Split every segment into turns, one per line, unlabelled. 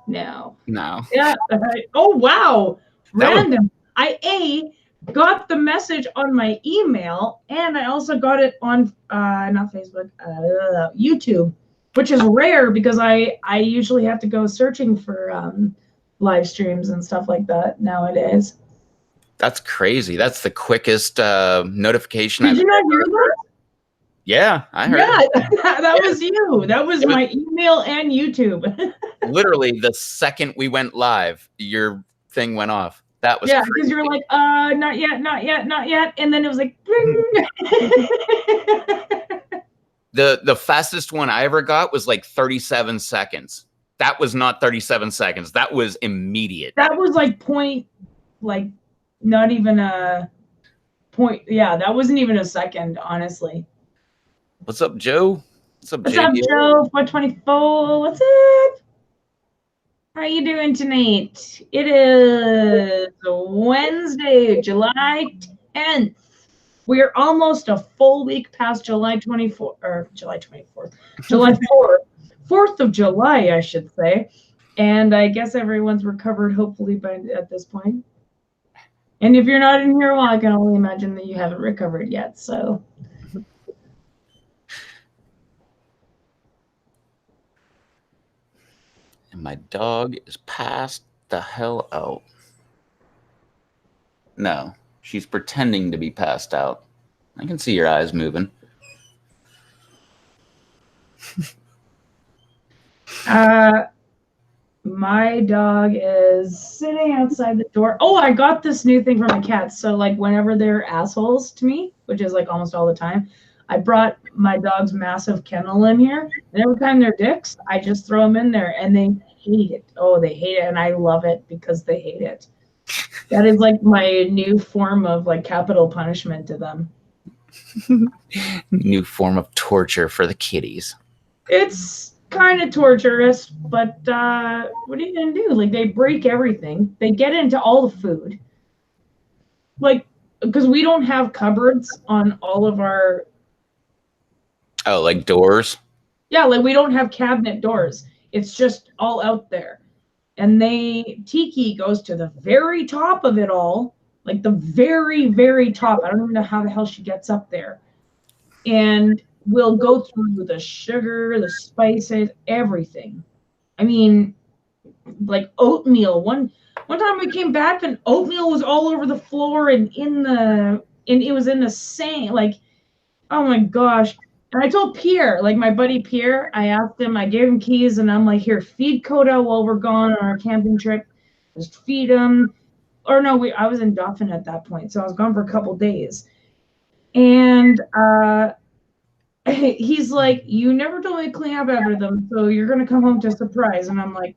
No.
No.
Yeah. Oh, wow.
That was
Random. I got the message on my email, and I also got it on not Facebook, YouTube, which is rare because I usually have to go searching for live streams and stuff like that nowadays.
That's crazy. That's the quickest notification
Did
I've
you not
ever
hear
heard.
that?
Yeah, I heard
Yeah,
it.
that was you. That was
It was
my email and YouTube.
literally the second we went live, your thing went off. That was
Yeah,
crazy.
because you're like, not yet, not yet, not yet, and then it was like,
The fastest one I ever got was like 37 seconds. That was not 37 seconds. That was immediate.
that was like point, like not even a point. Yeah, that wasn't even a second, honestly.
What's up, Joe? What's up,
What's
JD?
up, Joe? 424. What's up? How you doing tonight? It is Wednesday, July 10th. We are almost a full week past July 24th, or July 24th, July 4th, 4th of July, I should say. And I guess everyone's recovered, hopefully, at this point. And if you're not in here, well, I can only imagine that you haven't recovered yet. So,
And my dog is passed the hell out. No, she's pretending to be passed out. I can see your eyes moving.
my dog is sitting outside the door. Oh, I got this new thing for my cats. So, like, whenever they're assholes to me, which is like almost all the time, I brought my dog's massive kennel in here. And every time they're dicks, I just throw them in there and they hate it. Oh, they hate it. And I love it because they hate it. That is like my new form of like capital punishment to them.
New form of torture for the kitties.
It's kind of torturous, but what are you gonna do? Like, they break everything. They get into all the food. Like, because we don't have cupboards on all of our.
Oh, like doors?
Yeah, like we don't have cabinet doors. It's just all out there. And Tiki goes to the very top of it all, like the very, very top. I don't even know how the hell she gets up there. And we'll go through the sugar, the spices, everything. I mean, like oatmeal. One time we came back and oatmeal was all over the floor and it was in the sink. Like, oh my gosh. And I told Pierre, like my buddy Pierre, I asked him, I gave him keys and I'm like, here, feed Coda while we're gone on our camping trip. Just feed him. Or no, I was in Dauphin at that point. So I was gone for a couple days. And he's like, you never told me to clean up after them, so you're going to come home to a surprise. And I'm like,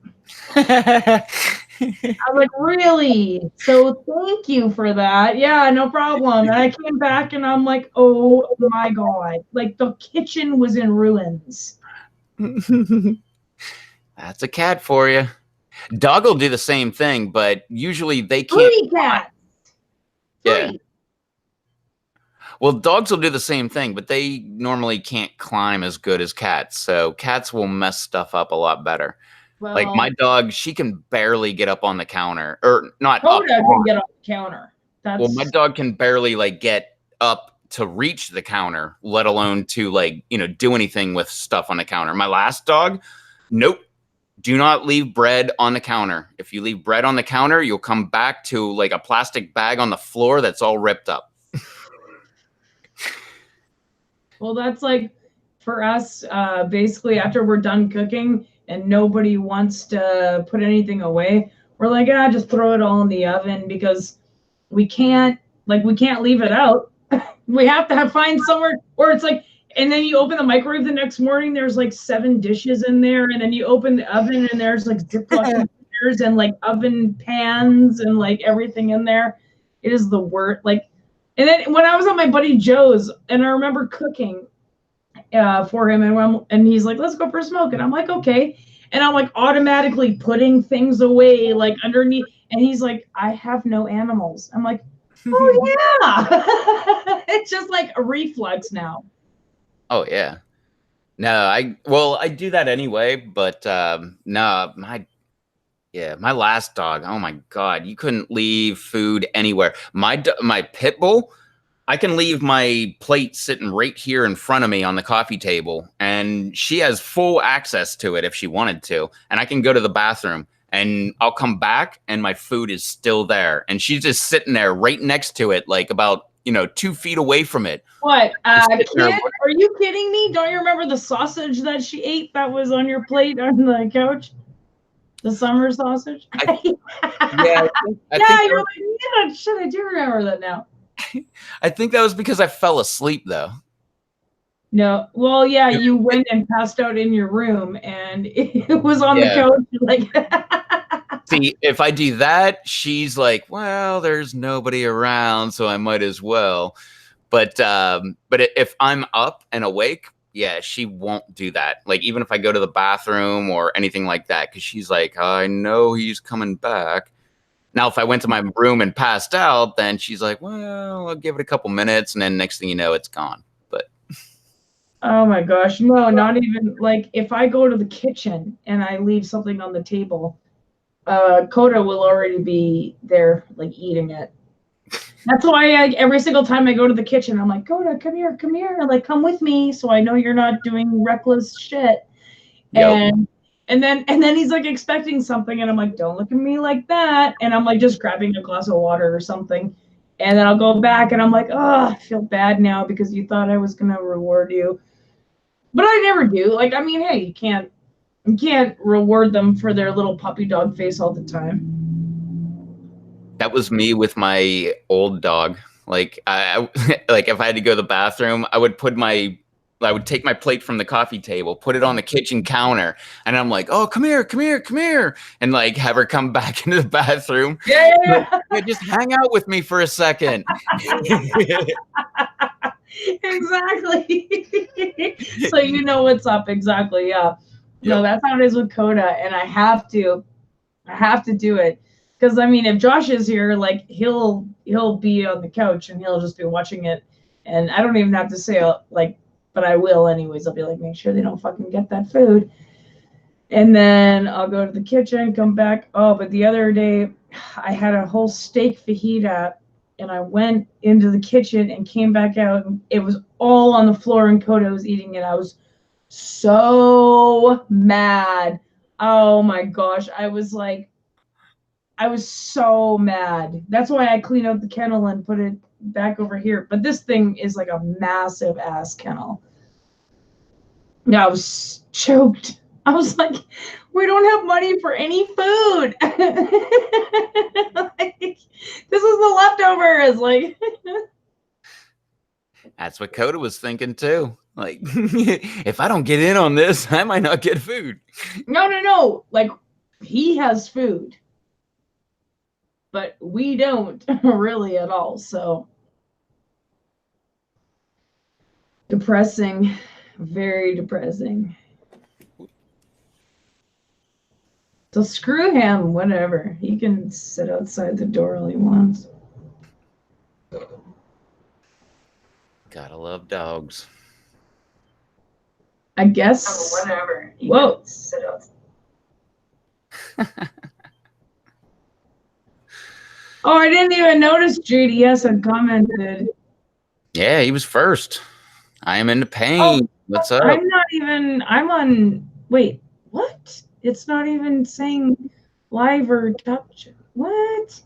really? So thank you for that. Yeah, no problem. And I came back and I'm like, oh my God. Like the kitchen was in ruins.
That's a cat for you. Dog will do the same thing, but usually they can't.
Free cats.
Yeah. Well, dogs will do the same thing, but they normally can't climb as good as cats. So cats will mess stuff up a lot better.
Well,
like my dog, she can barely get up on the counter, or not.
Coda can get on the counter.
Well, my dog can barely like get up to reach the counter, let alone to like, do anything with stuff on the counter. My last dog, nope. Do not leave bread on the counter. If you leave bread on the counter, you'll come back to like a plastic bag on the floor that's all ripped up.
Well, that's like for us, basically after we're done cooking and nobody wants to put anything away, we're like, just throw it all in the oven because we can't leave it out. We have to find somewhere where it's like, and then you open the microwave the next morning, there's like 7 dishes in there, and then you open the oven and there's like Ziploc containers and like oven pans and like everything in there. It is the worst. Like, and then when I was at my buddy Joe's, and I remember cooking for him, and he's like, let's go for a smoke. And I'm like, okay. And I'm like automatically putting things away like underneath. And he's like, I have no animals. I'm like, oh yeah. It's just like a reflex now.
Oh yeah. No, I do that anyway, but no, Yeah, my last dog. Oh my God, you couldn't leave food anywhere. My pit bull, I can leave my plate sitting right here in front of me on the coffee table, and she has full access to it if she wanted to. And I can go to the bathroom, and I'll come back, and my food is still there, and she's just sitting there right next to it, like about 2 feet away from it.
What,
Just sitting there.
kid? Are you kidding me? Don't you remember the sausage that she ate that was on your plate on the couch? The summer sausage?
Yeah,
Yeah, you're like, yeah, shit, I do remember that now.
I think that was because I fell asleep, though.
No, well, yeah, you went and passed out in your room, and it was on the
Yeah.
couch. Like,
See, if I do that, she's like, well, there's nobody around, so I might as well. But if I'm up and awake, yeah, she won't do that. Like, even if I go to the bathroom or anything like that, because she's like, I know he's coming back. Now, if I went to my room and passed out, then she's like, well, I'll give it a couple minutes, and then next thing you know, it's gone. But
oh my gosh, no, not even like if I go to the kitchen and I leave something on the table, Coda will already be there, like eating it. That's why every single time I go to the kitchen, I'm like, Coda, come here, like come with me, so I know you're not doing reckless shit.
Yep.
And then he's like expecting something, and I'm like, don't look at me like that. And I'm like just grabbing a glass of water or something. And then I'll go back and I'm like, oh, I feel bad now because you thought I was gonna reward you. But I never do. Like, I mean, hey, you can't reward them for their little puppy dog face all the time.
That was me with my old dog. Like, like if I had to go to the bathroom, I would take my plate from the coffee table, put it on the kitchen counter, and I'm like, "Oh, come here," and like have her come back into the bathroom.
Yeah.
Like, just hang out with me for a second.
Exactly. So you know what's up. Exactly. Yeah. No,
Yep.
that's how it is with Coda, and I have to do it. Because I mean, if Josh is here, like he'll be on the couch and he'll just be watching it, and I don't even have to say like, but I will anyways. I'll be like, make sure they don't fucking get that food, and then I'll go to the kitchen, come back. Oh, but the other day, I had a whole steak fajita, and I went into the kitchen and came back out, and it was all on the floor, and Coda was eating it. I was so mad. Oh my gosh, I was so mad. That's why I cleaned out the kennel and put it back over here. But this thing is like a massive ass kennel. Yeah, I was choked. I was like, we don't have money for any food. Like, this is the leftovers. Like,
That's what Coda was thinking too. Like, if I don't get in on this, I might not get food.
No. Like, he has food, but we don't really at all. So depressing, very depressing. So screw him, whatever. He can sit outside the door all he wants.
Gotta love dogs.
I guess.
Whatever.
Whoa.
Sit outside.
Oh, I didn't even notice JDS had commented.
Yeah, he was first. I am into pain. What's up?
I'm on, wait, what? It's not even saying live or top chat. What?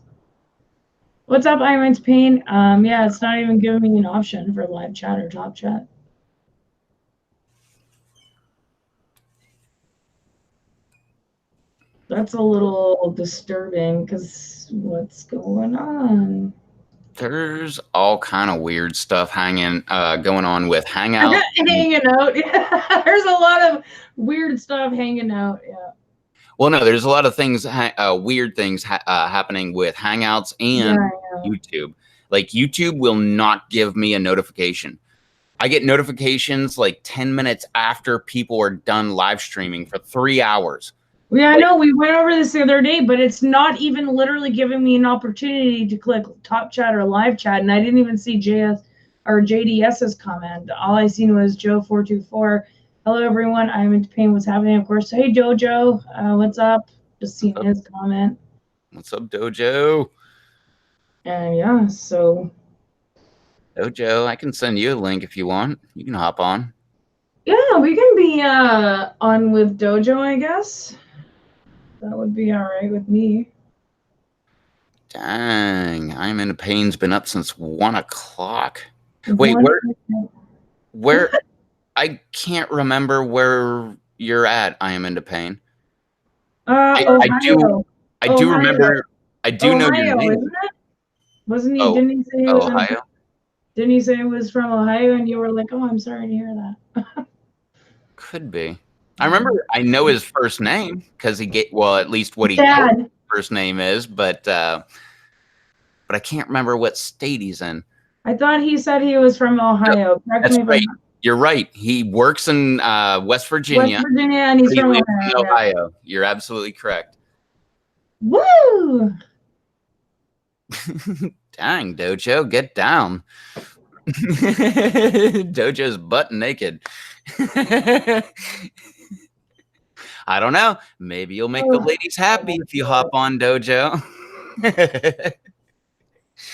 What's up, I'm into pain? Yeah, it's not even giving me an option for live chat or top chat. That's a little disturbing because what's going on?
There's all kind of weird stuff going on with Hangout.
Hanging out. Yeah. There's a lot of weird stuff hanging out. Yeah.
Well, no, there's a lot of things, weird things happening with Hangouts and YouTube. Like, YouTube will not give me a notification. I get notifications like 10 minutes after people are done live streaming for 3 hours.
Yeah, I know. We went over this the other day, but it's not even literally giving me an opportunity to click top chat or live chat, and I didn't even see JDS's comment. All I seen was Joe424. Hello, everyone. I'm into pain. What's happening? Of course. Hey, Jojo. What's up? Just seen his comment.
What's up, Dojo?
And yeah, so
Dojo, I can send you a link if you want. You can hop on.
yeah, we can be on with Dojo, I guess. That would be all right with me.
Dang, I'm in Pain's been up since 1 o'clock. Wait, where? I can't remember where you're at. I am into Pain.
Ohio.
I do
Ohio.
remember. I do know your
Ohio,
name.
isn't it? Wasn't he?
Oh,
didn't he say he was
Ohio?
Didn't he say it was from Ohio? And you were like, "Oh, I'm sorry to hear that."
Could be. I remember. I know his first name because he get at least what he
Dad.
his first name is, but I can't remember what state he's in.
I thought he said he was from Ohio.
That's right. You're right. He works in West Virginia.
West Virginia, and he's from Ohio.
Ohio. You're absolutely correct.
Woo!
Dang, Dojo, get down. Dojo's butt naked. I don't know. Maybe you'll make the ladies happy if you hop on, Dojo.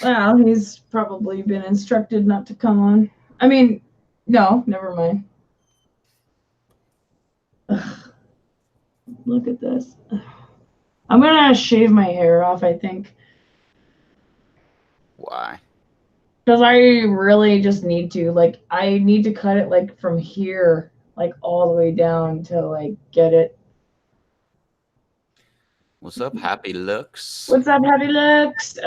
Well, he's probably been instructed not to come on. I mean, no, never mind. Ugh. Look at this. I'm gonna shave my hair off, I think.
Why?
Because I really just need to. Like, I need to cut it, like, from here, like, all the way down to, like, get it.
What's up, Happy Looks?
What's up, Happy Looks?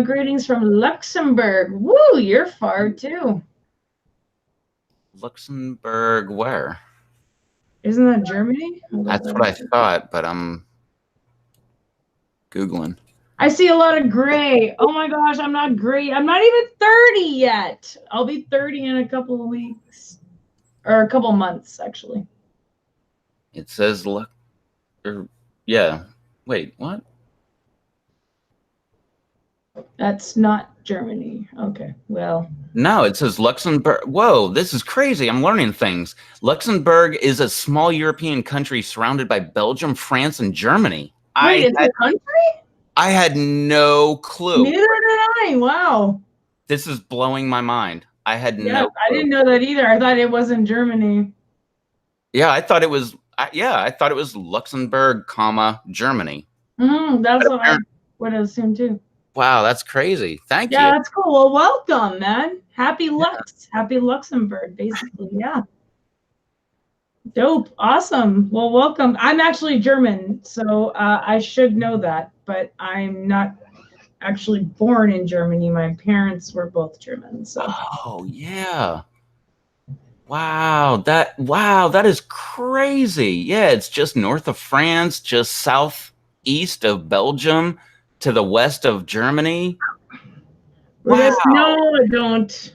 Greetings from Luxembourg. Woo, you're far, too.
Luxembourg, where?
Isn't that Germany?
That's what I thought, but I'm Googling.
I see a lot of gray. Oh my gosh, I'm not gray. I'm not even 30 yet. I'll be 30 in a couple of weeks. Or a couple months, actually.
It says yeah. Wait, what?
That's not Germany. Okay, well.
No, it says Luxembourg. Whoa, this is crazy. I'm learning things. Luxembourg is a small European country surrounded by Belgium, France, and Germany.
Wait, it's a country?
I had no clue.
Neither did I. Wow.
This is blowing my mind. I had no clue.
I didn't know that either. I thought it was in Germany.
Yeah, I thought it was. I thought it was Luxembourg, Germany.
That's what I would assume too.
Wow, that's crazy. Thank you.
Yeah, that's cool. Well, welcome, man. Happy Lux. Happy Luxembourg, basically. Yeah. Dope. Awesome. Well, welcome. I'm actually German, so I should know that, but I'm not actually born in Germany. My parents were both German. So.
Oh, yeah. Wow, that is crazy. Yeah, it's just north of France, just southeast of Belgium, to the west of Germany.
Wow. No, I don't.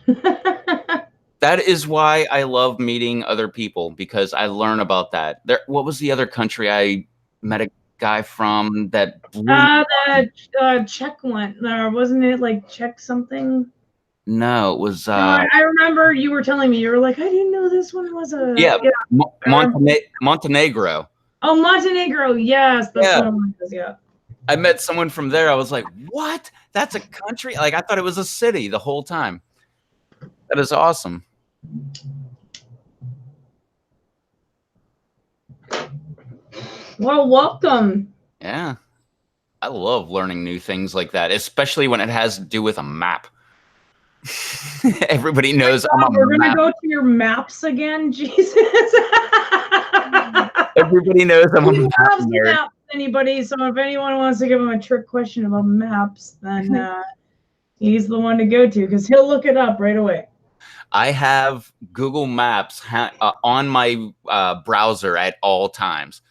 That is why I love meeting other people, because I learn about that. What was the other country I met a guy from that?
That Czech one. Wasn't it like Czech something?
No, it was.
I remember you were telling me. You were like, I didn't know this one was a.
Yeah. Montenegro.
Oh, Montenegro. Yes, that's what it was. Yeah.
I met someone from there. I was like, what? That's a country? Like, I thought it was a city the whole time. That is awesome.
Well, welcome.
Yeah. I love learning new things like that, especially when it has to do with a map. Everybody knows
we're going to go to your maps again, Jesus.
Everybody knows I'm a map nerd.
Anybody, so if anyone wants to give him a trick question about maps, then he's the one to go to, because he'll look it up right away.
I have Google Maps on my browser at all times.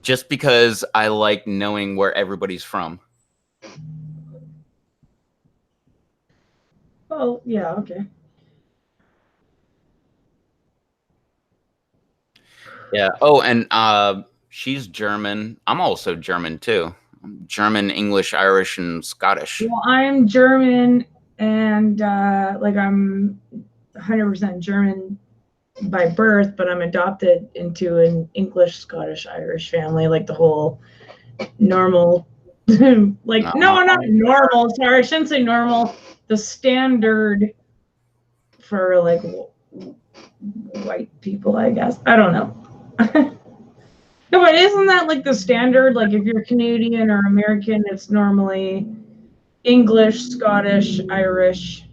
Just because I like knowing where everybody's from.
Oh, yeah, okay.
Yeah. Oh, and she's German. I'm also German too. German, English, Irish, and Scottish.
Well, I'm German, and like I'm 100% German by birth, but I'm adopted into an English, Scottish, Irish family, like the whole normal, like, no, not normal. Sorry, I shouldn't say normal. The standard for like white people, I guess. I don't know. No, but isn't that like the standard? Like if you're Canadian or American, it's normally English, Scottish, Irish.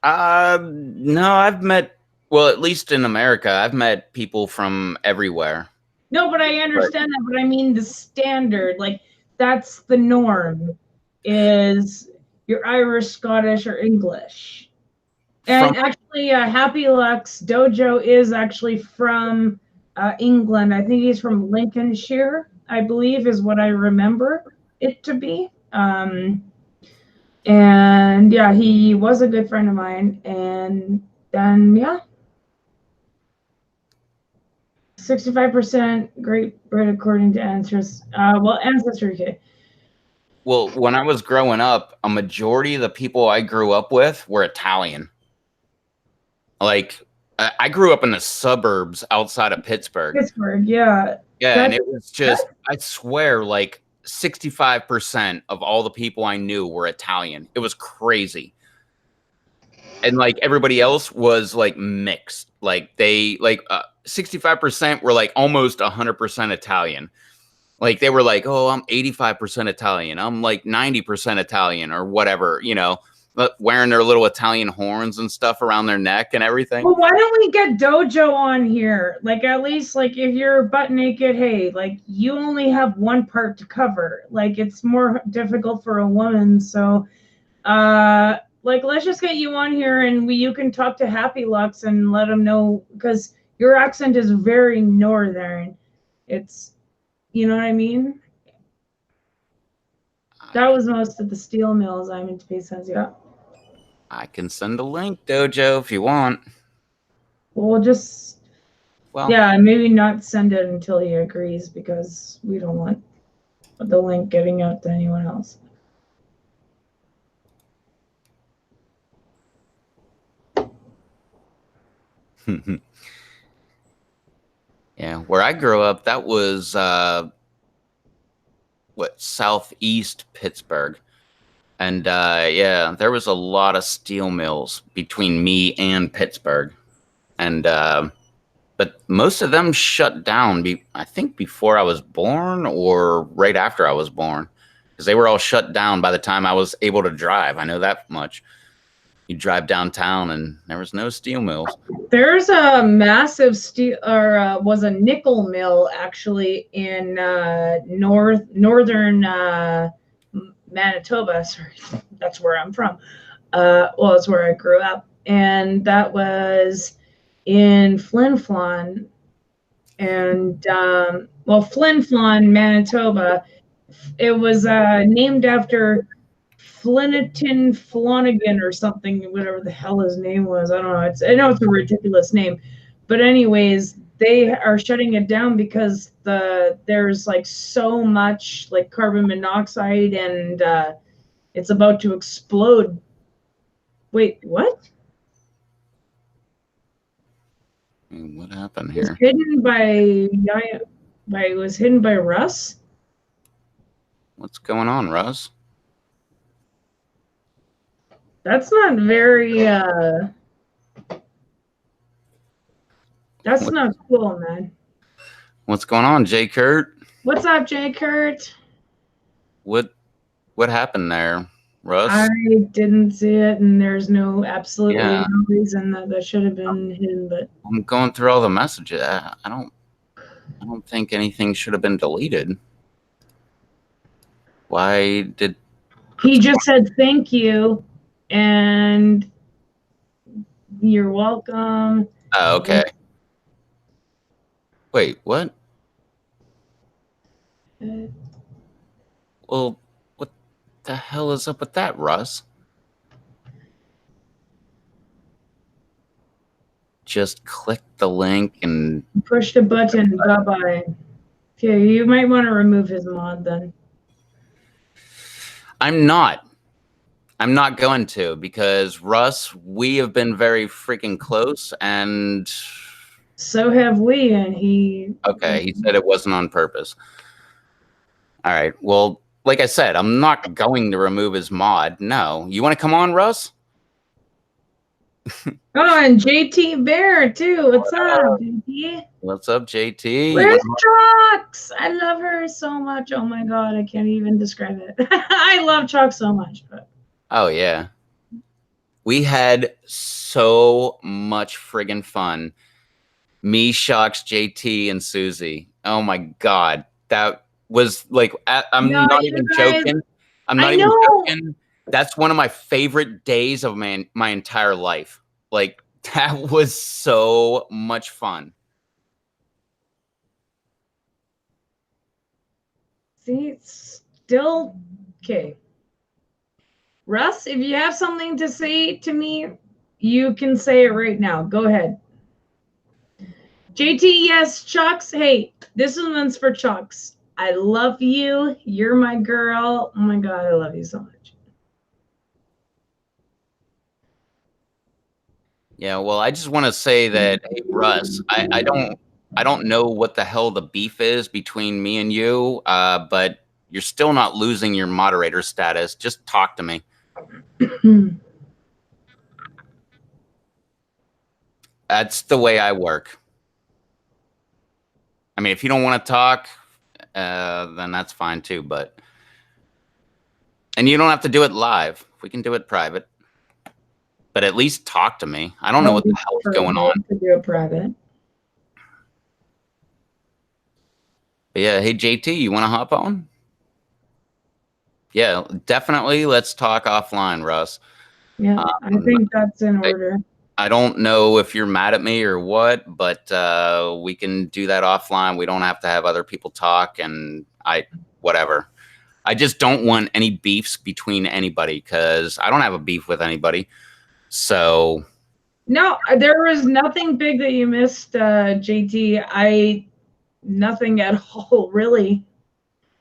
No, I've met, well, at least in America, I've met people from everywhere.
No, but I understand that, but I mean the standard, like that's the norm, is you're Irish, Scottish, or English. And actually, Happy Lux Dojo is actually from England. I think he's from Lincolnshire, I believe, is what I remember it to be. And yeah, he was a good friend of mine. And then, yeah, 65% Great Britain according to Ancestry. Well, Ancestry Kit.
Well, when I was growing up, a majority of the people I grew up with were Italian. Like, I grew up in the suburbs outside of Pittsburgh.
Pittsburgh, yeah.
Yeah, and it was just, I swear, like 65% of all the people I knew were Italian. It was crazy. And like everybody else was like mixed. Like they, like 65% were like almost 100% Italian. Like they were like, oh, I'm 85% Italian. I'm like 90% Italian or whatever, you know, wearing their little Italian horns and stuff around their neck and everything.
Well, why don't we get Dojo on here? Like, at least, like, if you're butt naked, hey, like, you only have one part to cover. Like, it's more difficult for a woman. So, like, let's just get you on here and you can talk to Happy Lux and let them know, because your accent is very northern. It's, you know what I mean? That was most of the steel mills I'm in Space Sense, yeah.
I can send a link, Dojo, if you want.
We'll just, yeah, maybe not send it until he agrees, because we don't want the link getting out to anyone else.
Yeah, where I grew up, that was southeast Pittsburgh. And yeah, there was a lot of steel mills between me and Pittsburgh. And but most of them shut down, I think before I was born or right after I was born, because they were all shut down by the time I was able to drive. I know that much. You drive downtown and there was no steel mills.
There's a massive steel, or was a nickel mill actually in northern Manitoba. Sorry, that's where I'm from. Well, it's where I grew up, and that was in Flin Flon. And well, Flin Flon, Manitoba. It was named after Flinnerton Flanagan or something, whatever the hell his name was. I don't know. I know it's a ridiculous name, but anyways, they are shutting it down because there's like so much like carbon monoxide, and it's about to explode. Wait, what?
What happened here?
It was hidden by Russ.
What's going on, Russ?
That's not very, that's not cool, man.
What's going on, Jay Kurt?
What's up, Jay Kurt?
What happened there, Russ?
I didn't see it, and there's absolutely no reason that should have been hidden, but
I'm going through all the messages. I don't think anything should have been deleted. Why did
he just said thank you and you're welcome?
Oh, okay. Wait, what? Well, what the hell is up with that, Russ? Just click the link and
push the button. Bye-bye. Okay, you might want to remove his mod then.
I'm not. I'm not going to, because Russ, we have been very freaking close, and
So have we, and he.
okay, he said it wasn't on purpose. All right. Well, like I said, I'm not going to remove his mod. No. You want to come on, Russ?
Oh, and JT Bear too. What's up, JT?
What's up, JT?
Where's Trox? I love her so much. Oh my god, I can't even describe it. I love Trox so much. But
oh yeah, we had so much friggin' fun. Me, Shocks, JT, and Susie. Oh my god, that was like I'm
No,
not
you
even
guys-
joking. I'm not
I
even
know.
joking. That's one of my favorite days of my entire life. Like, that was so much fun.
See, it's still okay. Russ, if you have something to say to me, you can say it right now. Go ahead. JT, yes, Chucks. Hey, this one's for Chucks. I love you. You're my girl. Oh my god, I love you so much.
Yeah, well, I just want to say that, hey, Russ, I don't know what the hell the beef is between me and you, but you're still not losing your moderator status. Just talk to me. That's the way I work. I mean, if you don't want to talk, then that's fine too. And you don't have to do it live. We can do it private. But at least talk to me. I don't know what the hell's going on.
To do it private.
But yeah, hey JT, you want to hop on? Yeah, definitely. Let's talk offline, Russ.
Yeah, I think that's in order.
I don't know if you're mad at me or what, but we can do that offline. We don't have to have other people talk, and whatever. I just don't want any beefs between anybody, because I don't have a beef with anybody. So
no, there was nothing big that you missed, JT. Nothing at all, really.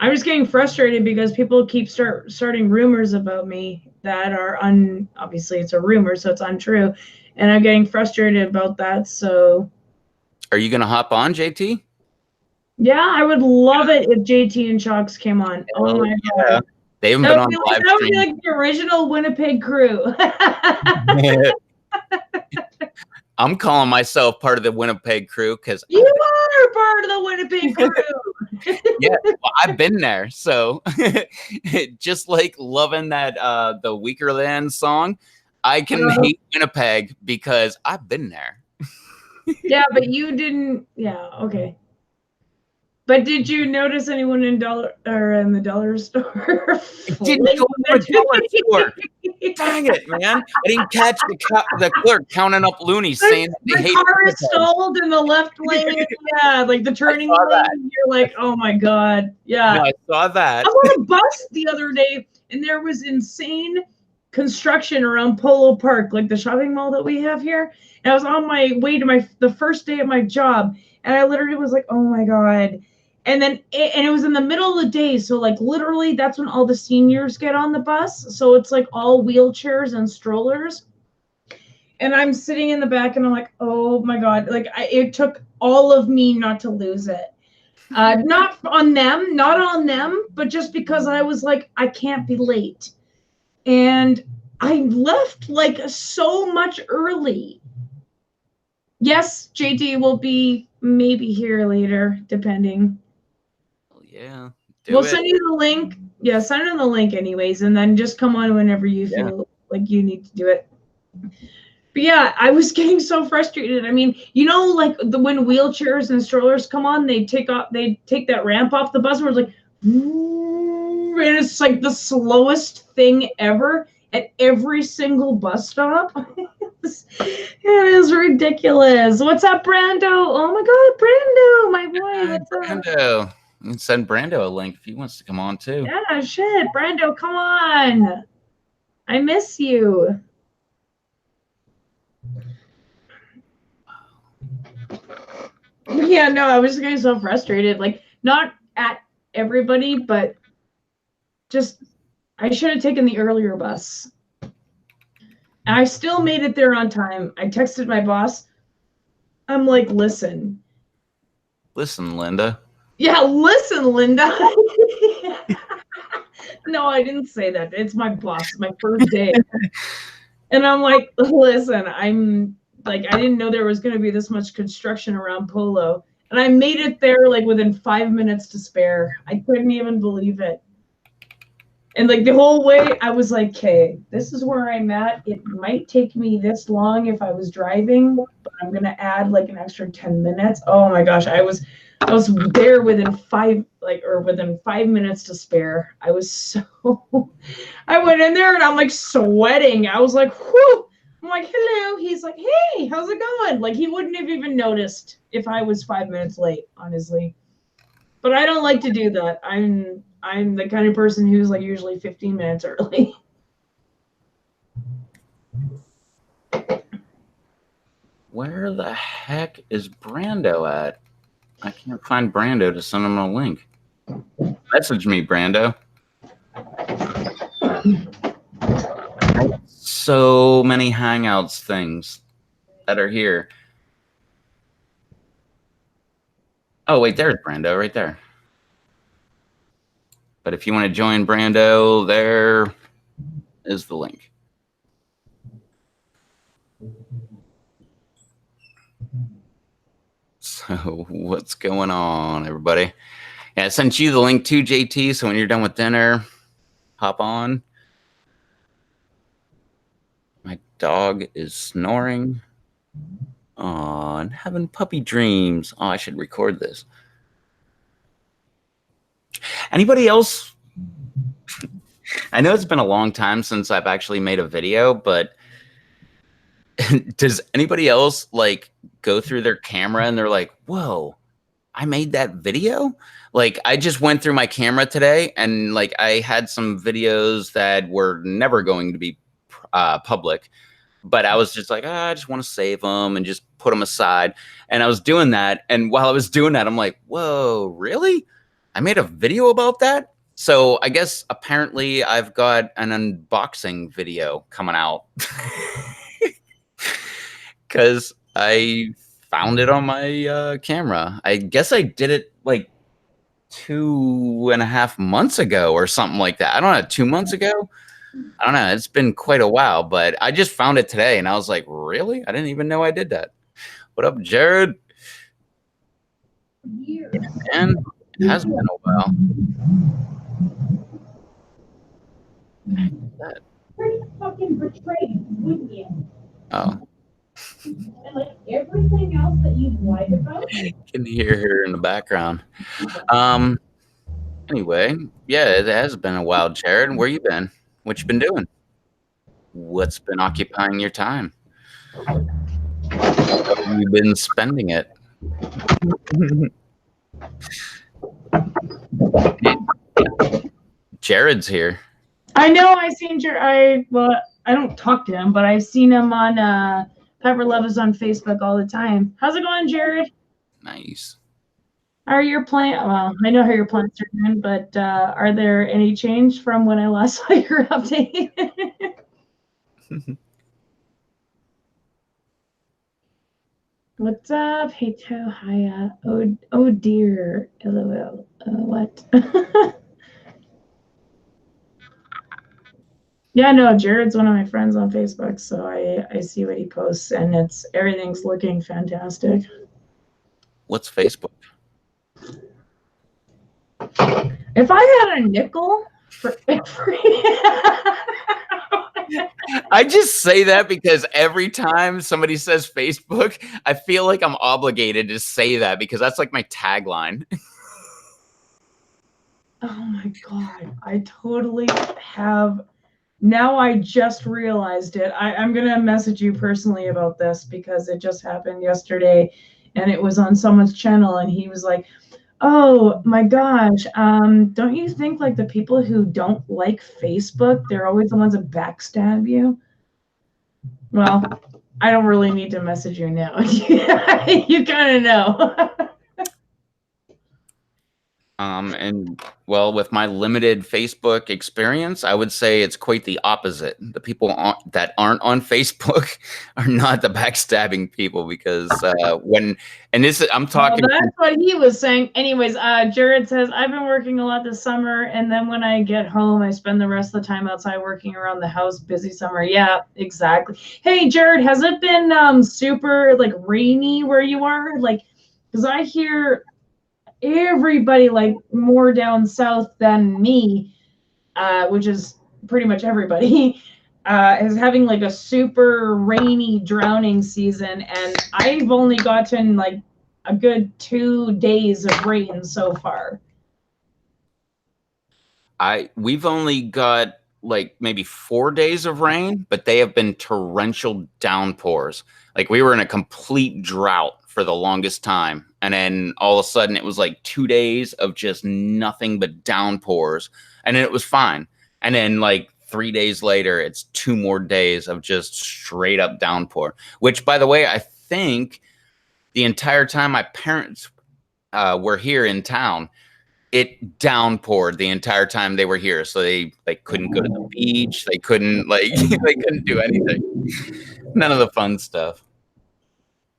I'm just getting frustrated because people keep starting rumors about me that are obviously it's a rumor, so it's untrue, and I'm getting frustrated about that. So,
are you gonna hop on, JT?
Yeah, I would love it if JT and Chalks came on. Oh my god.
They haven't been on live stream.
That would be like the original Winnipeg crew.
I'm calling myself part of the Winnipeg crew because
you are part of the Winnipeg crew.
Yeah, well, I've been there. So just like loving that the Weaker Land song, I can hate Winnipeg because I've been there.
Yeah, but you didn't. Yeah, okay. But did you notice anyone in the dollar store?
I didn't go to the dollar store. Dang it, man! I didn't catch the clerk counting up loonies saying that they hate
the car is stalled in the left lane. Yeah, like the turning lane. You're like, oh my god. Yeah.
No, I saw that.
I was on a bus the other day, and there was insane construction around Polo Park, like the shopping mall that we have here. And I was on my way to the first day at my job, and I literally was like, oh my god. And then it was in the middle of the day, so like literally that's when all the seniors get on the bus. So it's like all wheelchairs and strollers. And I'm sitting in the back, and I'm like, oh my god! Like it took all of me not to lose it. Not on them, but just because I was like, I can't be late, and I left like so much early. Yes, JD will be maybe here later, depending.
Yeah.
We'll send you the link. Yeah, send them the link anyways, and then just come on whenever you feel like you need to do it. But yeah, I was getting so frustrated. I mean, you know, like when wheelchairs and strollers come on, they take that ramp off the bus, and it's like, and it's like the slowest thing ever at every single bus stop. It is ridiculous. What's up, Brando? Oh my god, Brando, my boy. What's
Brando. Up? You can send Brando a link if he wants to come on too.
Yeah, shit, Brando, come on. I miss you. Yeah, no, I was getting so frustrated. Like, not at everybody, but just I should have taken the earlier bus. And I still made it there on time. I texted my boss. I'm like, listen.
Listen, Linda.
Yeah, listen, Linda. No, I didn't say that. It's my boss, my first day. And I'm like, listen, I'm like, I didn't know there was going to be this much construction around Polo. And I made it there like within 5 minutes to spare. I couldn't even believe it. And like the whole way, I was like, okay, this is where I'm at. It might take me this long if I was driving, but I'm going to add like an extra 10 minutes. Oh my gosh, I was there within 5 minutes to spare. I was so, I went in there and I'm like sweating. I was like, whew. I'm like, hello. He's like, hey, how's it going? Like he wouldn't have even noticed if I was 5 minutes late, honestly. But I don't like to do that. I'm the kind of person who's like usually 15 minutes early.
Where the heck is Brando at? I can't find Brando to send him a link. Message me, Brando. So many Hangouts things that are here. Oh, wait, there's Brando right there. But if you want to join Brando, there is the link. So what's going on, everybody? Yeah, I sent you the link to JT, so when you're done with dinner, hop on. My dog is snoring and having puppy dreams. Oh, I should record this. Anybody else? I know it's been a long time since I've actually made a video, but does anybody else like go through their camera and they're like, whoa, I made that video? Like I just went through my camera today and like I had some videos that were never going to be public, but I was just like, I just want to save them and just put them aside. And I was doing that. And while I was doing that, I'm like, whoa, really? I made a video about that? So I guess apparently I've got an unboxing video coming out because I found it on my camera. I guess I did it like 2.5 months ago or something like that. I don't know, 2 months ago. I don't know. It's been quite a while, but I just found it today and I was like, really? I didn't even know I did that. What up, Jared? Yeah, man, it has been a while.
Pretty fucking betrayed, wouldn't you?
Oh.
And like everything else that you've lied about.
You can hear her in the background. Anyway, yeah, it has been a while, Jared. Where you been? What you been doing? What's been occupying your time? How have you been spending it? Jared's here.
I know. I seen Jared. I don't talk to him, but I've seen him on Pepper Love is on Facebook all the time. How's it going, Jared?
Nice.
How are your plants? Well, I know how your plants are doing, but are there any change from when I last saw your update? What's up? Hey, to hiya. Oh dear. LOL. What? Yeah, no, Jared's one of my friends on Facebook, so I see what he posts, and everything's looking fantastic.
What's Facebook?
If I had a nickel for every
I just say that because every time somebody says Facebook, I feel like I'm obligated to say that because that's like my tagline.
Oh my God, I totally have. Now I just realized it. I'm going to message you personally about this because it just happened yesterday and it was on someone's channel and he was like, oh my gosh, don't you think like the people who don't like Facebook, they're always the ones that backstab you? Well, I don't really need to message you now. You kind of know.
And well, with my limited Facebook experience, I would say it's quite the opposite. The people that aren't on Facebook are not the backstabbing people because I'm talking.
Well, that's what he was saying. Anyways, Jared says, I've been working a lot this summer, and then when I get home, I spend the rest of the time outside working around the house. Busy summer. Yeah, exactly. Hey, Jared, has it been super like rainy where you are? Like, because I hear everybody like more down south than me, which is pretty much everybody, is having like a super rainy drowning season, and I've only gotten like a good 2 days of rain so far.
We've only got like maybe 4 days of rain, but they have been torrential downpours. Like we were in a complete drought for the longest time. And then all of a sudden it was like 2 days of just nothing but downpours. And then it was fine. And then like 3 days later, it's 2 more days of just straight up downpour, which by the way, I think the entire time my parents were here in town, it downpoured the entire time they were here. So they couldn't go to the beach. They couldn't they couldn't do anything. None of the fun stuff.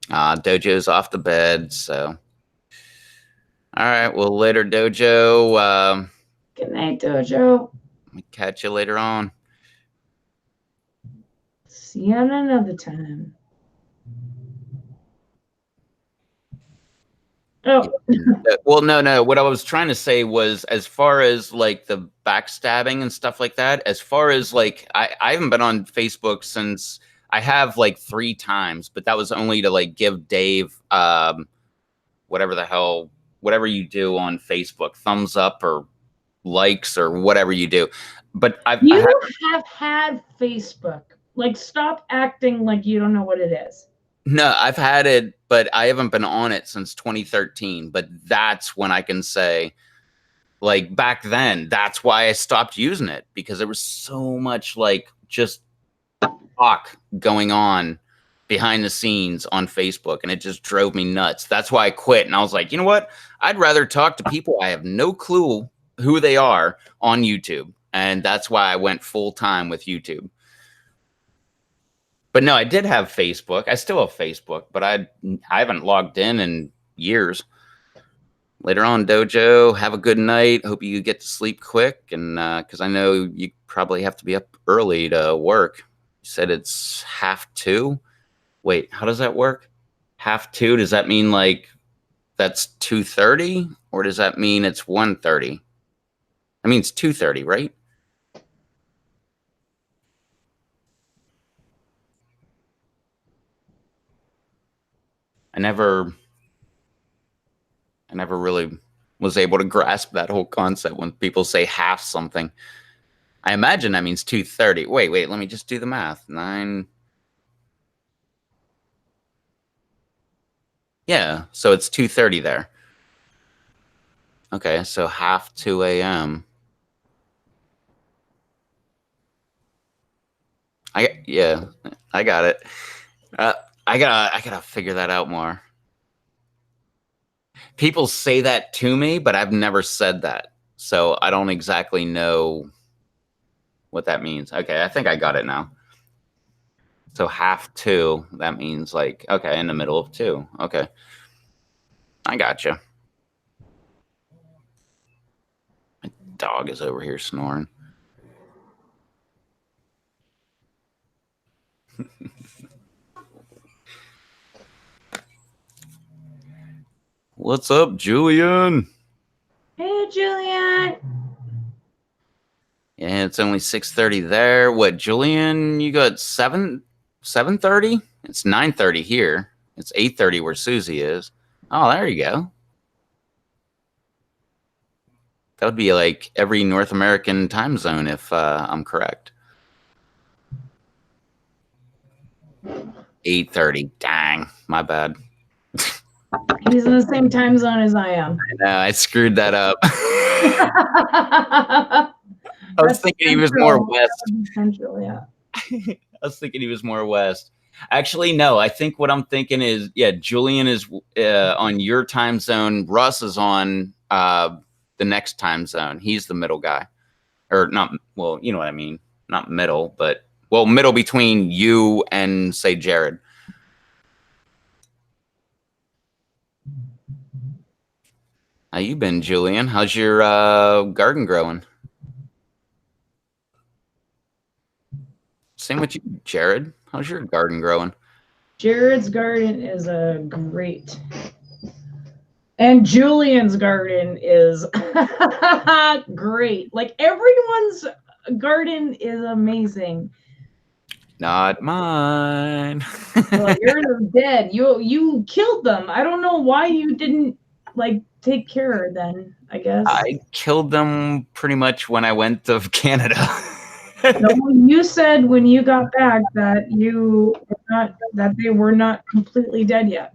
Dojo's off the bed. So, all right. Well, later, Dojo.
Good night, Dojo.
Catch you later on.
See you on another time. Oh.
Well, no. What I was trying to say was, as far as like the backstabbing and stuff like that, as far as like, I haven't been on Facebook since I have like 3 times, but that was only to like give Dave, whatever you do on Facebook, thumbs up or likes or whatever you do. But
you have had Facebook. Like, stop acting like you don't know what it is.
No, I've had it, but I haven't been on it since 2013. But that's when I can say, like back then, that's why I stopped using it, because there was so much like just talk going on behind the scenes on Facebook, and it just drove me nuts. That's why I quit. And I was like, you know what? I'd rather talk to people I have no clue who they are on YouTube. And that's why I went full time with YouTube. But no, I did have Facebook. I still have Facebook, but I haven't logged in years. Later on, Dojo, have a good night. Hope you get to sleep quick, and because I know you probably have to be up early to work. You said it's 1:30. Wait, how does that work? 1:30? Does that mean like that's 2:30, or does that mean it's 1:30? That means 2:30, right? I never really was able to grasp that whole concept when people say half something. I imagine that means 2:30. Wait, let me just do the math. 9. Yeah, so it's 2:30 there. Okay, so 1:30 a.m. I got it. I gotta figure that out more. People say that to me, but I've never said that, so I don't exactly know what that means. Okay, I think I got it now. So 1:30, that means like, okay, in the middle of 2. Okay, I gotcha. My dog is over here snoring. What's up, Julian?
Hey, Julian.
Yeah, it's only 6:30 there. What, Julian? You got 7:30? It's 9:30 here. It's 8:30 where Susie is. Oh, there you go. That would be like every North American time zone if I'm correct. 8:30. Dang, my bad.
He's in the same time zone as I am.
I know, I screwed that up. I was thinking he was more west.
Central, yeah.
I was thinking he was more west. Actually, no. I think what I'm thinking is, yeah, Julian is on your time zone. Russ is on the next time zone. He's the middle guy. Or not, well, you know what I mean. Not middle, but, well, middle between you and, say, Jared. How you been, Julian? How's your garden growing? Same with you, Jared. How's your garden growing?
Jared's garden is great. And Julian's garden is great. Like, everyone's garden is amazing.
Not mine.
Well, yours is dead. You killed them. I don't know why you didn't, like, take care then, I guess.
I killed them pretty much when I went to Canada.
No, you said when you got back that they were not completely dead yet.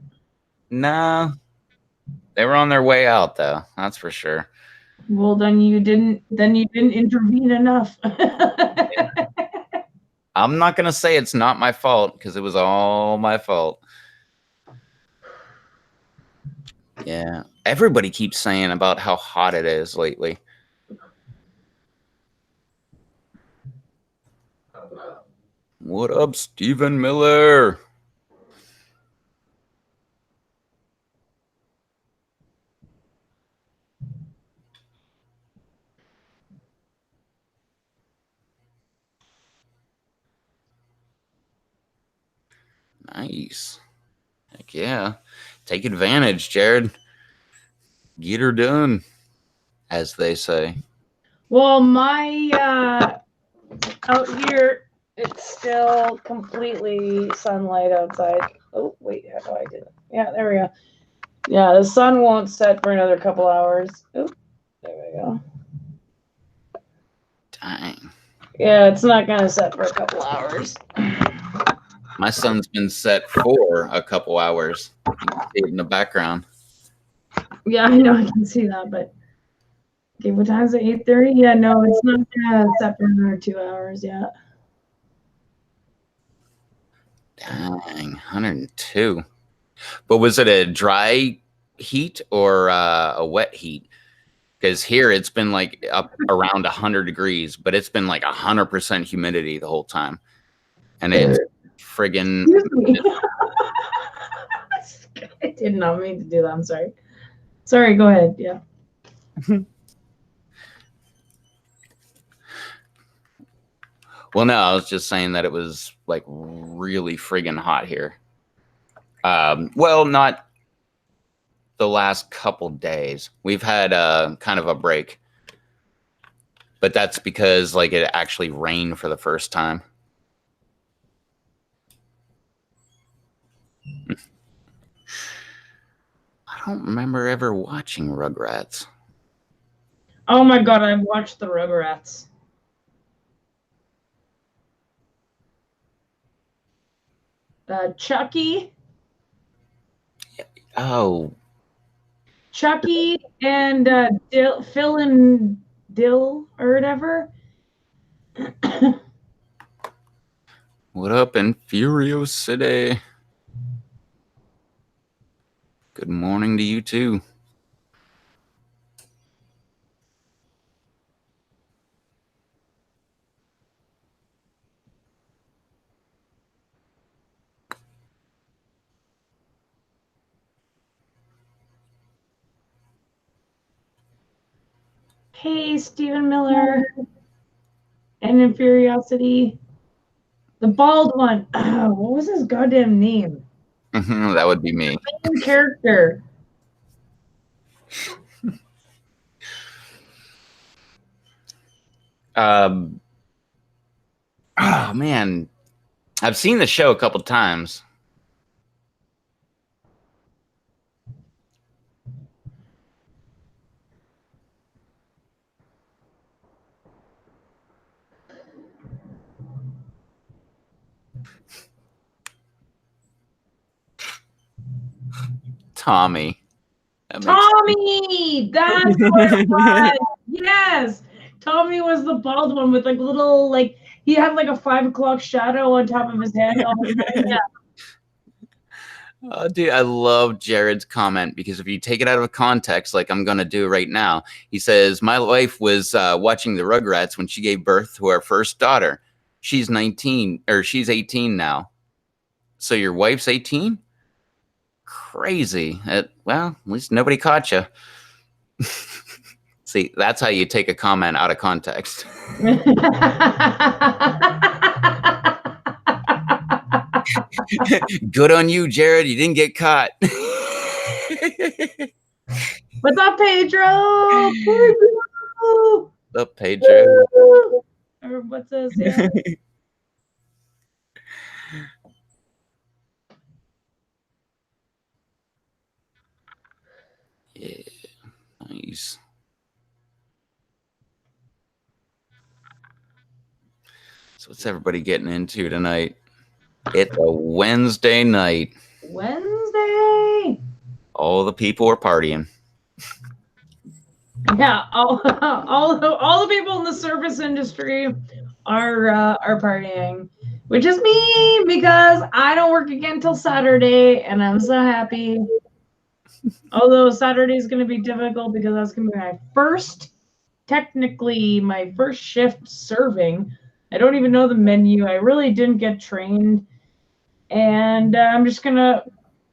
No. They were on their way out, though. That's for sure.
Well, then you didn't intervene enough.
I'm not going to say it's not my fault, because it was all my fault. Yeah. Everybody keeps saying about how hot it is lately. What up, Stephen Miller? Nice. Heck yeah. Take advantage, Jared. Get her done, as they say.
Well, my out here, it's still completely sunlight outside. Oh, wait, how do I do it? Yeah, there we go. Yeah, the sun won't set for another couple hours. Oh, there we go.
Dang.
Yeah, it's not going to set for a couple hours.
My sun's been set for a couple hours. You can see it in the background.
Yeah, I know, I can see that, but okay, what time is it? 8:30? Yeah, no, it's not gonna set for another 2 hours yet.
Dang, 102. But was it a dry heat or a wet heat? Because here it's been like up around 100 degrees, but it's been like 100% humidity the whole time. And it's friggin'
I did not mean to do that. I'm sorry. Sorry, go ahead. Yeah.
Well, no, I was just saying that it was like really friggin' hot here. Well, not the last couple days. We've had kind of a break, but that's because like it actually rained for the first time. I don't remember ever watching Rugrats.
Oh my god, I've watched the Rugrats. Chucky.
Oh.
Chucky and Phil and Dill or whatever.
What up, Infurio City? Good morning to you too.
Hey, Stephen Miller and Infuriosity. The bald one. Oh, what was his goddamn name?
That would be me.
Main character.
Oh man, I've seen the show a couple times. Tommy.
Tommy! That's what it was. Yes! Tommy was the bald one with like little, like, he had like a 5 o'clock shadow on top of his head all the time. Yeah.
Oh, dude, I love Jared's comment because if you take it out of context, like I'm going to do right now, he says, my wife was watching the Rugrats when she gave birth to our first daughter. She's 19 or she's 18 now. So your wife's 18? Crazy. Well, at least nobody caught you. See, that's how you take a comment out of context. Good on you, Jared. You didn't get caught.
What's up, Pedro? Pedro!
What's up, Pedro?
Or what's this? Yeah.
Yeah, nice. So what's everybody getting into tonight? It's a Wednesday night.
Wednesday.
All the people are partying.
Yeah, all the people in the service industry are partying, which is me because I don't work again till Saturday, and I'm so happy. Although Saturday is going to be difficult because that's going to be technically my first shift serving. I don't even know the menu. I really didn't get trained, and I'm just gonna.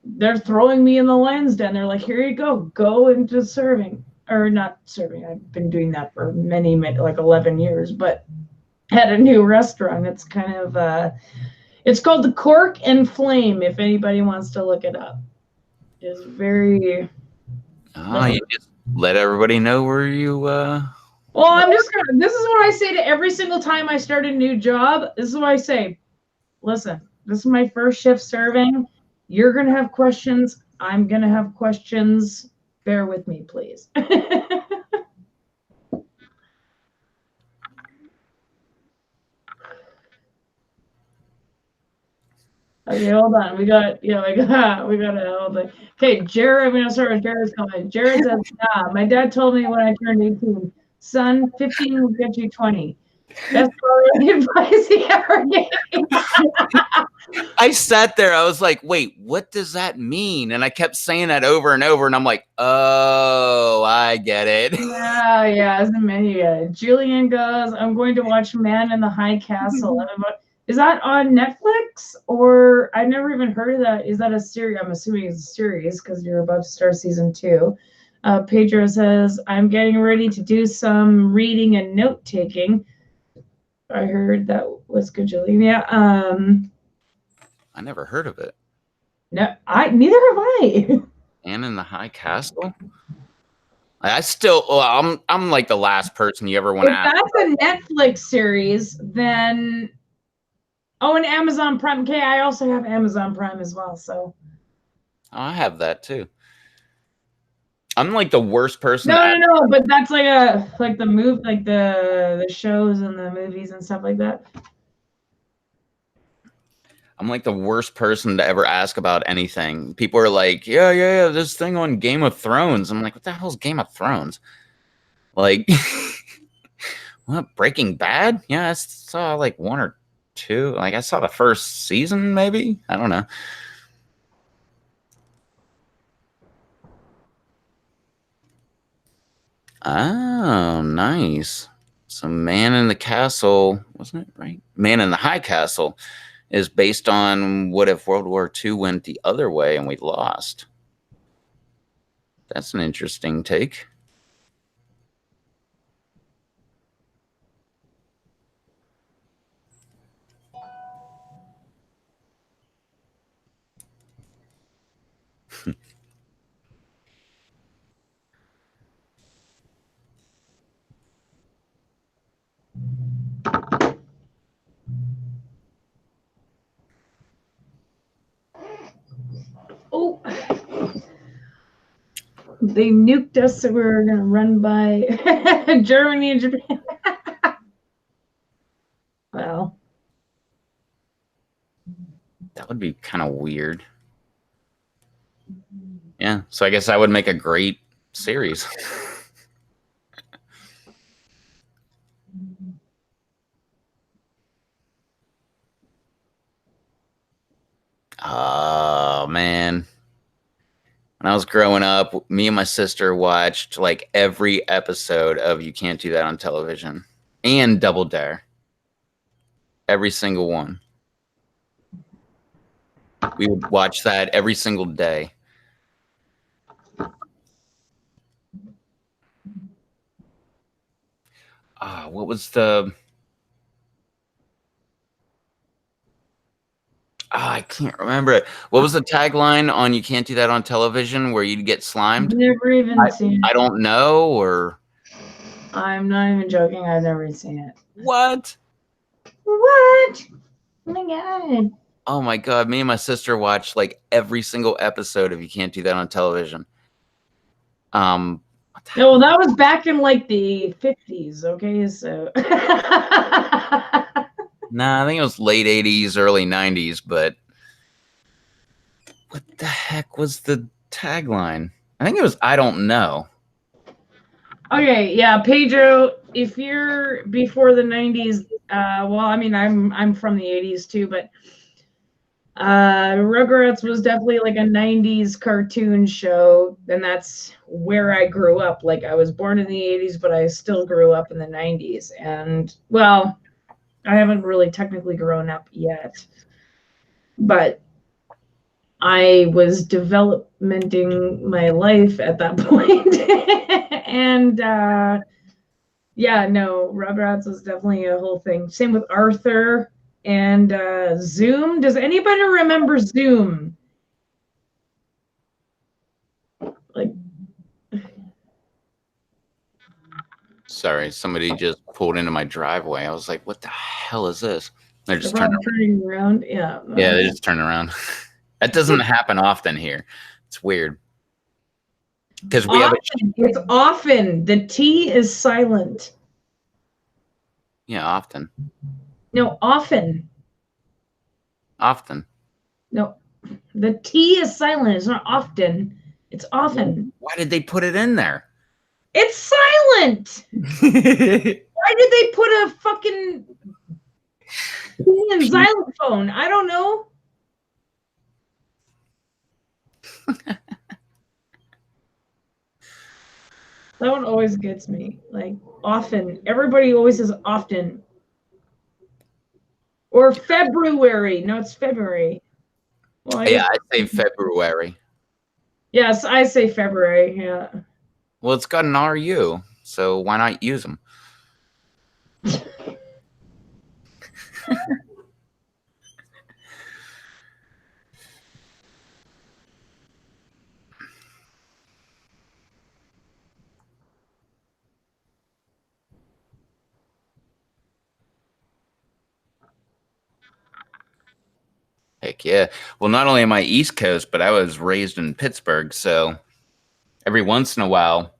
They're throwing me in the lion's den. They're like, "Here you go into serving." Or not serving. I've been doing that for many, like 11 years, but at a new restaurant. It's kind of it's called the Cork and Flame. If anybody wants to look it up, it's very.
You just let everybody know where you.
Well, I'm just gonna. This is what I say to every single time I start a new job. This is what I say. Listen, this is my first shift serving. You're gonna have questions. I'm gonna have questions. Bear with me, please. Okay, hold on. We got hold on. Okay, Jared, I'm gonna start with Jared's comment. Jared says, yeah, my dad told me when I turned 18, son, 15 will get you 20. That's probably the advice he ever gave.
I sat there. I was like, wait, what does that mean? And I kept saying that over and over. And I'm like, oh, I get it.
Yeah, as many. Julian goes, I'm going to watch Man in the High Castle. Is that on Netflix? Or I never even heard of that. Is that a series? I'm assuming it's a series because you're about to start season 2. Pedro says, I'm getting ready to do some reading and note taking. I heard that was good, Julian. Yeah.
I never heard of it.
No, neither have I.
Man in the High Castle? I still, I'm like the last person you ever want to ask.
If that's a Netflix series, then and Amazon Prime. Okay, I also have Amazon Prime as well. So
I have that too. I'm like the worst person.
No, but that's like the move, like the shows and the movies and stuff like that.
I'm like the worst person to ever ask about anything. People are like, yeah, this thing on Game of Thrones. I'm like, what the hell's Game of Thrones? Like, what, Breaking Bad? Yeah, I saw like 1 or 2. Like, I saw the first season, maybe? I don't know. Oh, nice. So Man in the Castle, wasn't it right? Man in the High Castle is based on what if World War II went the other way and we lost. That's an interesting take.
Oh, they nuked us, so we were gonna run by Germany and Japan. Well,
that would be kind of weird. Yeah, so I guess that would make a great series. Oh, Oh man. When I was growing up, me and my sister watched like every episode of You Can't Do That on Television and Double Dare. Every single one. We would watch that every single day. What was the... I can't remember it. What was the tagline on You Can't Do That on Television where you'd get slimed?
Never even seen it.
I don't know, or...
I'm not even joking. I've never seen it.
What?
What? Oh my god.
Oh my god, me and my sister watched like every single episode of You Can't Do That on Television.
No, well, that was back in like the 50s, okay? So
Nah, I think it was late 80s, early 90s, but what the heck was the tagline? I think it was I don't know.
Okay, yeah, Pedro, if you're before the 90s, well, I mean, I'm from the 80s too, but Rugrats was definitely like a 90s cartoon show, and that's where I grew up. Like, I was born in the 80s, but I still grew up in the 90s. And, well, I haven't really technically grown up yet, but I was developmenting my life at that point. And yeah, no, Rugrats was definitely a whole thing. Same with Arthur and Zoom. Does anybody remember Zoom? Like,
Sorry, somebody just pulled into my driveway. I was like, what the hell is this? They're just
turning around. Yeah.
Yeah, they just turn around. That doesn't happen often here. It's weird. Because we have
it's often. The T is silent.
Yeah, often.
No, often.
Often.
No, the T is silent. It's not often. It's often.
Why did they put it in there?
It's silent. Why did they put a fucking T in xylophone? I don't know. That one always gets me. Like, often. Everybody always says often. Or February. No, it's February.
Well, yeah, I say February.
Yes, I say February. Yeah.
Well, it's got an RU, so why not use them? Heck yeah. Well, not only am I East Coast, but I was raised in Pittsburgh, so every once in a while,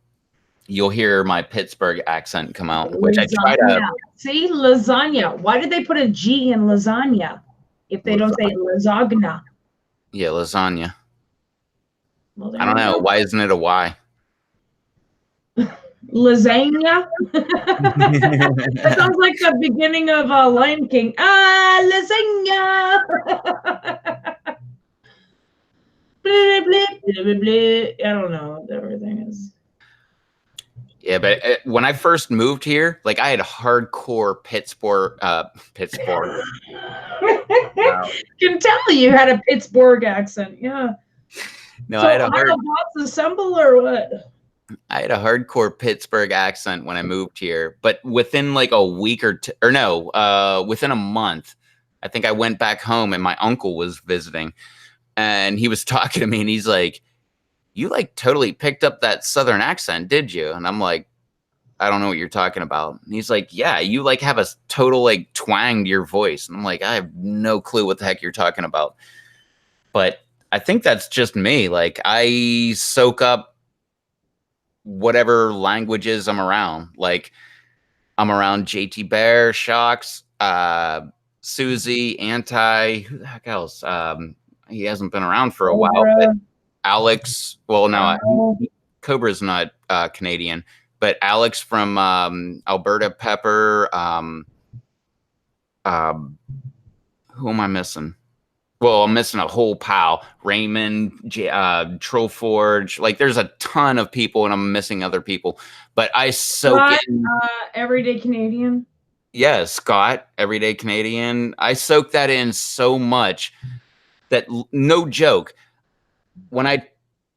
you'll hear my Pittsburgh accent come out, which I try to...
See, lasagna. Why did they put a G in lasagna if they don't say lasagna?
Yeah, lasagna. Well, I don't know. Why isn't it a Y?
Lasagna? That sounds like the beginning of Lion King. Lasagna! I don't know what everything is.
Yeah, but when I first moved here, like I had hardcore Pittsburgh.
Can tell you had a Pittsburgh accent. Yeah.
No,
so
I had a
Autobots assemble or what?
I had a hardcore Pittsburgh accent when I moved here, but within like a week within a month, I think I went back home and my uncle was visiting, and he was talking to me, and he's like, "You like totally picked up that Southern accent, did you?" And I'm like, "I don't know what you're talking about." And he's like, "Yeah, you like have a total like twang to your voice." And I'm like, "I have no clue what the heck you're talking about." But I think that's just me. Like I soak up whatever languages I'm around. Like I'm around JT Bear, Shocks, Susie, Anti, who the heck else? He hasn't been around for a while, but Alex, well, no, Cobra's not Canadian, but Alex from Alberta Pepper, who am I missing? Well, I'm missing a whole pile. Raymond, Trollforge. Like, there's a ton of people, and I'm missing other people. But I soak
Scott,
in.
Everyday Canadian.
Yeah, Scott, Everyday Canadian. I soak that in so much that, no joke, when I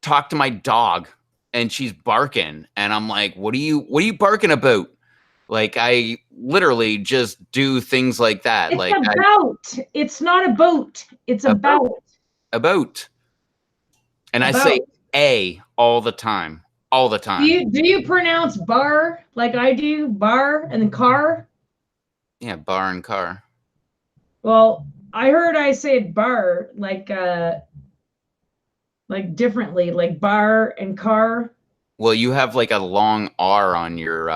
talk to my dog and she's barking, and I'm like, what are you barking about? Like, I literally just do things like that.
It's
Like,
it's not a boat. It's about.
About. And I say a all the time. All the time.
Do you pronounce bar like I do? Bar and then car?
Yeah, bar and car.
Well, I heard I say bar like differently, like bar and car.
Well, you have like a long R on your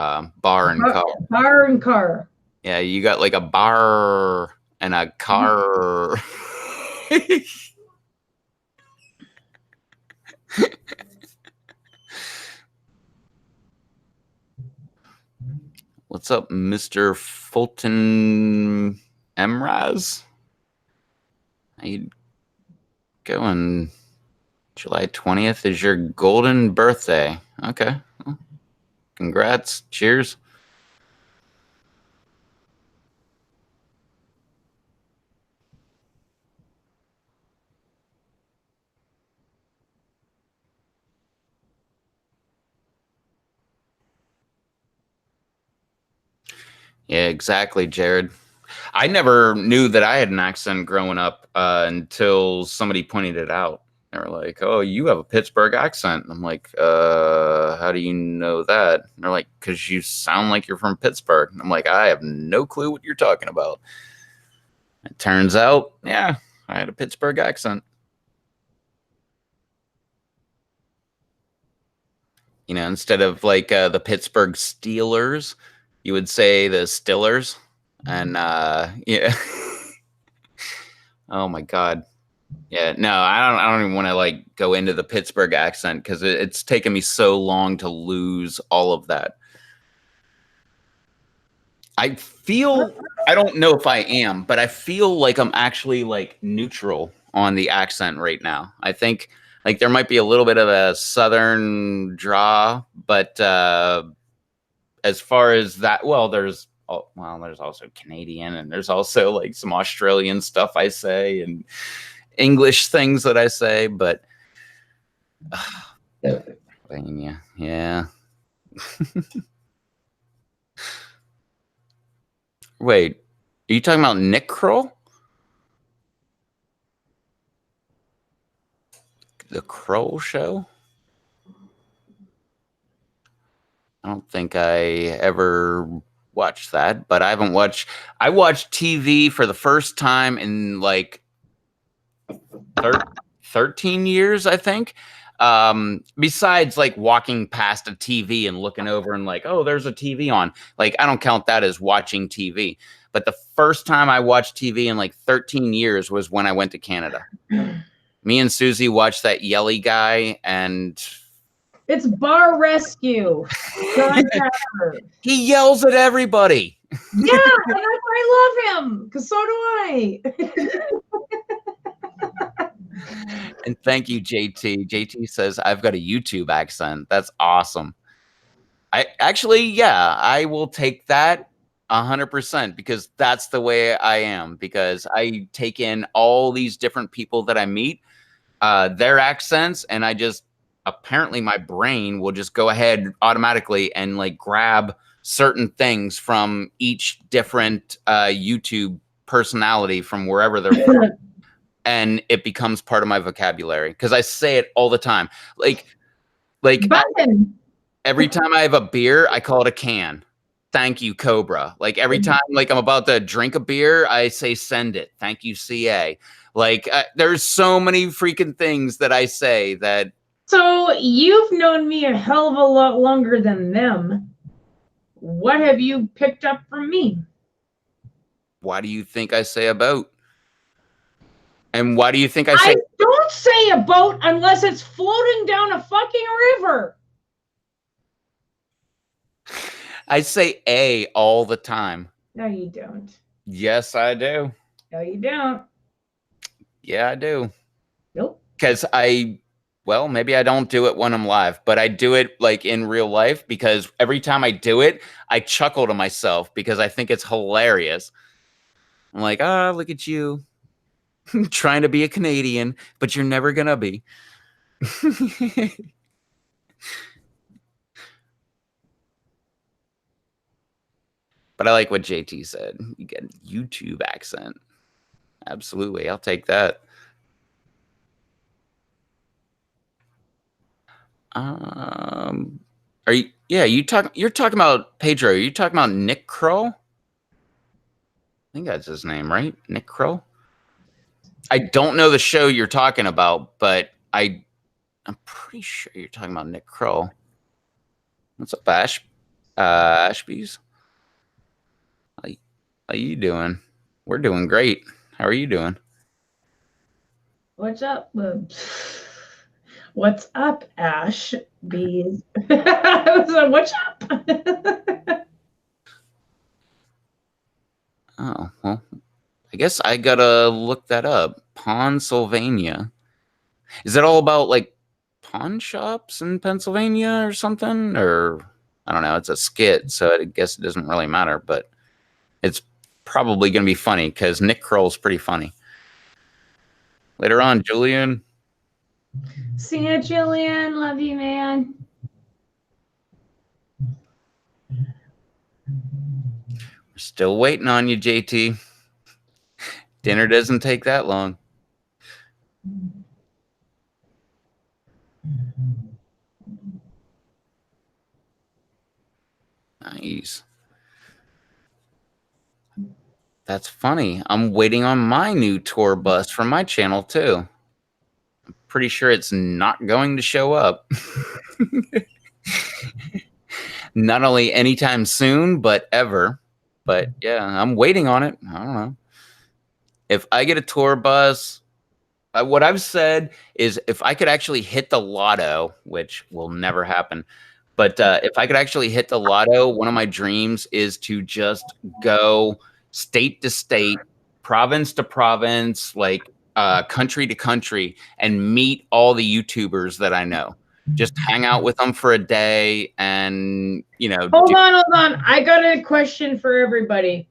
bar and car.
Bar and car.
Yeah, you got like a bar and a car. What's up, Mr. Fulton Emraz? How you going? July 20th is your golden birthday. Okay. Well, congrats. Cheers. Yeah, exactly, Jared. I never knew that I had an accent growing up until somebody pointed it out. They were like, "Oh, you have a Pittsburgh accent." And I'm like, how do you know that?" And they're like, "Because you sound like you're from Pittsburgh." And I'm like, "I have no clue what you're talking about." It turns out, yeah, I had a Pittsburgh accent. You know, instead of like the Pittsburgh Steelers, you would say the Stillers. And yeah. Oh my God. Yeah, no, I don't even want to like go into the Pittsburgh accent because it's taken me so long to lose all of that. I don't know if I am, but I feel like I'm actually like neutral on the accent right now. I think like there might be a little bit of a southern draw, but as far as that, there's also Canadian, and there's also like some Australian stuff I say and English things that I say, but yeah. Wait, are you talking about Nick Kroll? The Kroll Show? I don't think I ever watched that, but I watched TV for the first time in like 13 years, I think. Besides like walking past a TV and looking over and like, oh, there's a TV on. Like, I don't count that as watching TV. But the first time I watched TV in like 13 years was when I went to Canada. Me and Susie watched that Yelly guy, and
it's Bar Rescue.
He yells at everybody.
Yeah, and I love him because so do I.
And thank you, JT. JT says, I've got a YouTube accent. That's awesome. I will take that 100% because that's the way I am, because I take in all these different people that I meet, their accents, and apparently my brain will just go ahead automatically and like grab certain things from each different YouTube personality from wherever they're from. And it becomes part of my vocabulary because I say it all the time. Like every time I have a beer, I call it a can. Thank you, Cobra. Like every time like I'm about to drink a beer, I say send it. Thank you, CA. Like there's so many freaking things that I say that.
So you've known me a hell of a lot longer than them. What have you picked up from me?
Why do you think I say about? And why do you think I say?
I don't say a boat unless it's floating down a fucking river.
I say a all the time.
No, you don't.
Yes, I do.
No, you don't.
Yeah, I do.
Nope.
Because well, maybe I don't do it when I'm live, but I do it like in real life because every time I do it, I chuckle to myself because I think it's hilarious. I'm like, look at you trying to be a Canadian, but you're never gonna be. But I like what JT said. You get a YouTube accent. Absolutely. I'll take that. Are you you're talking about Pedro. Are you talking about Nick Kroll? I think that's his name, right? Nick Kroll? I don't know the show you're talking about, but I'm pretty sure you're talking about Nick Kroll. What's up, Ashby's? How you doing? We're doing great. How are you doing?
What's up? What's up, Ash Bees? What's up?
Oh, well, I guess I gotta look that up. Pennsylvania. Is it all about like pawn shops in Pennsylvania or something? Or I don't know. It's a skit, so I guess it doesn't really matter, but it's probably gonna be funny because Nick Kroll's pretty funny. Later on, Julian.
See ya, Jillian. Love you, man.
We're still waiting on you, JT. Dinner doesn't take that long. Nice. That's funny. I'm waiting on my new tour bus from my channel too. I'm pretty sure it's not going to show up. Not only anytime soon, but ever. But yeah, I'm waiting on it. I don't know. If I get a tour bus, what I've said is if I could actually hit the lotto, which will never happen, but if I could actually hit the lotto, one of my dreams is to just go state to state, province to province, like country to country, and meet all the YouTubers that I know. Just hang out with them for a day and,
Hold on. I got a question for everybody.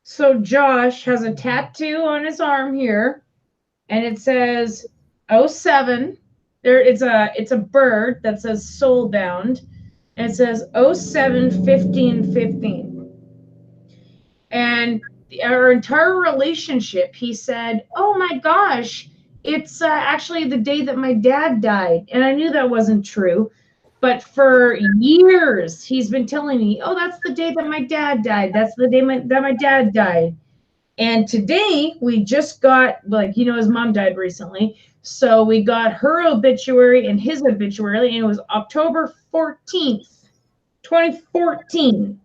So Josh has a tattoo on his arm here, and it says 07. It's a bird that says soulbound, and it says 07 15 15. And our entire relationship, he said, "Oh my gosh, it's actually the day that my dad died." And I knew that wasn't true. But for years, he's been telling me, "Oh, that's the day that my dad died. That's the day that my dad died." And today, we just got, his mom died recently. So we got her obituary and his obituary, and it was October 14th, 2014.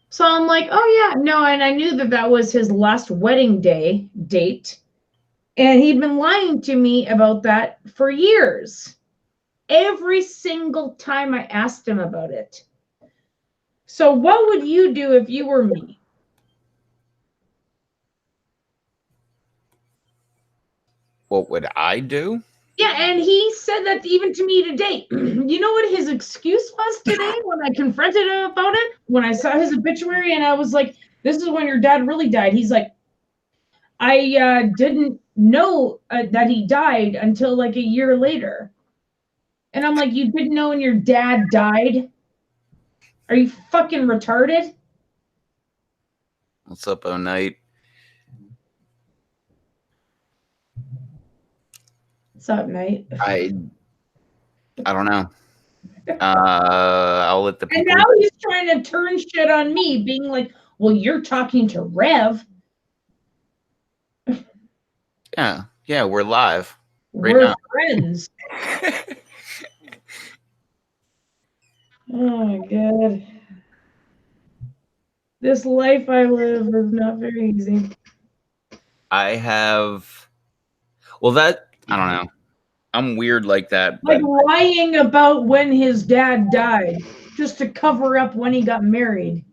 So I'm like, oh, yeah, no. And I knew that was his last wedding date. And he'd been lying to me about that for years. Every single time I asked him about it. So what would you do if you were me?
What would I do?
Yeah, and he said that even to me today. You know what his excuse was today when I confronted him about it? When I saw his obituary and I was like, "This is when your dad really died." He's like, "I didn't know that he died until like a year later." And I'm like, "You didn't know when your dad died? Are you fucking retarded?"
What's up, O-Night?
What's up, Knight?
I don't know. I'll let the people.
And now he's trying to turn shit on me, being like, "Well, you're talking to Rev."
Yeah, we're live.
We're friends. Oh my god. This life I live is not very easy.
I have. Well, I don't know. I'm weird like that.
Like lying about when his dad died just to cover up when he got married.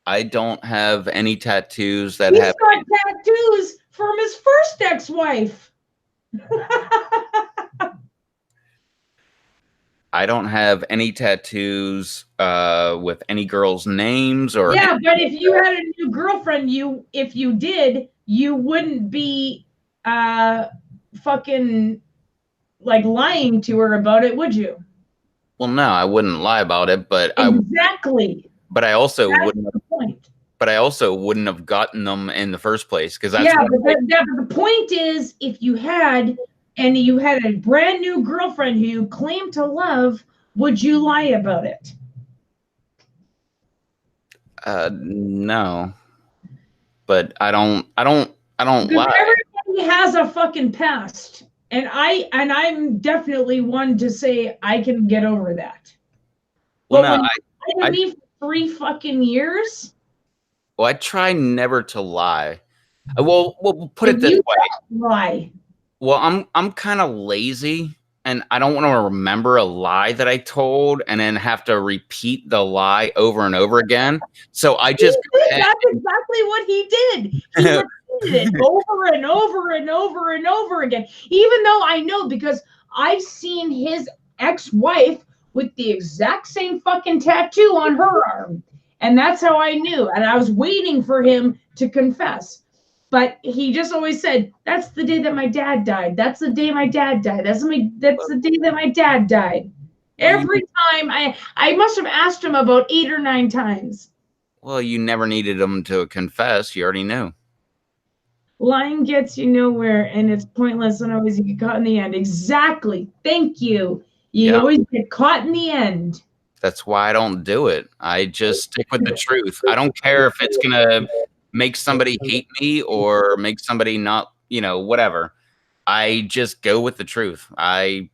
I don't have any tattoos that
He's
have.
got tattoos from his first ex-wife.
I don't have any tattoos with any girls' names or.
Yeah, but if you had a new girlfriend, if you did, you wouldn't be fucking like lying to her about it, would you?
Well, no, I wouldn't lie about it, but
exactly.
But I also
That's
wouldn't.
The point.
But I also wouldn't have gotten them in the first place because that's.
Yeah, but the point is, if you had a brand new girlfriend who you claim to love, would you lie about it?
No. But I don't lie.
Everybody has a fucking past. And I'm definitely one to say I can get over that.
Well,
but when I me for 3 fucking years.
Well, I try never to lie. Well, we'll put it this way.
Lie.
Well, I'm kind of lazy, and I don't want to remember a lie that I told and then have to repeat the lie over and over again. So I just.
That's exactly what he did. He repeated it over and over and over and over again. Even though I know, because I've seen his ex-wife with the exact same fucking tattoo on her arm. And that's how I knew. And I was waiting for him to confess. But he just always said, that's the day that my dad died. That's the day my dad died. That's the day that my dad died. Every time I must have asked him about 8 or 9 times.
Well, you never needed him to confess. You already knew.
Lying gets you nowhere, and it's pointless, and always you get caught in the end. Exactly. Thank you. You always get caught in the end.
That's why I don't do it. I just stick with the truth. I don't care if it's going to make somebody hate me or make somebody not, whatever. I just go with the truth. I've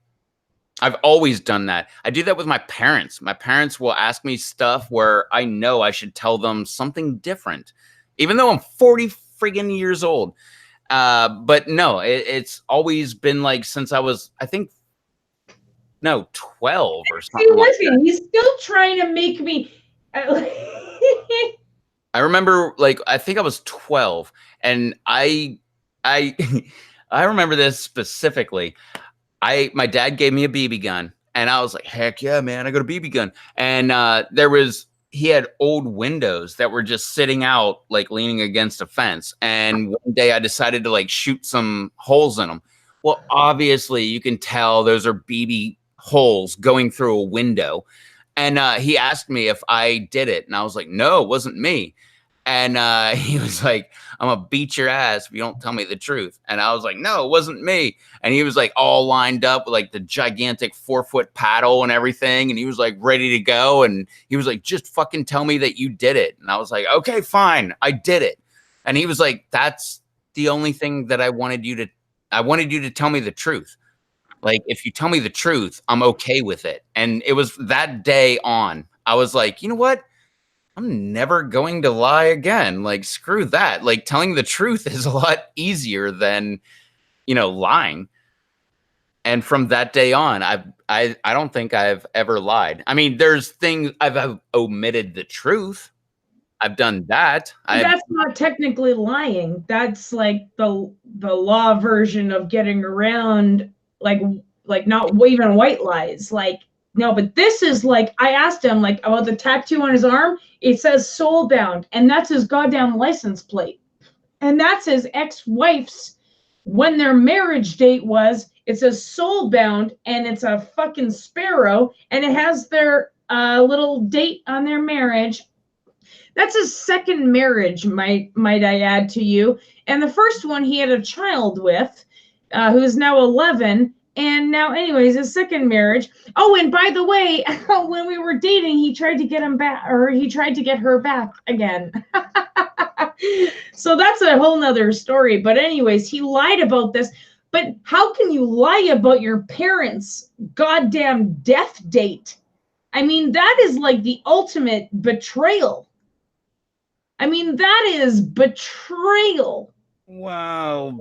always done that. I do that with my parents. My parents will ask me stuff where I know I should tell them something different, even though I'm 40 friggin' years old. But no, it's always been like since I was, I think, 12 or something.
Listen, he's still trying to make me.
I remember, I think I was 12, and I remember this specifically. My dad gave me a BB gun, and I was like, heck yeah, man, I got a BB gun. And he had old windows that were just sitting out, leaning against a fence. And one day I decided to shoot some holes in them. Well, obviously you can tell those are BB holes going through a window. And he asked me if I did it. And I was like, no, it wasn't me. And he was like, I'm gonna beat your ass if you don't tell me the truth. And I was like, no, it wasn't me. And he was all lined up with the gigantic 4-foot paddle and everything. And he was ready to go. And he was like, just fucking tell me that you did it. And I was like, okay, fine, I did it. And he was like, that's the only thing that I wanted you to tell me the truth. If you tell me the truth, I'm okay with it. And it was that day on, I was like, you know what? I'm never going to lie again. Screw that. Telling the truth is a lot easier than, lying. And from that day on, I don't think I've ever lied. I mean, there's things I've omitted the truth. I've done that.
That's not technically lying. That's the law version of getting around not even white lies. No, but this is I asked him about the tattoo on his arm. It says soul bound, and that's his goddamn license plate. And that's his ex-wife's, when their marriage date was, it says soul bound, and it's a fucking sparrow, and it has their little date on their marriage. That's his second marriage, might I add to you. And the first one he had a child with, who is now 11. And now, anyways, his second marriage. Oh, and by the way, when we were dating, he tried to get him back, or he tried to get her back again. So that's a whole nother story. But anyways, he lied about this. But how can you lie about your parents' goddamn death date? I mean, that is the ultimate betrayal. I mean, that is betrayal.
Wow.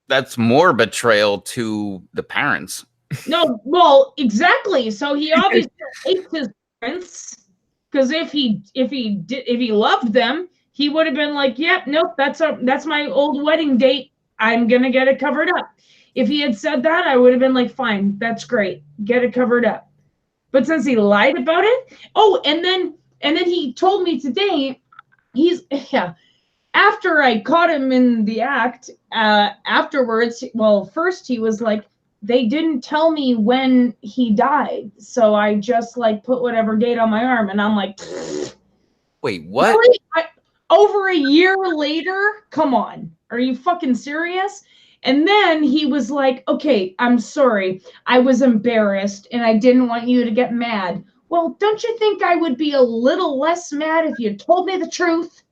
That's more betrayal to the parents.
No, well, exactly. So he obviously hates his parents, because if he loved them, he would have been like, "Yep, nope, that's my old wedding date. I'm going to get it covered up. If he had said that, I would have been like, fine, that's great. Get it covered up. But since he lied about it, and then he told me today, after I caught him in the act, afterwards, well, first he was like, they didn't tell me when he died. So I just like put whatever date on my arm. And I'm like,
wait, what?
Really? Over a year later? Come on. Are you fucking serious? And then he was like, okay, I'm sorry. I was embarrassed and I didn't want you to get mad. Well, don't you think I would be a little less mad if you told me the truth?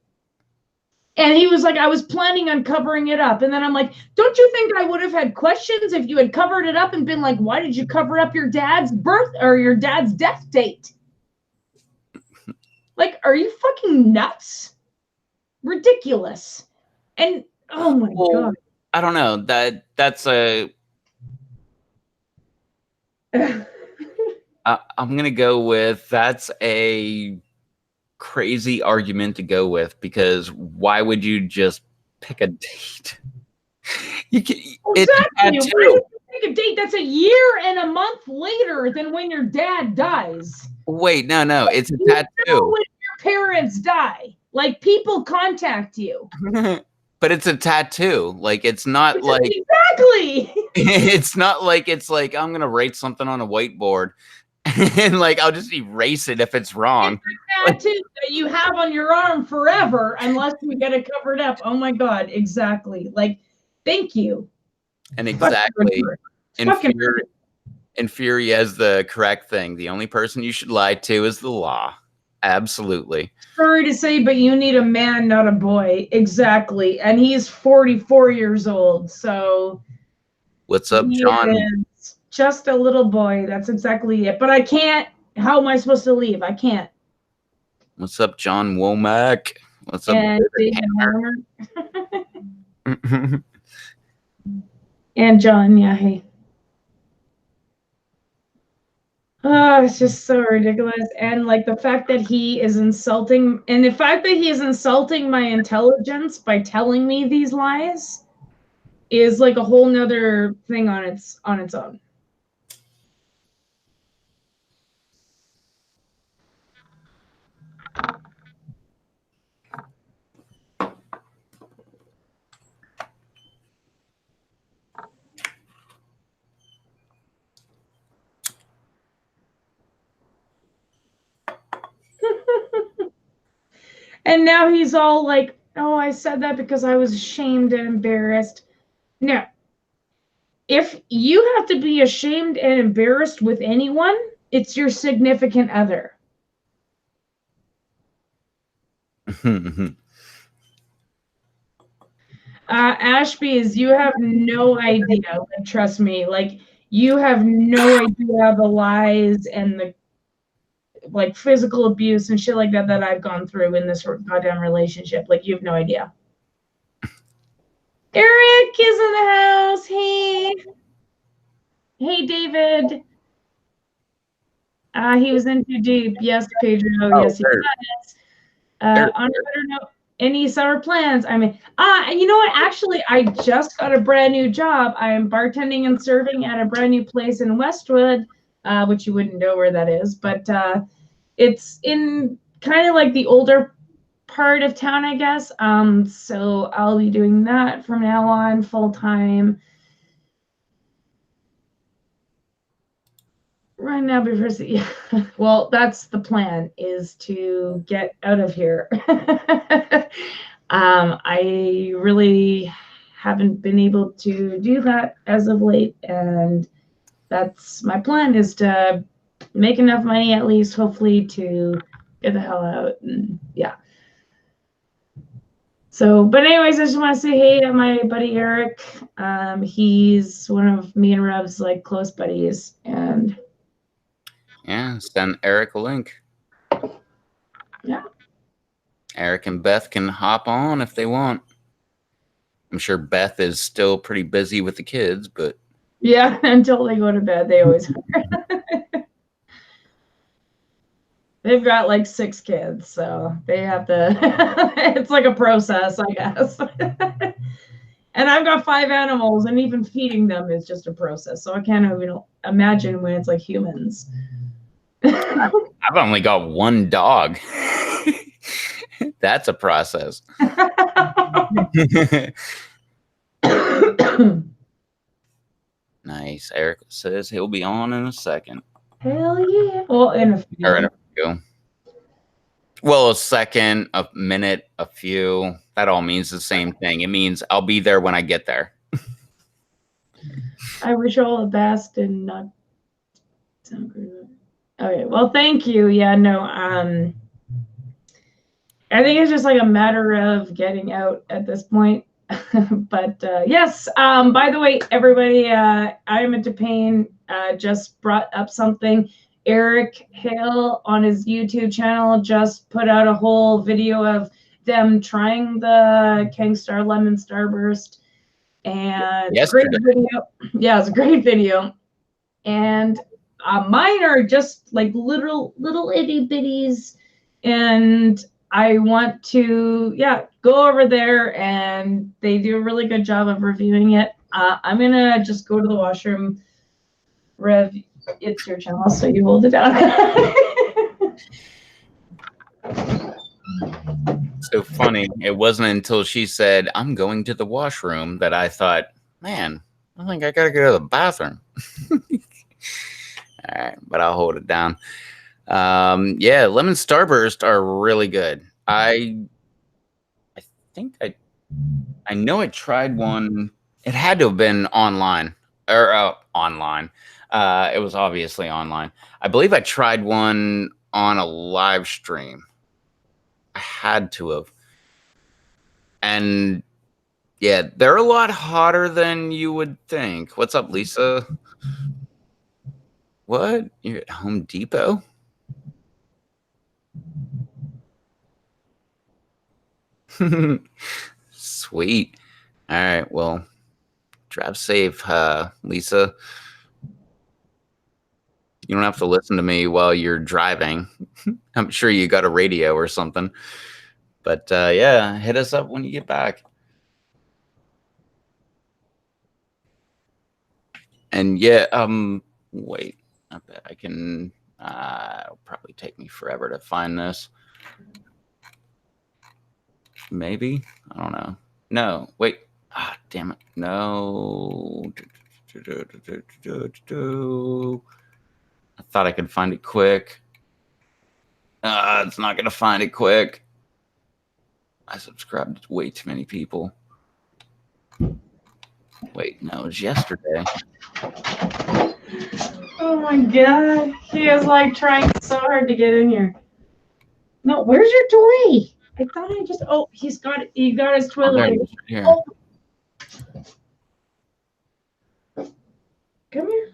And he was like, I was planning on covering it up. And then I'm like, don't you think I would have had questions if you had covered it up and been like, why did you cover up your dad's birth or your dad's death date? Like, are you fucking nuts? Ridiculous. And oh my God.
I don't know. That's a I'm gonna go with that's a crazy argument to go with, because why would you just pick a date? You can,
exactly. Why would you pick a date that's a year and a month later than when your dad dies?
Wait, no, it's a tattoo.
When your parents die, like people contact you.
But it's a tattoo. Like it's not like
exactly.
It's not like it's like I'm gonna write something on a whiteboard and like I'll just erase it if it's wrong.
It's a tattoo that you have on your arm forever unless you get it covered up. Oh my God, exactly. Like, thank you.
And exactly. And Fury has the correct thing. The only person you should lie to is the law. Absolutely.
Sorry to say, but you need a man, not a boy. Exactly. And he's 44 years old. So
what's up, John?
Just a little boy. That's exactly it. But I can't. How am I supposed to leave? I can't.
What's up, John Womack? What's up,
David Hammer? And John, yeah, hey. Oh, it's just so ridiculous. And like the fact that he is insulting, and the fact that he is insulting my intelligence by telling me these lies is like a whole nother thing on its own. And now he's all like, oh, I said that because I was ashamed and embarrassed. No. If you have to be ashamed and embarrassed with anyone, it's your significant other. Ashby's, you have no idea. Like, trust me. Like, you have no idea the lies and the like physical abuse and shit like that I've gone through in this goddamn relationship. Like, you have no idea. Eric is in the house. Hey, David. He was in too deep. Yes, Pedro. Yes, he was. On a better note, any summer plans? I mean, you know what? Actually, I just got a brand new job. I am bartending and serving at a brand new place in Westwood, which you wouldn't know where that is, but it's in kind of like the older part of town, I guess. So I'll be doing that from now on full time. Right now, well, that's the plan, is to get out of here. I really haven't been able to do that as of late, and that's my plan, is to make enough money at least, hopefully, to get the hell out. And yeah. So, but anyways, I just want to say hey to my buddy Eric. He's one of me and Rev's like close buddies, and
yeah, send Eric a link.
Yeah.
Eric and Beth can hop on if they want. I'm sure Beth is still pretty busy with the kids, but
yeah, until they go to bed, they always are. They've got like 6 kids, so they have to it's like a process, I guess. And I've got 5 animals, and even feeding them is just a process. So I can't even imagine when it's like humans.
I've only got 1 dog. That's a process. Nice. Eric says he'll be on in a second.
Hell yeah. Well, in a few.
Or in a few. Well, a second, a minute, a few. That all means the same thing. It means I'll be there when I get there.
I wish you all the best and not. Okay. Well, thank you. Yeah. No. I think it's just like a matter of getting out at this point. But yes. By the way, everybody, I am into pain. Just brought up something. Eric Hale on his YouTube channel just put out a whole video of them trying the Kangstar Lemon Starburst, and great video. Yeah, it's a great video. And mine are just like little itty bitties, and I want to go over there, and they do a really good job of reviewing it. I'm gonna just go to the washroom. Rev, it's your channel, so you hold it down.
So funny. It wasn't until she said, "I'm going to the washroom," that I thought, man, I think I gotta go to the bathroom. All right, but I'll hold it down. Yeah, Lemon Starburst are really good. I think I know I tried one. It had to have been online or online. It was obviously online. I believe I tried one on a live stream. I had to have. And yeah, they're a lot hotter than you would think. What's up, Lisa? What? You're at Home Depot? Sweet. All right, well, drive safe, Lisa. You don't have to listen to me while you're driving. I'm sure you got a radio or something. But yeah, hit us up when you get back. And yeah, wait, I bet I can. It'll probably take me forever to find this. Maybe, I don't know. No, wait. Ah, damn it. No. I thought I could find it quick. It's not gonna find it quick. I subscribed to way too many people. Wait, no, it was yesterday.
Oh my god, he is like trying so hard to get in here. No, where's your toy? I thought I just. Oh, he got his toilet.
Oh, here.
Oh. Come here.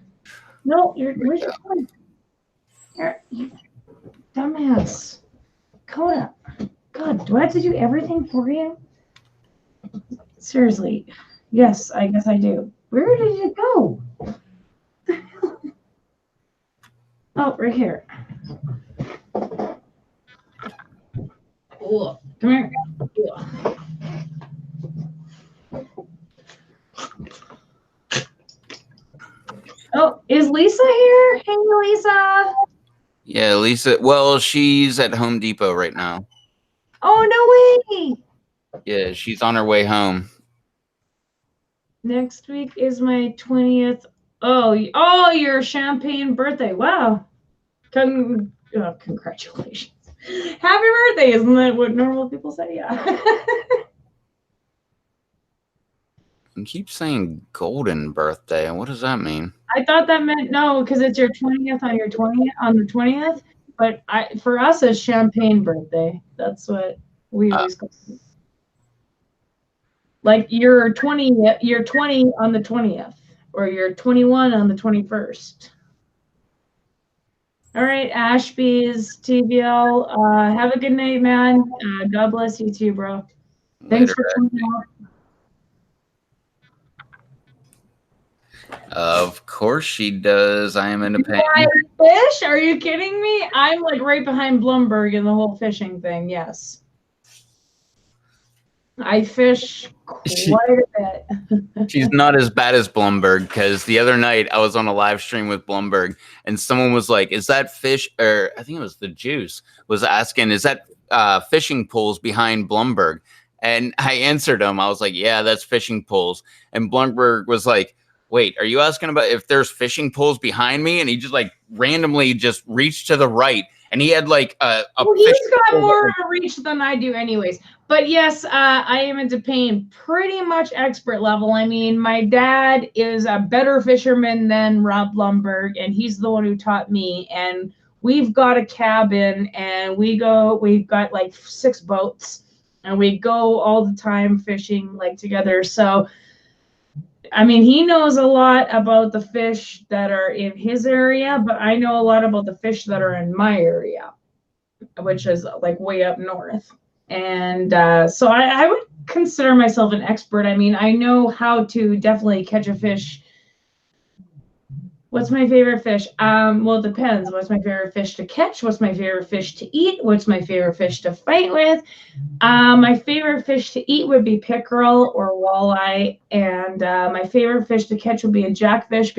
No, where's your toy? Here, you dumbass. Coda. God, do I have to do everything for you? Seriously. Yes, I guess I do. Where did it go? Oh, right here. Ugh. Come here. Ugh. Oh, is Lisa here? Hey, Lisa.
Yeah, Lisa. Well, she's at Home Depot right now.
Oh, no way.
Yeah, she's on her way home.
Next week is my 20th. Oh, your champagne birthday. Wow. Congratulations. Happy birthday. Isn't that what normal people say? Yeah.
You keep saying golden birthday. What does that mean?
I thought that meant no, because it's your 20th on the 20th. But for us, it's champagne birthday. That's what we always call it. Like you're 20 on the 20th, or you're 21 on the 21st. All right, Ashby's TVL. Have a good night, man. God bless you too, bro. Thanks for coming out.
Of course she does. I am independent.
Fish? Are you kidding me? I'm like right behind Blumberg in the whole fishing thing. Yes. I fish quite a bit.
She's not as bad as Blumberg, because the other night I was on a live stream with Blumberg and someone was like, is that fish, or I think it was the Juice, was asking, is that fishing poles behind Blumberg? And I answered him. I was like, yeah, that's fishing poles. And Blumberg was like, wait, are you asking about if there's fishing poles behind me? And he just like randomly just reached to the right. And he had like a
well, he's got more reach than I do anyways. But yes, I am into pain pretty much expert level. I mean, my dad is a better fisherman than Rob Blumberg, and he's the one who taught me. And we've got a cabin, and we've got like 6 boats, and we go all the time fishing like together. So I mean, he knows a lot about the fish that are in his area, but I know a lot about the fish that are in my area, which is like way up north. And so I would consider myself an expert. I mean, I know how to definitely catch a fish. What's my favorite fish? Well, it depends. What's my favorite fish to catch? What's my favorite fish to eat? What's my favorite fish to fight with? My favorite fish to eat would be pickerel or walleye, and my favorite fish to catch would be a jackfish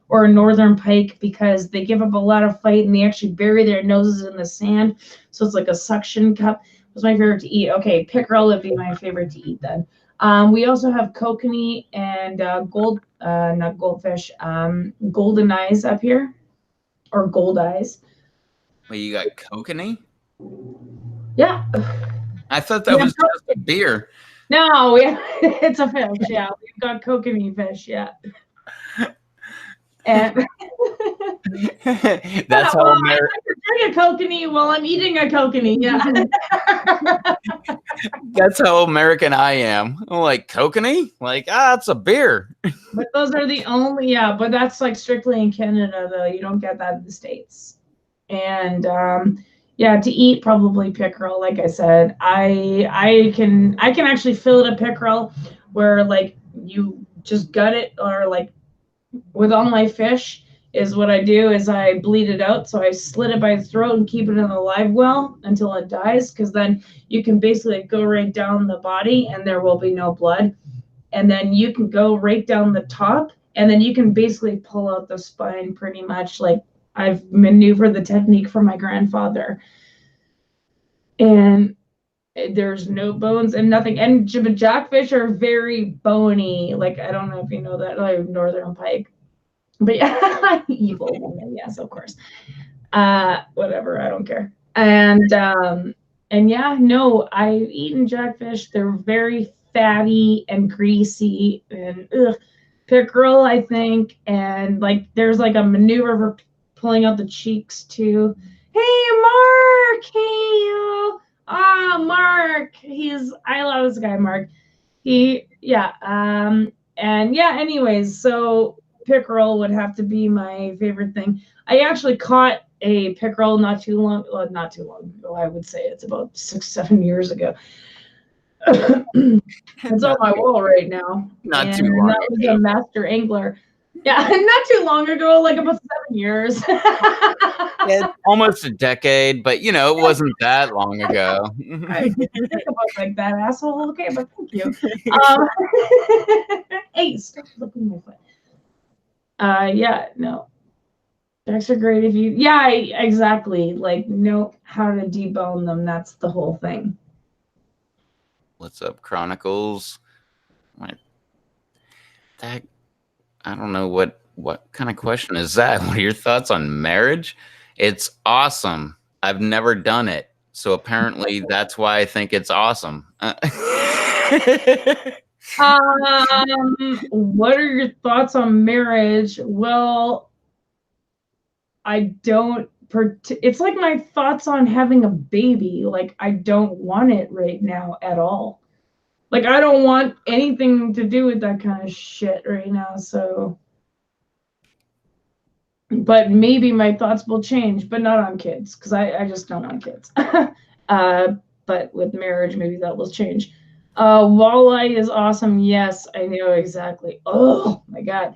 or a northern pike, because they give up a lot of fight and they actually bury their noses in the sand, so it's like a suction cup. What's my favorite to eat? Okay, pickerel would be my favorite to eat then. We also have kokanee and not goldfish, golden eyes up here, or gold eyes.
Wait, you got kokanee?
Yeah.
I thought that was just a beer.
No, it's a fish. Yeah, we've got kokanee fish. Yeah. And
that's how
I drink a kokanee while I'm eating a kokanee. Yeah.
That's how American I am. I'm like, kokanee? Like, it's a beer.
But those are the only, but that's like strictly in Canada though. You don't get that in the States. And to eat probably pickerel. Like I said, I can actually fillet a pickerel where like you just gut it, or like with all my fish is what I do is I bleed it out. So I slit it by the throat and keep it in the live well until it dies, because then you can basically go right down the body and there will be no blood. And then you can go right down the top, and then you can basically pull out the spine pretty much. Like I've maneuvered the technique from my grandfather. And there's no bones and nothing. And jackfish are very bony. Like, I don't know if you know that, like northern pike. But yeah, evil woman, yes, of course. Whatever, I don't care. And yeah, no, I've eaten jackfish. They're very fatty and greasy and pickerel, I think. And like there's like a maneuver for pulling out the cheeks too. Hey, Mark! Hey, Mark. I love this guy, Mark. Anyways, so pickerel would have to be my favorite thing. I actually caught a pickerel not too long ago. I would say it's about 6-7 years ago. It's on my wall right now.
Not too long
that was a master angler. Yeah, not too long ago, like about 7 years.
Yeah, almost a decade, but it wasn't that long ago.
I didn't think about like that, asshole. Okay, but thank you. Hey, stop looking at my foot. No. Jacks are great if you exactly. Like know how to debone them. That's the whole thing.
What's up, Chronicles? I don't know what kind of question is that. What are your thoughts on marriage? It's awesome. I've never done it, so apparently that's why I think it's awesome.
What are your thoughts on marriage? Well, I don't. It's like my thoughts on having a baby. Like I don't want it right now at all. Like I don't want anything to do with that kind of shit right now. So, but maybe my thoughts will change, but not on kids, because I just don't want kids. But with marriage, maybe that will change. Walleye is awesome. Yes, I know exactly. Oh my God.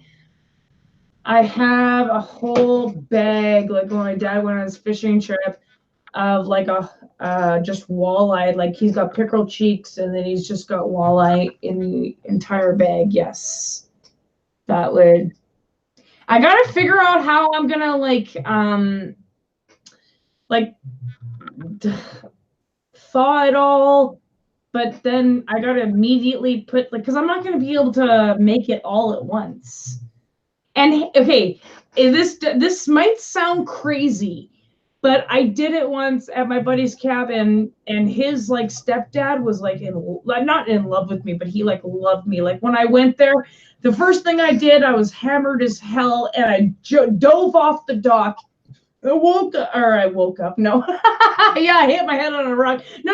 I have a whole bag, like when my dad went on his fishing trip. of like a just walleye. Like he's got pickerel cheeks, and then he's just got walleye in the entire bag. Yes, that would. I gotta figure out how I'm gonna like thaw it all, but then I gotta immediately put because I'm not gonna be able to make it all at once. And okay, this might sound crazy, but I did it once at my buddy's cabin, and his like stepdad was like not in love with me, but he like loved me. Like when I went there, the first thing I did, I was hammered as hell, and I dove off the dock. I woke up. No, yeah, I hit my head on a rock. No.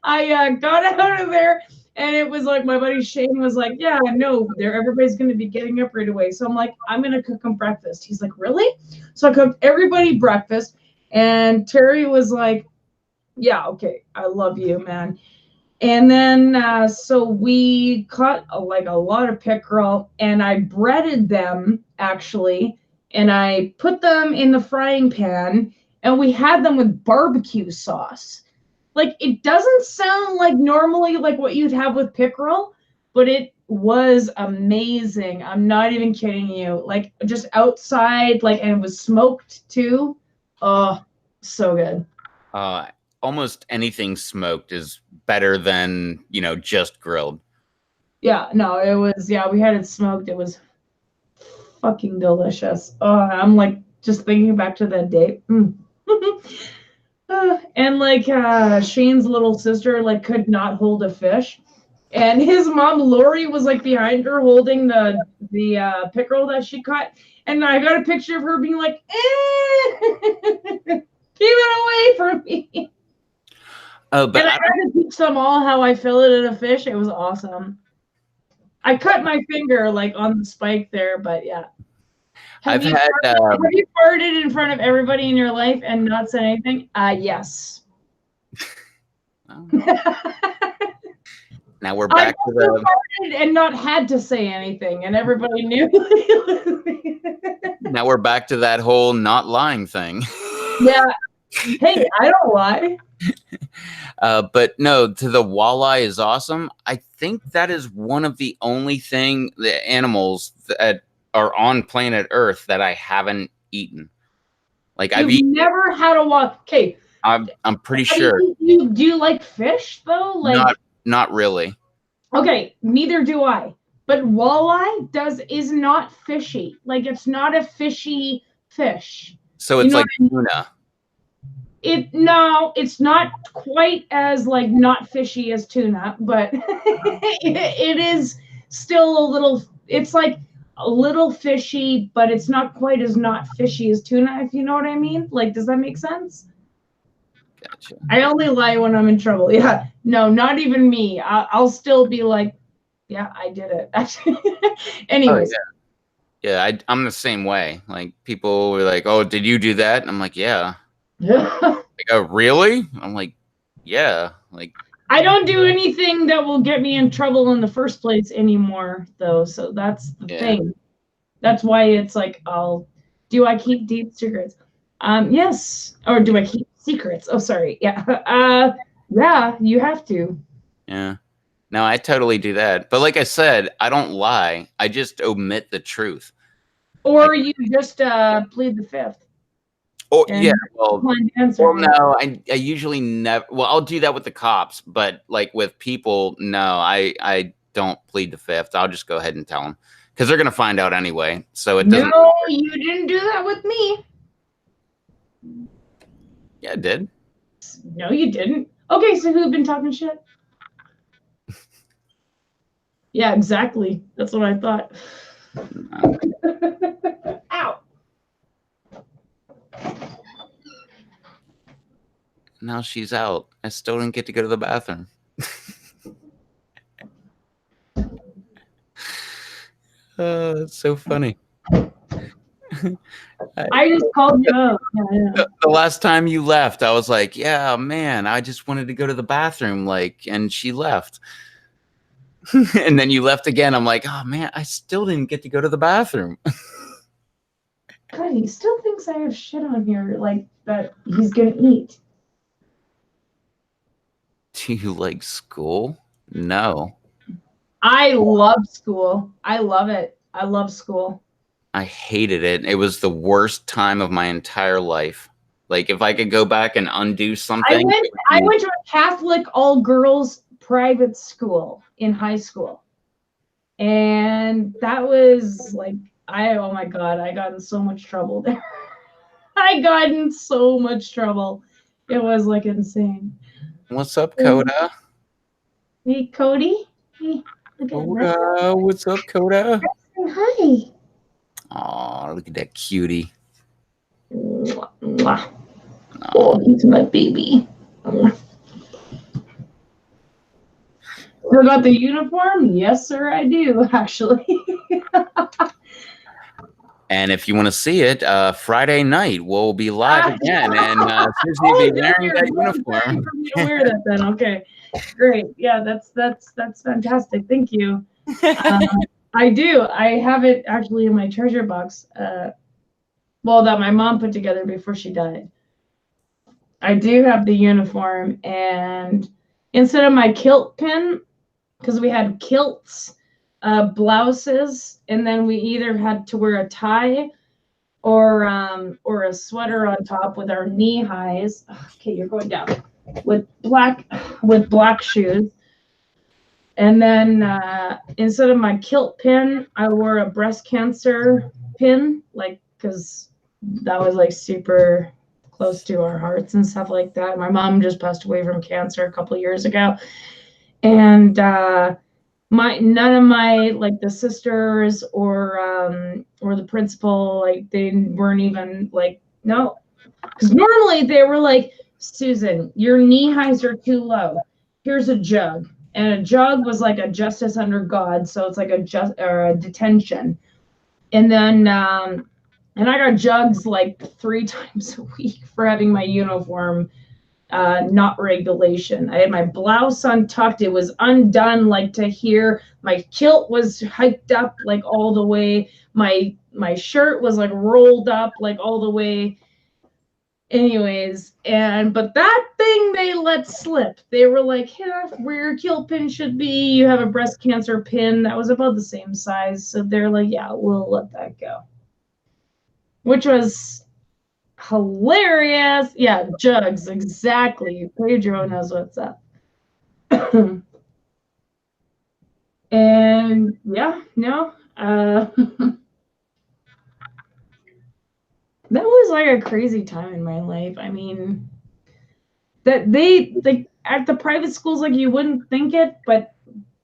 I got out of there, and it was like my buddy Shane was like, "Yeah, no, everybody's gonna be getting up right away." So I'm like, "I'm gonna cook them breakfast." He's like, "Really?" So I cooked everybody breakfast, and Terry was like, "Yeah, okay, I love you, man." And then so we caught like a lot of pickerel, and I breaded them actually, and I put them in the frying pan, and we had them with barbecue sauce. Like it doesn't sound like normally like what you'd have with pickerel, but it was amazing. I'm not even kidding you. Like just outside, like, and it was smoked too. Oh, so good.
Almost anything smoked is better than, just grilled.
Yeah, no, it was, yeah, we had it smoked. It was fucking delicious. Oh, I'm like just thinking back to that day. And like Shane's little sister like could not hold a fish. And his mom Lori was like behind her holding the pickerel that she caught. And I got a picture of her being like, keep it away from me.
Oh, but
and I had to teach them all how I filleted a fish. It was awesome. I cut my finger like on the spike there, but yeah. Have you farted in front of everybody in your life and not said anything? Yes.
Now we're back to the
farted and not had to say anything, and everybody knew.
Now we're back to that whole not lying thing.
Yeah. Hey, I don't lie.
But no, to the walleye is awesome. I think that is one of the only the animals that are on planet Earth that I haven't eaten. Like
I've never had a walleye. Okay.
I'm pretty sure.
Do you like fish though? Like
not really.
Okay, neither do I. But walleye is not fishy. Like it's not a fishy fish.
So it's like tuna.
No, it's not quite as like not fishy as tuna, but it is still a little. It's like a little fishy, but it's not quite as not fishy as tuna. If you know what I mean. Like, does that make sense?
Gotcha.
I only lie when I'm in trouble. Yeah, no, not even me. I'll still be like, yeah, I did it. Actually, anyways.
Oh, yeah, I'm the same way. Like people were like, "Oh, did you do that?" And I'm like, "Yeah." Like, oh, really? I'm like, yeah. Like
I don't do anything that will get me in trouble in the first place anymore, though. So that's the thing. That's why it's like, do I keep deep secrets? Yes. Or do I keep secrets? Oh, sorry. Yeah. Yeah, you have to.
Yeah. No, I totally do that. But like I said, I don't lie. I just omit the truth.
Or you just plead the fifth.
Oh, yeah. Well, no, I usually never. Well, I'll do that with the cops, but like with people, no, I don't plead the fifth. I'll just go ahead and tell them because they're gonna find out anyway. So it doesn't.
No, you didn't do that with me.
Yeah, I did.
No, you didn't. Okay, so who've been talking shit? Yeah, exactly. That's what I thought. Ow.
Now she's out. I still didn't get to go to the bathroom. It's so funny.
I just called you out. Yeah.
The last time you left, I was like, yeah, man, I just wanted to go to the bathroom, and she left. And then you left again. I'm like, oh man, I still didn't get to go to the bathroom.
God, he still thinks I have shit on here, like that he's gonna eat.
Do you like school? No.
I love school. I love it. I love school.
I hated it. It was the worst time of my entire life. Like if I could go back and undo something.
I went to a Catholic all girls private school in high school. And that was like oh my God, I got in so much trouble there. I got in so much trouble. It was like insane.
What's up, Coda?
Hey, Cody. Hey, look at that.
Coda, what's up, Coda?
Hi.
Oh, look at that cutie.
Mwah, mwah. Oh, he's my baby. Forgot the uniform? Yes, sir, I do, actually.
And if you want to see it, Friday night we'll be live again, and Susie will be wearing that uniform.
For me to wear that then, okay, great. Yeah, that's fantastic. Thank you. I do. I have it actually in my treasure box. Well, that my mom put together before she died. I do have the uniform, and instead of my kilt pin, because we had kilts, blouses, and then we either had to wear a tie or a sweater on top with our knee highs. Okay, you're going down with black shoes. And then instead of my kilt pin, I wore a breast cancer pin, like because that was like super close to our hearts and stuff like that. My mom just passed away from cancer a couple of years ago, and none of my like the sisters or the principal, like they weren't even like, no, because normally they were like, Susan, your knee highs are too low, here's a jug. And a jug was like a justice under God, so it's like a detention. And then and I got jugs like 3 times a week for having my uniform not regulation. I had my blouse untucked. It was undone like to here. My kilt was hiked up like all the way. My shirt was like rolled up like all the way. Anyways, but that thing they let slip. They were like, yeah, where your kilt pin should be, you have a breast cancer pin that was about the same size. So they're like, yeah, we'll let that go. Which was hilarious. Yeah, jugs, exactly. Pedro knows what's up. And yeah, no. That was like a crazy time in my life. I mean, that they like at the private schools, like you wouldn't think it, but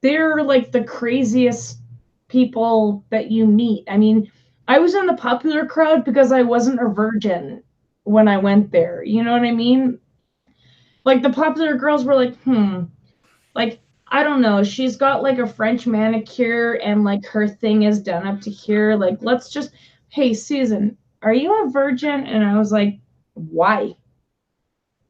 they're like the craziest people that you meet. I mean, I was in the popular crowd because I wasn't a virgin when I went there. You know what I mean? Like the popular girls were like, like, I don't know, she's got like a French manicure and like her thing is done up to here. Like, let's just, hey, Susan, are you a virgin? And I was like, why?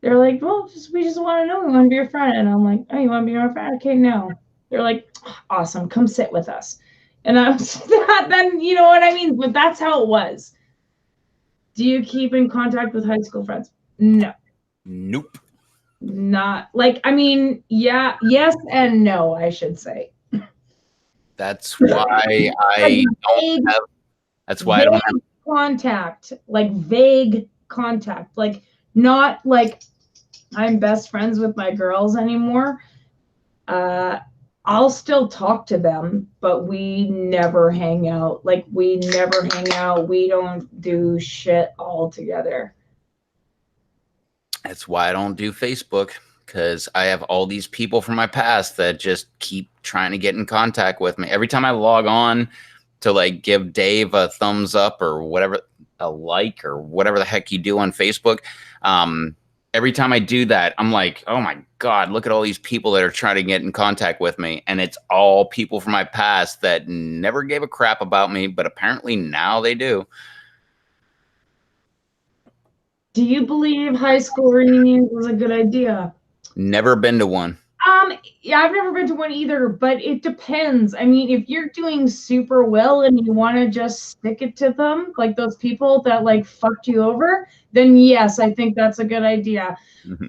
They're like, well, we just want to know. We want to be your friend. And I'm like, oh, you want to be my friend? Okay, no. They're like, awesome, come sit with us. And I was then, you know what I mean? But that's how it was. Do you keep in contact with high school friends? No.
Nope.
Not like, I mean, yeah, yes and no, I should say.
That's why I don't have. That's why I don't have
contact, like vague contact, like not like I'm best friends with my girls anymore. I'll still talk to them, but we never hang out. Like we never hang out. We don't do shit all together.
That's why I don't do Facebook, because I have all these people from my past that just keep trying to get in contact with me. Every time I log on to like give Dave a thumbs up or whatever, a like or whatever the heck you do on Facebook, every time I do that, I'm like, oh my God, look at all these people that are trying to get in contact with me. And it's all people from my past that never gave a crap about me, but apparently now they do.
Do you believe high school reunions was a good idea?
Never been to one.
Yeah, I've never been to one either, but it depends. I mean, if you're doing super well and you want to just stick it to them, like those people that like fucked you over, then yes, I think that's a good idea.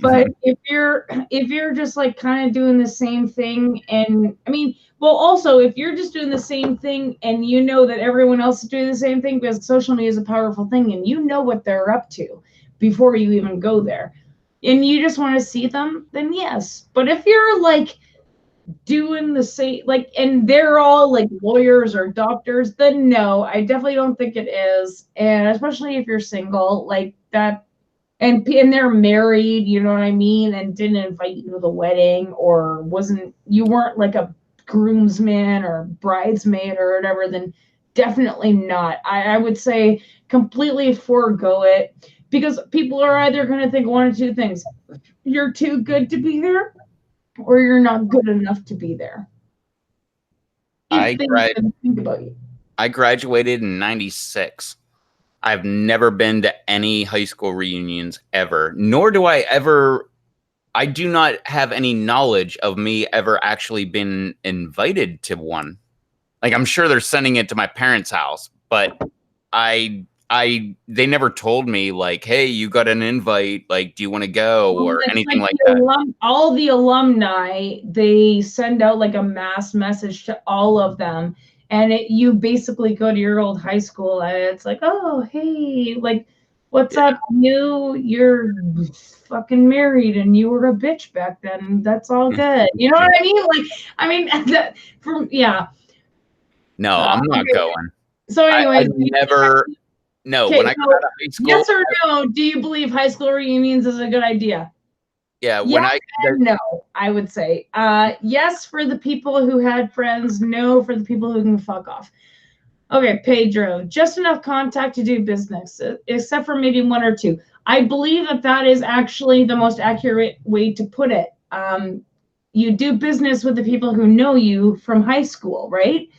But if you're just like kind of doing the same thing, and I mean, well, also if you're just doing the same thing and you know that everyone else is doing the same thing, because social media is a powerful thing and you know what they're up to before you even go there, and you just want to see them, then yes. But if you're like doing the same, like, and they're all like lawyers or doctors, then no, I definitely don't think it is. And especially if you're single, like that, and they're married, you know what I mean, and didn't invite you to the wedding, or you weren't like a groomsman or bridesmaid or whatever, then definitely not. I would say completely forego it, because people are either going to think one or two things: you're too good to be there, or you're not good enough to be there. If they even think about you.
I graduated in 96. I've never been to any high school reunions ever, nor do I do not have any knowledge of me ever actually been invited to one. Like, I'm sure they're sending it to my parents' house, but they never told me like, hey, you got an invite, like, do you want to go, or anything like that.
All the alumni, they send out like a mass message to all of them, and you basically go to your old high school and it's like, oh, hey, like, what's up, you're fucking married and you were a bitch back then, that's all good, you know what I mean? Like, I mean, that from
no, I'm not going.
So anyways,
no, when I got out of high school,
yes or no, do you believe high school reunions is a good idea?
Yeah,
no, I would say. Yes for the people who had friends, no for the people who can fuck off. Okay, Pedro, just enough contact to do business, except for maybe one or two. I believe that is actually the most accurate way to put it. You do business with the people who know you from high school, right?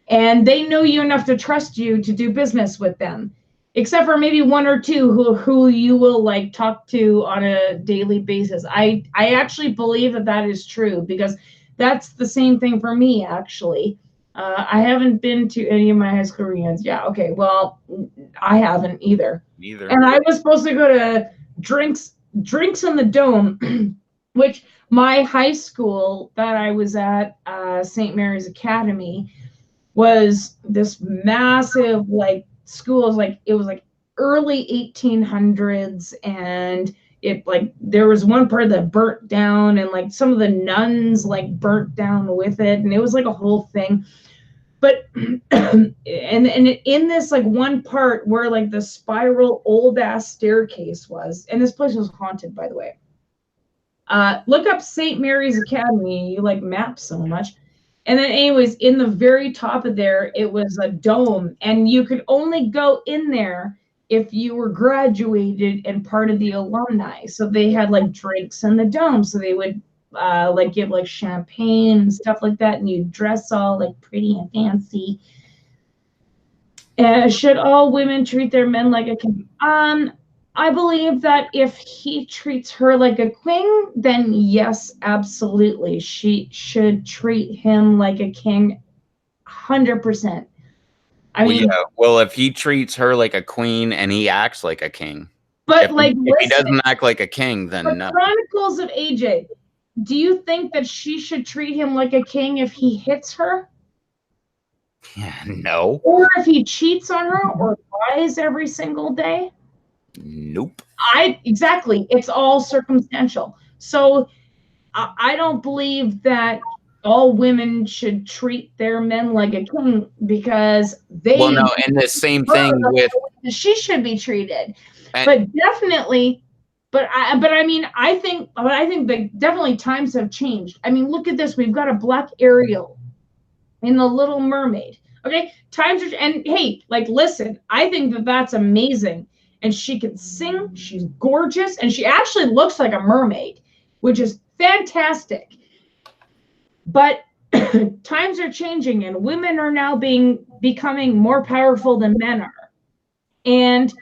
And they know you enough to trust you to do business with them, except for maybe one or two who you will like talk to on a daily basis. I actually believe that is true, because that's the same thing for me, actually. I haven't been to any of my high school reunions. Yeah, okay, well, I haven't either.
Neither.
And I was supposed to go to drinks in the Dome, which my high school that I was at, St. Mary's Academy, was this massive like school. It was like early 1800s, and it like there was one part that burnt down, and like some of the nuns like burnt down with it, and it was like a whole thing. But and in this like one part where like the spiral old ass staircase was, and this place was haunted, by the way. Look up St. Mary's Academy. You like maps so much. And then anyways, in the very top of there, it was a dome, and you could only go in there if you were graduated and part of the alumni. So they had like drinks in the dome. So they would like give like champagne and stuff like that, and you dress all like pretty and fancy. Should all women treat their men like a king? I believe that if he treats her like a queen, then yes, absolutely. She should treat him like a king, 100%. I mean,
yeah. Well, if he treats her like a queen and he acts like a king,
but
if he doesn't act like a king, then no.
Chronicles of AJ, do you think that she should treat him like a king if he hits her?
Yeah, no.
Or if he cheats on her or lies every single day?
Nope.
Exactly. It's all circumstantial. So I don't believe that all women should treat their men like a king, because they.
Well, no, and the same thing with.
She should be treated, but definitely. But I mean, I think that definitely times have changed. I mean, look at this. We've got a black Ariel in The Little Mermaid. Okay, times are, and hey, like, listen, I think that that's amazing. And she can sing, she's gorgeous, and she actually looks like a mermaid, which is fantastic. But times are changing, and women are now becoming more powerful than men are. And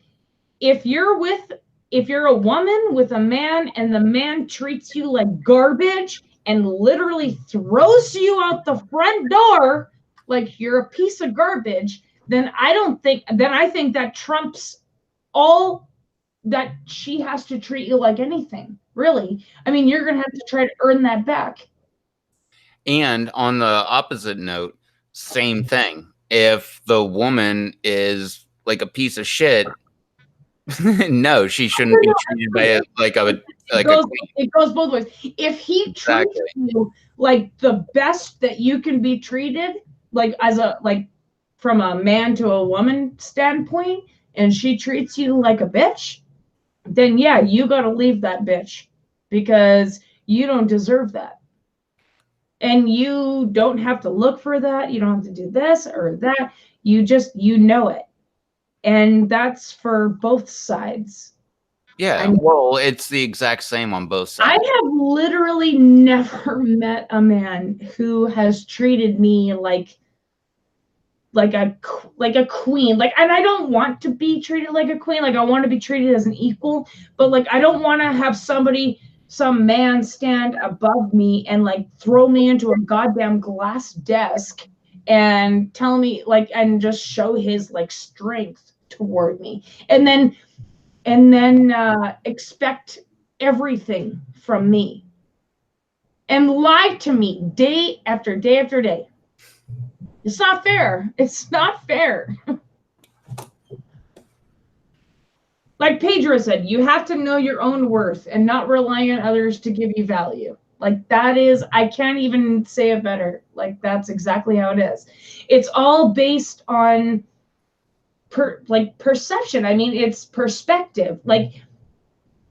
if you're a woman with a man and the man treats you like garbage and literally throws you out the front door like you're a piece of garbage, then I think that trumps all that she has to treat you like anything, really. I mean, you're going to have to try to earn that back.
And on the opposite note, same thing. If the woman is like a piece of shit, no, she shouldn't be treated
it goes both ways. If he treats you like the best that you can be treated, like from a man to a woman standpoint, and she treats you like a bitch, then yeah, you got to leave that bitch because you don't deserve that. And you don't have to look for that. You don't have to do this or that. You know it. And that's for both sides.
Yeah, well, it's the exact same on both sides.
I have literally never met a man who has treated me like a queen. Like, and I don't want to be treated like a queen. Like, I want to be treated as an equal, but like, I don't want to have some man stand above me and like throw me into a goddamn glass desk and tell me like, and just show his like strength toward me. And then expect everything from me and lie to me day after day after day. It's not fair. It's not fair. Like Pedro said, you have to know your own worth and not rely on others to give you value. Like that is, I can't even say it better. Like that's exactly how it is. It's all based on perception. I mean, it's perspective. Like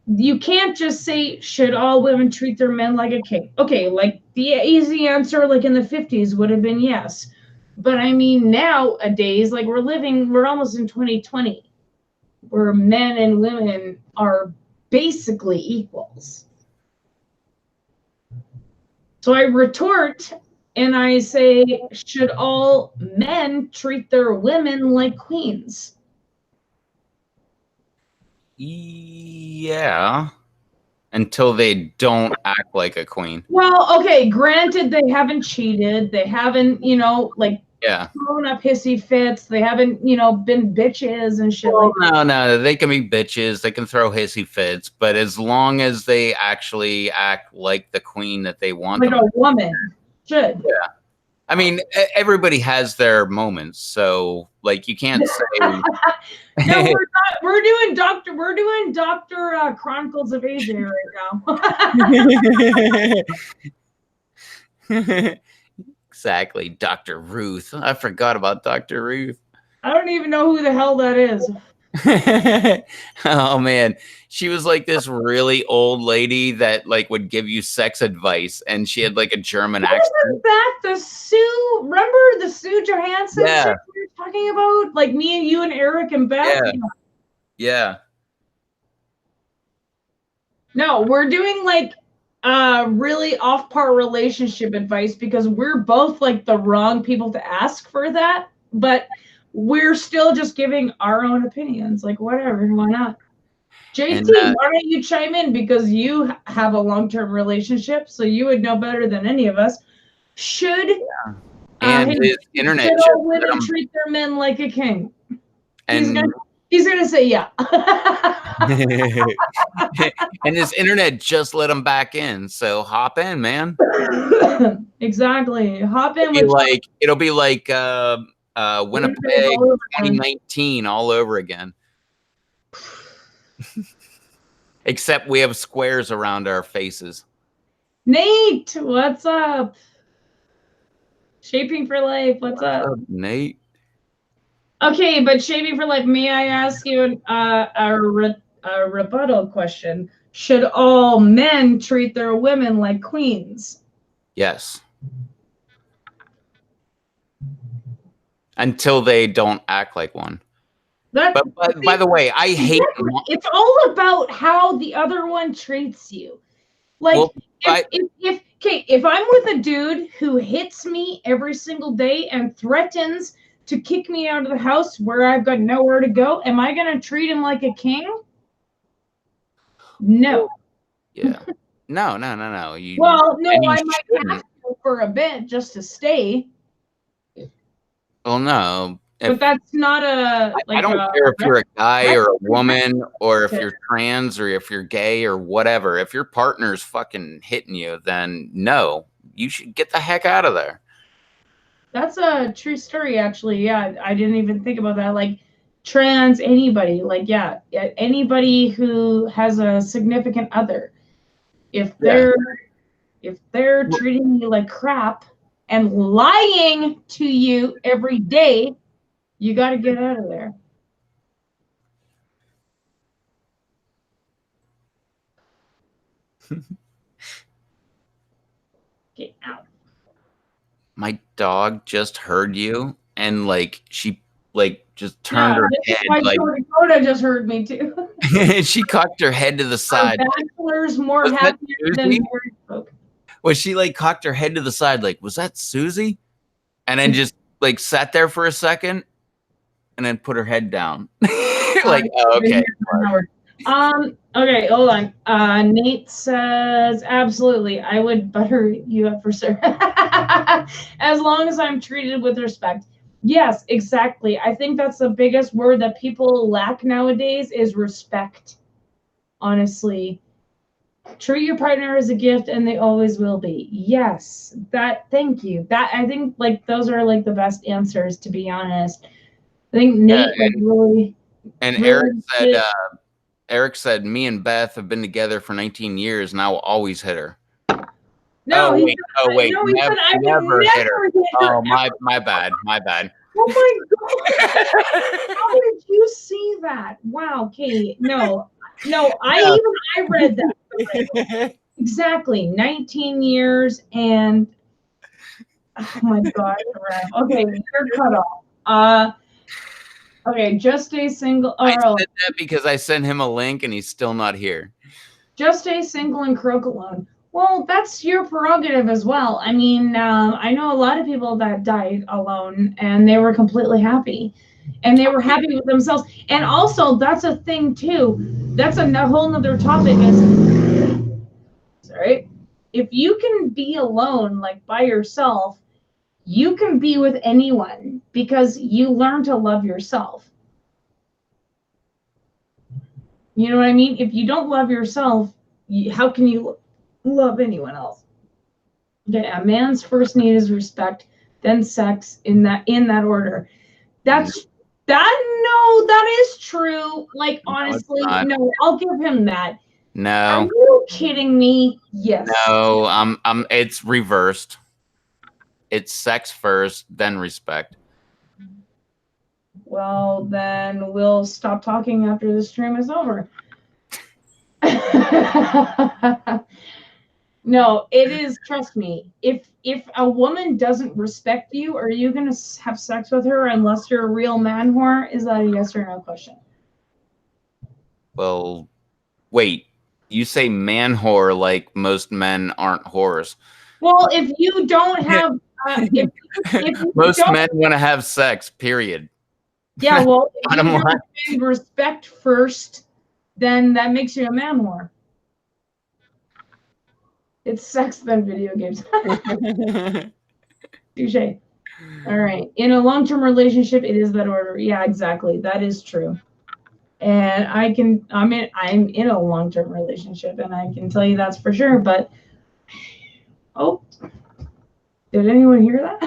you can't just say, should all women treat their men like a king? Okay, like the easy answer, like in the 50s, would have been yes. But I mean, nowadays, like we're almost in 2020, where men and women are basically equals. So I retort and I say, should all men treat their women like queens?
Yeah. Until they don't act like a queen.
Well, okay, granted, they haven't cheated. They haven't, thrown up hissy fits. They haven't, been bitches and shit.
Well, no, they can be bitches. They can throw hissy fits, but as long as they actually act like the queen that they want,
like a woman should.
Yeah. I mean, everybody has their moments, so like you can't say.
No, we're not. We're doing Doctor Chronicles of AJ right
now. Exactly, Dr. Ruth. I forgot about Dr. Ruth.
I don't even know who the hell that is.
Oh man, she was like this really old lady that like would give you sex advice, and she had like a German accent.
Isn't that the Sue? Remember the Sue Johansson chick we were talking about? Like me and you and Eric and Beth.
Yeah.
No, we're doing like really off-par relationship advice because we're both like the wrong people to ask for that, but we're still just giving our own opinions. Like whatever, why not? JT, why don't you chime in because you have a long-term relationship, so you would know better than any of us. Should
internet
all women treat their men like a king? And he's gonna say yeah.
And this internet just let him back in, so hop in, man.
Exactly, hop in.
It'll be like Winnipeg 2019 all over again. Except we have squares around our faces.
Nate, what's up? Shaping for Life, what's up?
Nate?
Okay, but Shaping for Life, may I ask you a rebuttal question? Should all men treat their women like queens?
Yes. Until they don't act like one. But by the way, I hate.
It's all about how the other one treats you. Like, if I'm with a dude who hits me every single day and threatens to kick me out of the house where I've got nowhere to go, am I going to treat him like a king? No.
Yeah. No. You
Well, no,
and you
I might
shouldn't.
have to for a bit just to stay,
Well, no.
but that's not a
I don't care if you're a guy or a woman or if
Okay.
you're trans or if you're gay or whatever. If your partner's fucking hitting you, then no, you should get the heck out of there.
That's a true story, actually. Yeah, I didn't even think about that. Like trans, anybody, like anybody who has a significant other, if they're treating you like crap and lying to you every day, you got to get out of there. Get out.
My dog just heard you and like she like just turned her head like
Dakota just heard me too.
she cocked her head to the side.
Bachelor's more happier than married folk.
Was she like cocked her head to the side like, was that Susie? And then just like sat there for a second and then put her head down. Like, oh, okay.
Okay, hold on. Nate says, absolutely, I would butter you up for sure. As long as I'm treated with respect. Yes, exactly. I think that's the biggest word that people lack nowadays is respect. Honestly. Treat your partner as a gift and they always will be. Yes. Thank you. That I think like those are like the best answers, to be honest. I think Nate really.
And Eric said, me and Beth have been together for 19 years and I will always hit her.
No,
wait, never hit her. Oh, my bad.
Oh my God. How did you see that? Wow, Kate. No, I read that. Exactly. 19 years and oh my God. Okay, you're cut off. Okay, just stay single.
I said that because I sent him a link and he's still not here.
Just stay single and croak alone. Well, that's your prerogative as well. I mean, I know a lot of people that died alone and they were completely happy. And they were happy with themselves. And also, that's a thing too. That's a whole nother topic. Sorry. If you can be alone, like by yourself, you can be with anyone because you learn to love yourself. You know what I mean? If you don't love yourself, how can you love anyone else? Okay, a man's first need is respect, then sex, in that order. That is true. Like honestly, no, I'll give him that.
No.
Are you kidding me? Yes.
No, it's reversed. It's sex first, then respect.
Well, then we'll stop talking after the stream is over. No, it is, trust me. If a woman doesn't respect you, are you going to have sex with her unless you're a real man whore? Is that a yes or no question?
Well, wait. You say man whore like most men aren't whores.
Well, if you don't have... if
most men want to have sex, period.
Yeah, well, if you don't respect first, then that makes you a man whore. It's sex then video games. Touche. All right. In a long-term relationship, it is that order. Yeah, exactly. That is true. And I'm in a long-term relationship, and I can tell you that's for sure. But oh, did anyone hear that?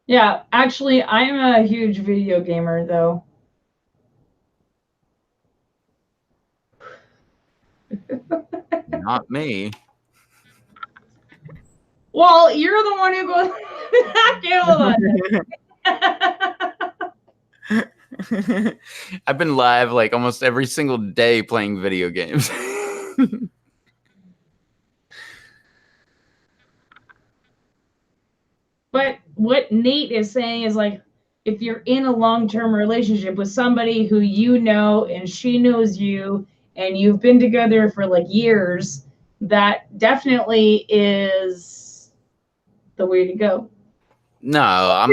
Yeah, actually, I'm a huge video gamer, though.
Not me.
Well, you're the one who goes. Hold on.
I've been live like almost every single day playing video games.
But what Nate is saying is like, if you're in a long-term relationship with somebody who you know and she knows you and you've been together for like years, that definitely is the way to go.
No,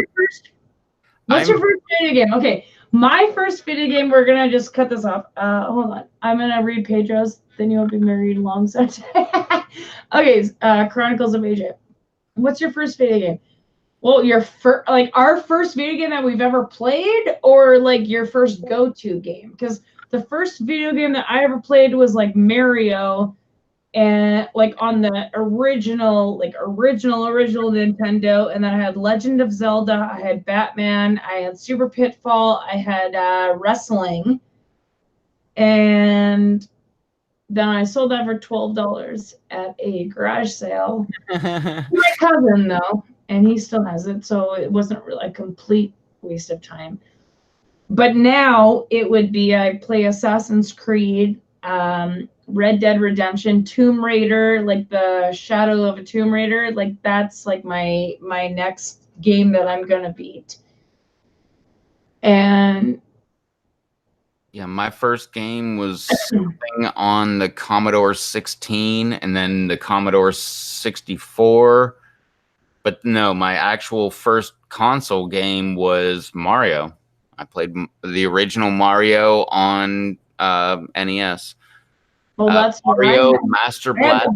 What's your first video game? Okay, My first video game, we're gonna just cut this off. Hold on. I'm gonna read Pedro's, then you'll be married alongside. Okay, Chronicles of AJ. What's your first video game? Well, your first, like our first video game that we've ever played, or like your first go-to game? Because the first video game that I ever played was like Mario, and like on the original Nintendo, and then I had Legend of Zelda, I had Batman, I had Super Pitfall, I had wrestling, and then I sold that for $12 at a garage sale. My cousin though, and he still has it, so it wasn't really a complete waste of time. But now it would be I play Assassin's Creed, Red Dead Redemption, Tomb Raider, like the Shadow of a Tomb Raider, like that's like my next game that I'm gonna beat. And
yeah, my first game was something on the Commodore 16 and then the Commodore 64. But no, my actual first console game was Mario. I played the original Mario on NES.
well, that's
Mario Master Blaster.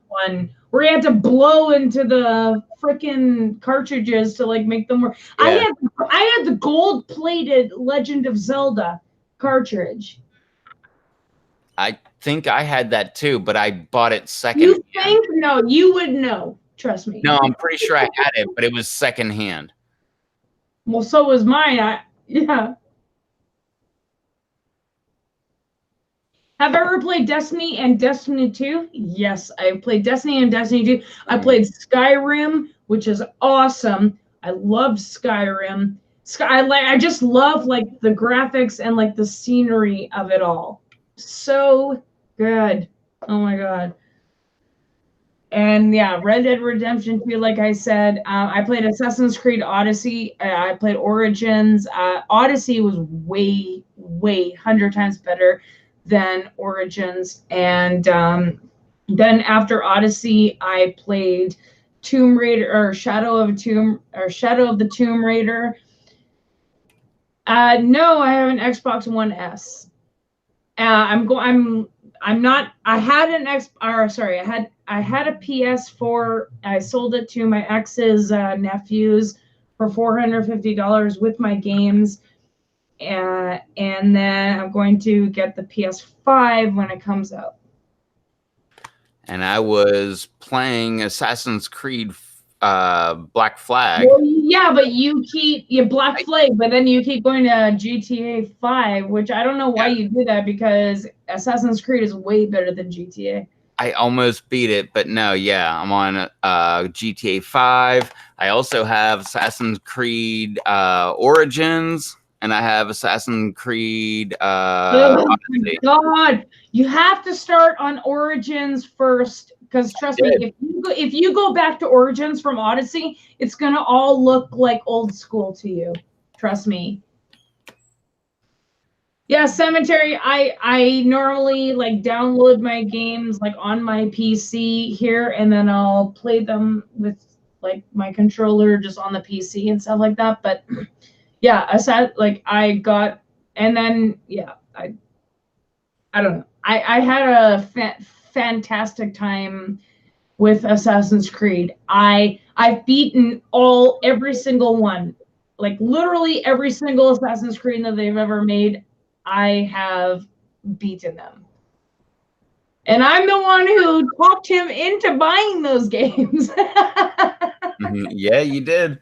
One where you had to blow into the freaking cartridges to like make them work.
Yeah.
I had the gold-plated Legend of Zelda cartridge.
I think I had that too, but I bought it second.
You think? No, you would know. Trust me.
No, I'm pretty sure I had it, but it was secondhand.
Well, so was mine. Yeah. Have I ever played Destiny and Destiny 2? Yes, I played Destiny and Destiny 2. I played Skyrim, which is awesome. I loved Skyrim. I just love like the graphics and like the scenery of it all. So good. Oh my god. And yeah, Red Dead Redemption 2, like I said, I played Assassin's Creed Odyssey. I played Origins. Odyssey was way 100 times better than Origins. And then after Odyssey, I played Tomb Raider or Shadow of the Tomb Raider. No, I have an Xbox One S. I had a PS4. I sold it to my ex's nephews for $450 with my games. And then I'm going to get the PS5 when it comes out.
And I was playing Assassin's Creed Black Flag.
Well, yeah, but you Black Flag, but then you keep going to GTA 5, which I don't know why you do that, because Assassin's Creed is way better than GTA.
I almost beat it, but no, yeah, I'm on GTA 5. I also have Assassin's Creed Origins, and I have Assassin's Creed
oh my god, you have to start on Origins first, because trust me, if you go back to Origins from Odyssey, it's gonna all look like old school to you. Trust me. Yeah, Cemetery. I normally like download my games like on my PC here, and then I'll play them with like my controller just on the PC and stuff like that. But yeah, I don't know. I had a fantastic time with Assassin's Creed. I've beaten every single one, like literally every single Assassin's Creed that they've ever made. I have beaten them. And I'm the one who talked him into buying those games.
Yeah, you did.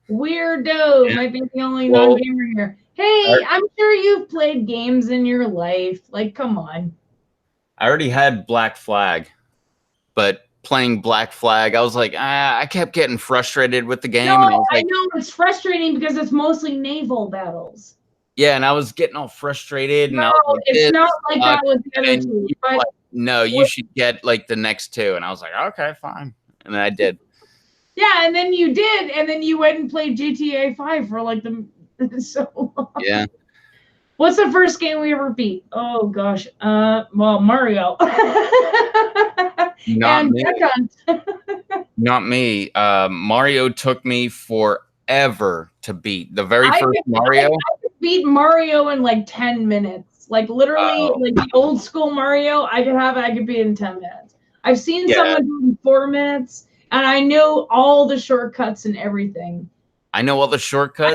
Weirdo. Might be the only non-gamer here. Hey, I'm sure you've played games in your life. Like, come on.
I already had Black Flag, but playing Black Flag, I was like, I kept getting frustrated with the game.
No,
and I
know it's frustrating because it's mostly naval battles.
Yeah, and I was getting all frustrated.
No, it's not like that with the other two. But
no, you should get like the next two. And I was like, okay, fine. And then I did.
Yeah, and then you did, and then you went and played GTA 5 for like so long.
Yeah.
What's the first game we ever beat? Oh gosh. Well, Mario.
Not me. Not me. Mario took me forever ever to beat. The very
I
first
could,
Mario.
I could beat Mario in like 10 minutes. Like literally, like the old school Mario, I could beat in 10 minutes. I've seen someone do it in 4 minutes, and I know all the shortcuts and everything.
I know all the shortcuts.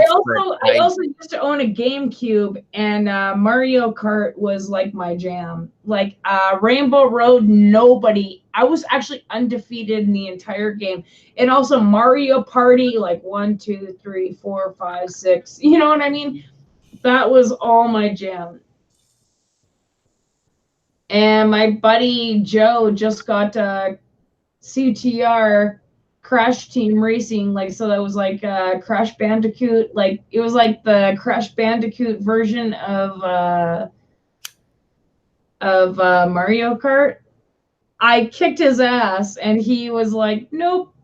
I also used to own a GameCube, and Mario Kart was like my jam. Like Rainbow Road, I was actually undefeated in the entire game. And also Mario Party, like 1, 2, 3, 4, 5, 6. You know what I mean? That was all my jam. And my buddy Joe just got CTR Crash Team Racing, like, so that was like Crash Bandicoot, like it was like the Crash Bandicoot version of Mario Kart. I kicked his ass, and he was like, "Nope."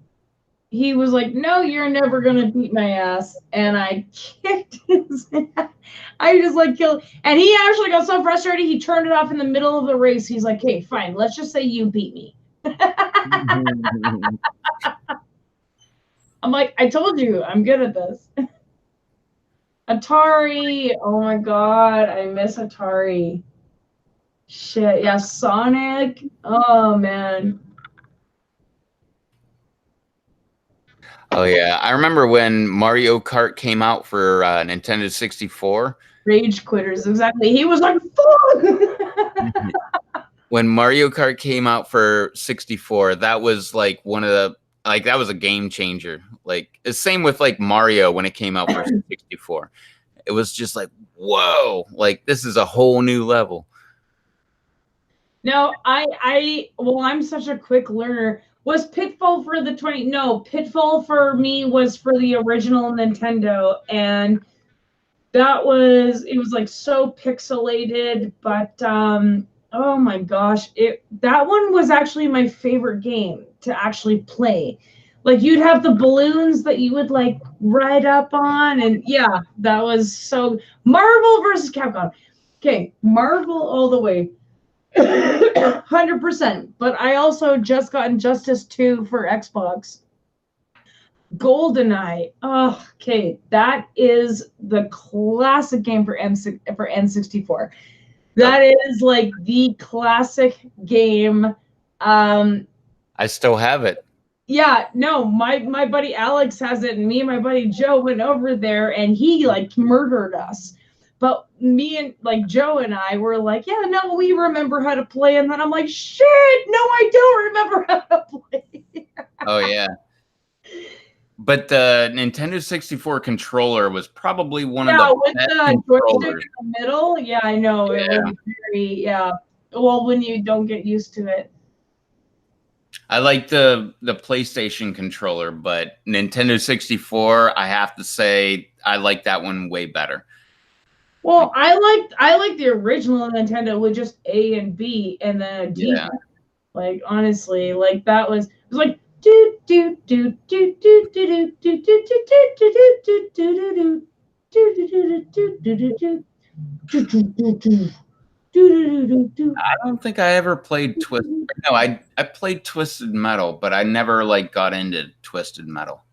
He was like, "No, you're never gonna beat my ass," and I kicked his ass. I just like killed, and he actually got so frustrated he turned it off in the middle of the race. He's like, "Hey, fine, let's just say you beat me." I'm like, I told you, I'm good at this. Atari, oh my god, I miss Atari. Shit, yeah, Sonic. Oh man.
Oh yeah, I remember when Mario Kart came out for Nintendo 64.
Rage quitters, exactly. He was like, fuck!
When Mario Kart came out for 64, that was like one of the that was a game changer. Like the same with like Mario when it came out for 64. It was just like, whoa, like this is a whole new level.
No, I'm such a quick learner. Was Pitfall for the 20? No, Pitfall for me was for the original Nintendo, and it was like so pixelated, but oh my gosh, that one was actually my favorite game to actually play. Like you'd have the balloons that you would like ride up on, and yeah, that was so Marvel versus Capcom. Okay, Marvel all the way. 100%. But I also just got Injustice 2 for Xbox. GoldenEye. Oh, okay. That is the classic game for N64. That is like the classic game.
I still have it.
Yeah, no, my buddy Alex has it, and me and my buddy Joe went over there, and he like murdered us. But me and like Joe and I were like, yeah, no, we remember how to play. And then I'm like, shit, no, I don't remember how to play.
Oh yeah. But the Nintendo 64 controller was probably one of the best controllers.
In the middle. Yeah, I know. Yeah. It was very, well, when you don't get used to it.
I like the PlayStation controller, but Nintendo 64, I have to say, I like that one way better.
Well, I like the original Nintendo with just A and B and then a D. Yeah. Like honestly, like that was like do do do do do do do do do do do do do.
I don't think I ever played Twisted. No, I played Twisted Metal, but I never like got into Twisted Metal.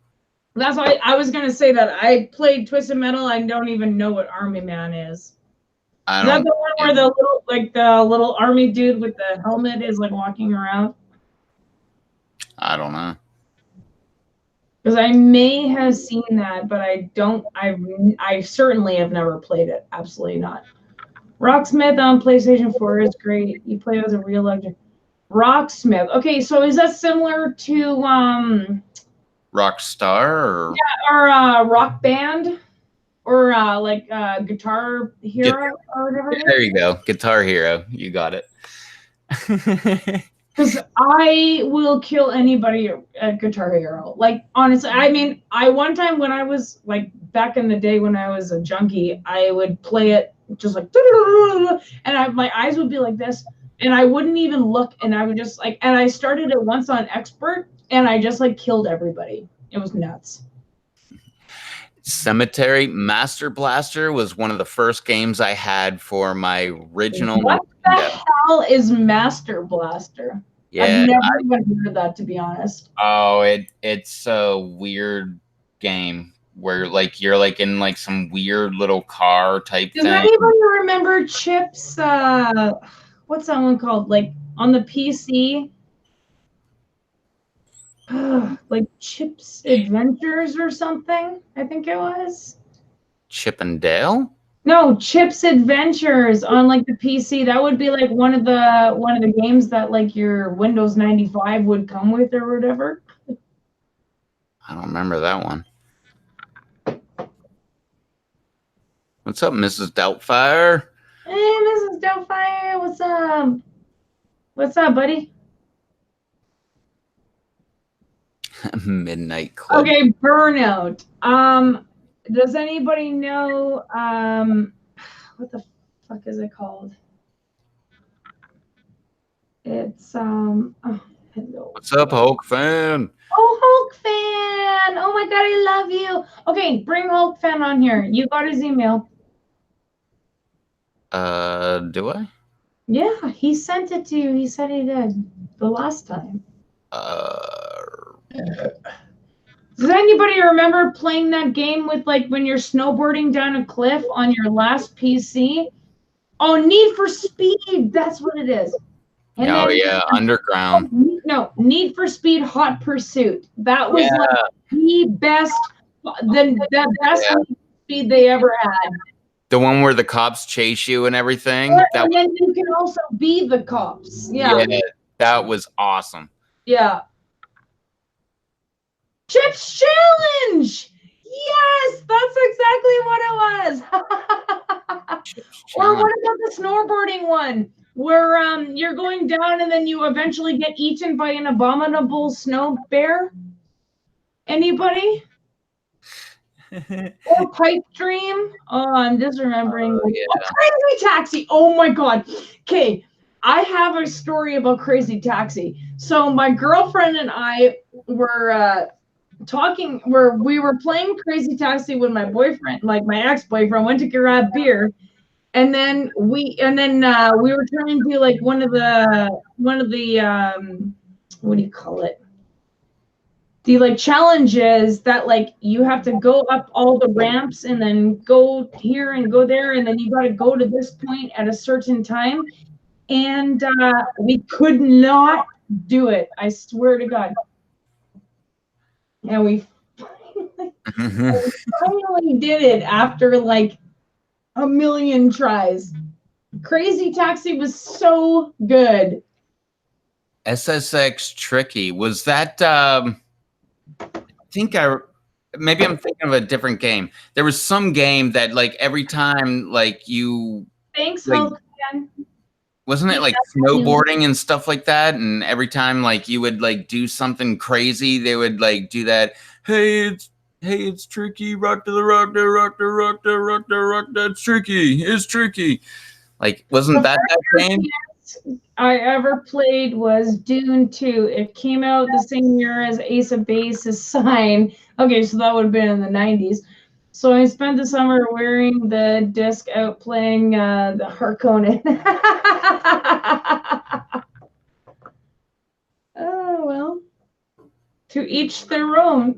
That's why I was gonna say that I played Twisted Metal. I don't even know what Army Man is. Is that the one where the little army dude with the helmet is like walking around?
I don't know.
Because I may have seen that, but I don't. I certainly have never played it. Absolutely not. Rocksmith on PlayStation 4 is great. You play as a real legend. Rocksmith. Okay, so is that similar to
Rockstar or
Rock Band or like Guitar Hero or whatever?
There you go, Guitar Hero. You got it.
Because I will kill anybody at Guitar Hero. Like honestly, I mean, one time when I was like back in the day when I was a junkie, I would play it just like, and my eyes would be like this, and I wouldn't even look, and I would just like, and I started it once on Expert, and I just like killed everybody. It was nuts.
Cemetery Master Blaster was one of the first games I had for my original.
What the hell is Master Blaster? Yeah, I've never even heard of that, to be honest.
Oh, it's a weird game. where like you're like in like some weird little car type
Does
thing.
anybody remember Chips? What's that one called? Like on the PC? Like Chips Adventures or something, I think it was.
Chip and Dale?
No, Chips Adventures on like the PC. That would be like one of the games that like your Windows 95 would come with or whatever.
I don't remember that one. What's up, Mrs. Doubtfire?
Hey, Mrs. Doubtfire, what's up? What's up, buddy?
Midnight Club.
Okay, Burnout. Does anybody know what the fuck is it called? It's oh, hello.
What's up, Hulk fan?
Oh, Hulk fan! Oh my god, I love you. Okay, bring Hulk fan on here. You got his email.
Do I?
Yeah, he sent it to you. He said he did the last time. Does anybody remember playing that game with like when you're snowboarding down a cliff on your last PC? Oh, Need for Speed. That's what it is. And
oh yeah, Underground.
No, Need for Speed Hot Pursuit. That was like the best Need for Speed they ever had.
The one where the cops chase you and everything.
And then you can also be the cops. Yeah,
that was awesome.
Yeah. Chips Challenge! Yes, that's exactly what it was. Or what about the snowboarding one? Where you're going down and then you eventually get eaten by an abominable snow bear? Anybody? Or Pipe Dream? Oh, I'm just remembering. Crazy Taxi! Oh my god. Okay, I have a story about Crazy Taxi. So my girlfriend and I were we were playing Crazy Taxi with my boyfriend, like my ex-boyfriend, went to grab beer, and then we were trying to do like one of the what do you call it? The like challenges that like you have to go up all the ramps and then go here and go there, and then you got to go to this point at a certain time, and we could not do it. I swear to God. And we finally did it after like a million tries. Crazy Taxi was so good.
SSX Tricky. Was that maybe I'm thinking of a different game. There was some game that like every time like you
Thanks,
like,
Hulk fan.
Wasn't it like snowboarding and stuff like that? And every time like you would like do something crazy, they would like do that. Hey, it's tricky. Rock to the rock, the rock, the rock, the rock, the rock. That's tricky. It's tricky. Like, wasn't that game?
I ever played was Dune 2. It came out the same year as Ace of Base's Sign. Okay, so that would have been in the 90s. So I spent the summer wearing the disc out playing the Harkonnen. Oh, well. To each their own.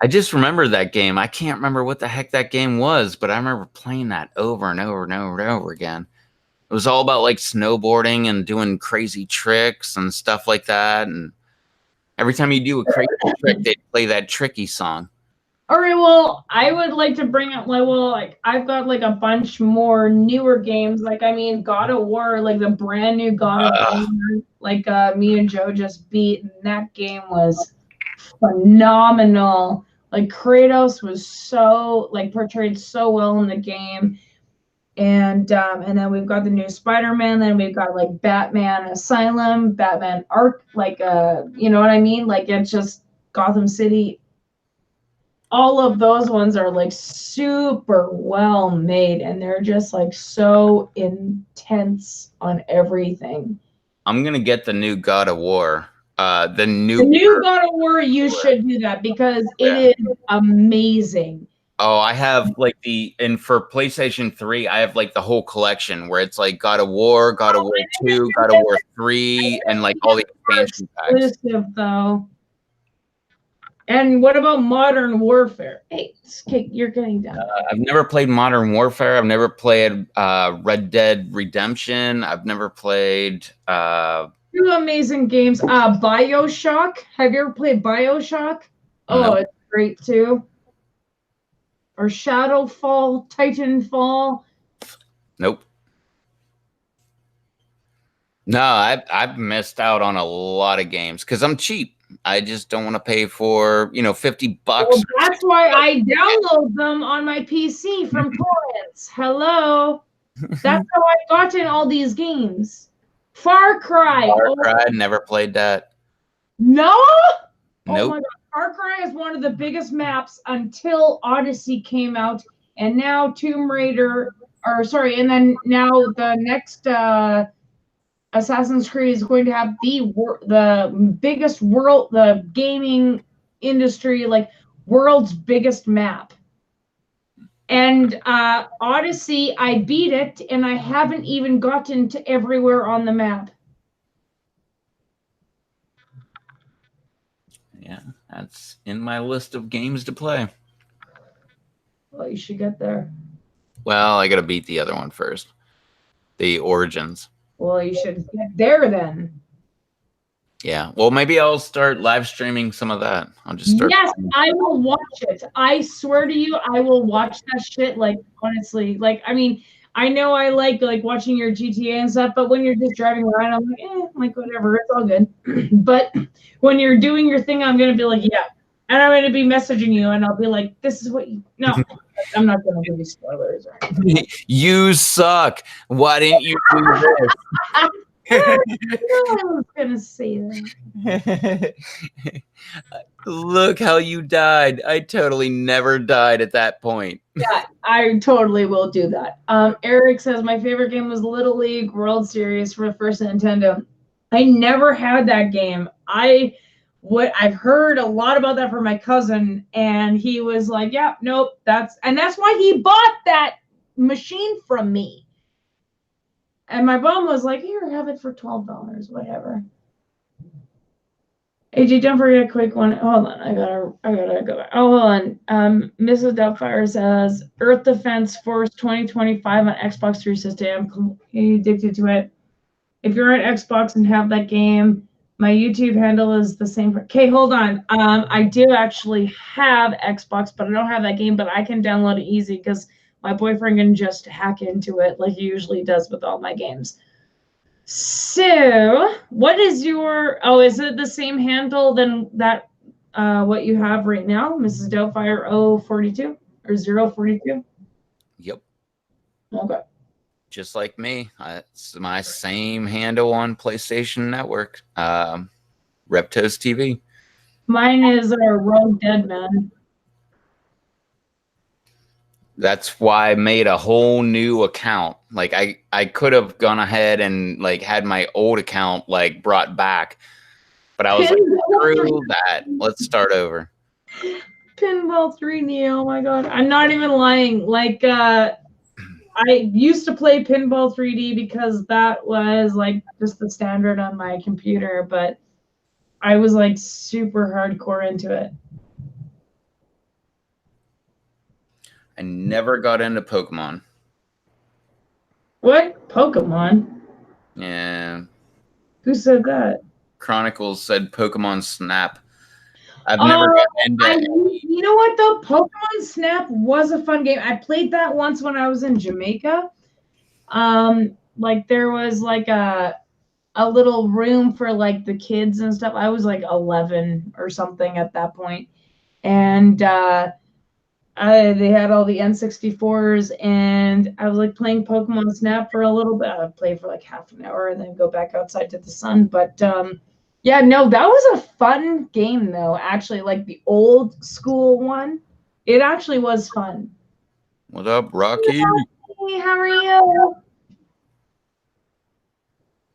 I just remember that game. I can't remember what the heck that game was, but I remember playing that over and over and over and over again. It was all about like snowboarding and doing crazy tricks and stuff like that. And every time you do a crazy trick, they'd play that Tricky song.
All right, well, I would like to bring up like I've got like a bunch more newer games. Like I mean, God of War, like the brand new God of War, like me and Joe just beat, and that game was phenomenal. Like Kratos was so like portrayed so well in the game. And then we've got the new Spider-Man, then we've got like Batman Asylum, Batman Ark, like you know what I mean? Like it's just Gotham City. All of those ones are like super well made, and they're just like so intense on everything.
I'm gonna get the new God of War. The new
God of War, you should do that because it is amazing.
Oh, I have like and for PlayStation 3, I have like the whole collection where it's like God of War, God of War 2, God of War 3, and like all the expansion packs.
Exclusive though. And what about Modern Warfare? Hey, you're getting done.
I've never played Modern Warfare. I've never played Red Dead Redemption. I've never played.
Two amazing games. BioShock. Have you ever played BioShock? Oh,
No.
it's great too. Or Shadowfall, Titanfall.
Nope. No, I've missed out on a lot of games because I'm cheap. I just don't want to pay for, $50.
Well, that's why I download them on my PC from torrents. Hello. That's how I've gotten all these games. Far Cry.
Never played that.
No?
Nope.
Oh my God. Far Cry is one of the biggest maps until Odyssey came out, and now Tomb Raider, and then now the next Assassin's Creed is going to have the biggest the gaming industry, like world's biggest map. And Odyssey, I beat it, and I haven't even gotten to everywhere on the map.
Yeah, that's in my list of games to play.
Well, you should get there.
Well, I got to beat the other one first. The Origins.
Well, you should get there then.
Yeah. Well, maybe I'll start live streaming some of that. I'll just start.
Yes, I will watch it. I swear to you, I will watch that shit. Like, honestly, like, I mean, I know I like watching your GTA and stuff, but when you're just driving around, I'm like, whatever, it's all good. But when you're doing your thing, I'm gonna be like, yeah, and I'm gonna be messaging you, and I'll be like, this is what you. No, I'm not gonna give you spoilers or anything.
You suck. Why didn't you do this?
I was gonna say that.
Look how you died. I totally never died at that point.
Yeah, I totally will do that. Eric says my favorite game was Little League World Series for the first Nintendo. I never had that game. I've heard a lot about that from my cousin, and he was like, "Yeah, nope, that's why he bought that machine from me." And my mom was like, "Here, have it for $12, whatever." AJ, don't forget a quick one. Hold on, I gotta go back. Oh, hold on. Mrs. Doubtfire says Earth Defense Force 2025 on Xbox 360. I'm completely addicted to it. If you're on Xbox and have that game, my YouTube handle is the same. Okay, hold on. I do actually have Xbox, but I don't have that game. But I can download it easy because my boyfriend can just hack into it like he usually does with all my games. So, what is is it the same handle than that, what you have right now, Mrs. Doubtfire 042 or 042?
Yep.
Okay.
Just like me. It's my same handle on PlayStation Network. Reptos TV.
Mine is Rogue Dead Man.
That's why I made a whole new account. Like I could have gone ahead and like had my old account like brought back, but I was like, screw that. Let's start over.
Pinball 3D. Oh my god, I'm not even lying. Like I used to play Pinball 3D because that was like just the standard on my computer, but I was like super hardcore into it.
I never got into Pokemon.
What? Pokemon?
Yeah.
Who said that?
Chronicles said Pokemon Snap. I've never gotten into
you know what though? Pokemon Snap was a fun game. I played that once when I was in Jamaica. Like there was like a little room for like the kids and stuff. I was like 11 or something at that point. And they had all the N64s, and I was like playing Pokemon Snap for a little bit. I'd play for like half an hour and then go back outside to the sun. But yeah, no, that was a fun game though. Actually, like the old school one, it actually was fun.
What up, Rocky?
Hey, how are you?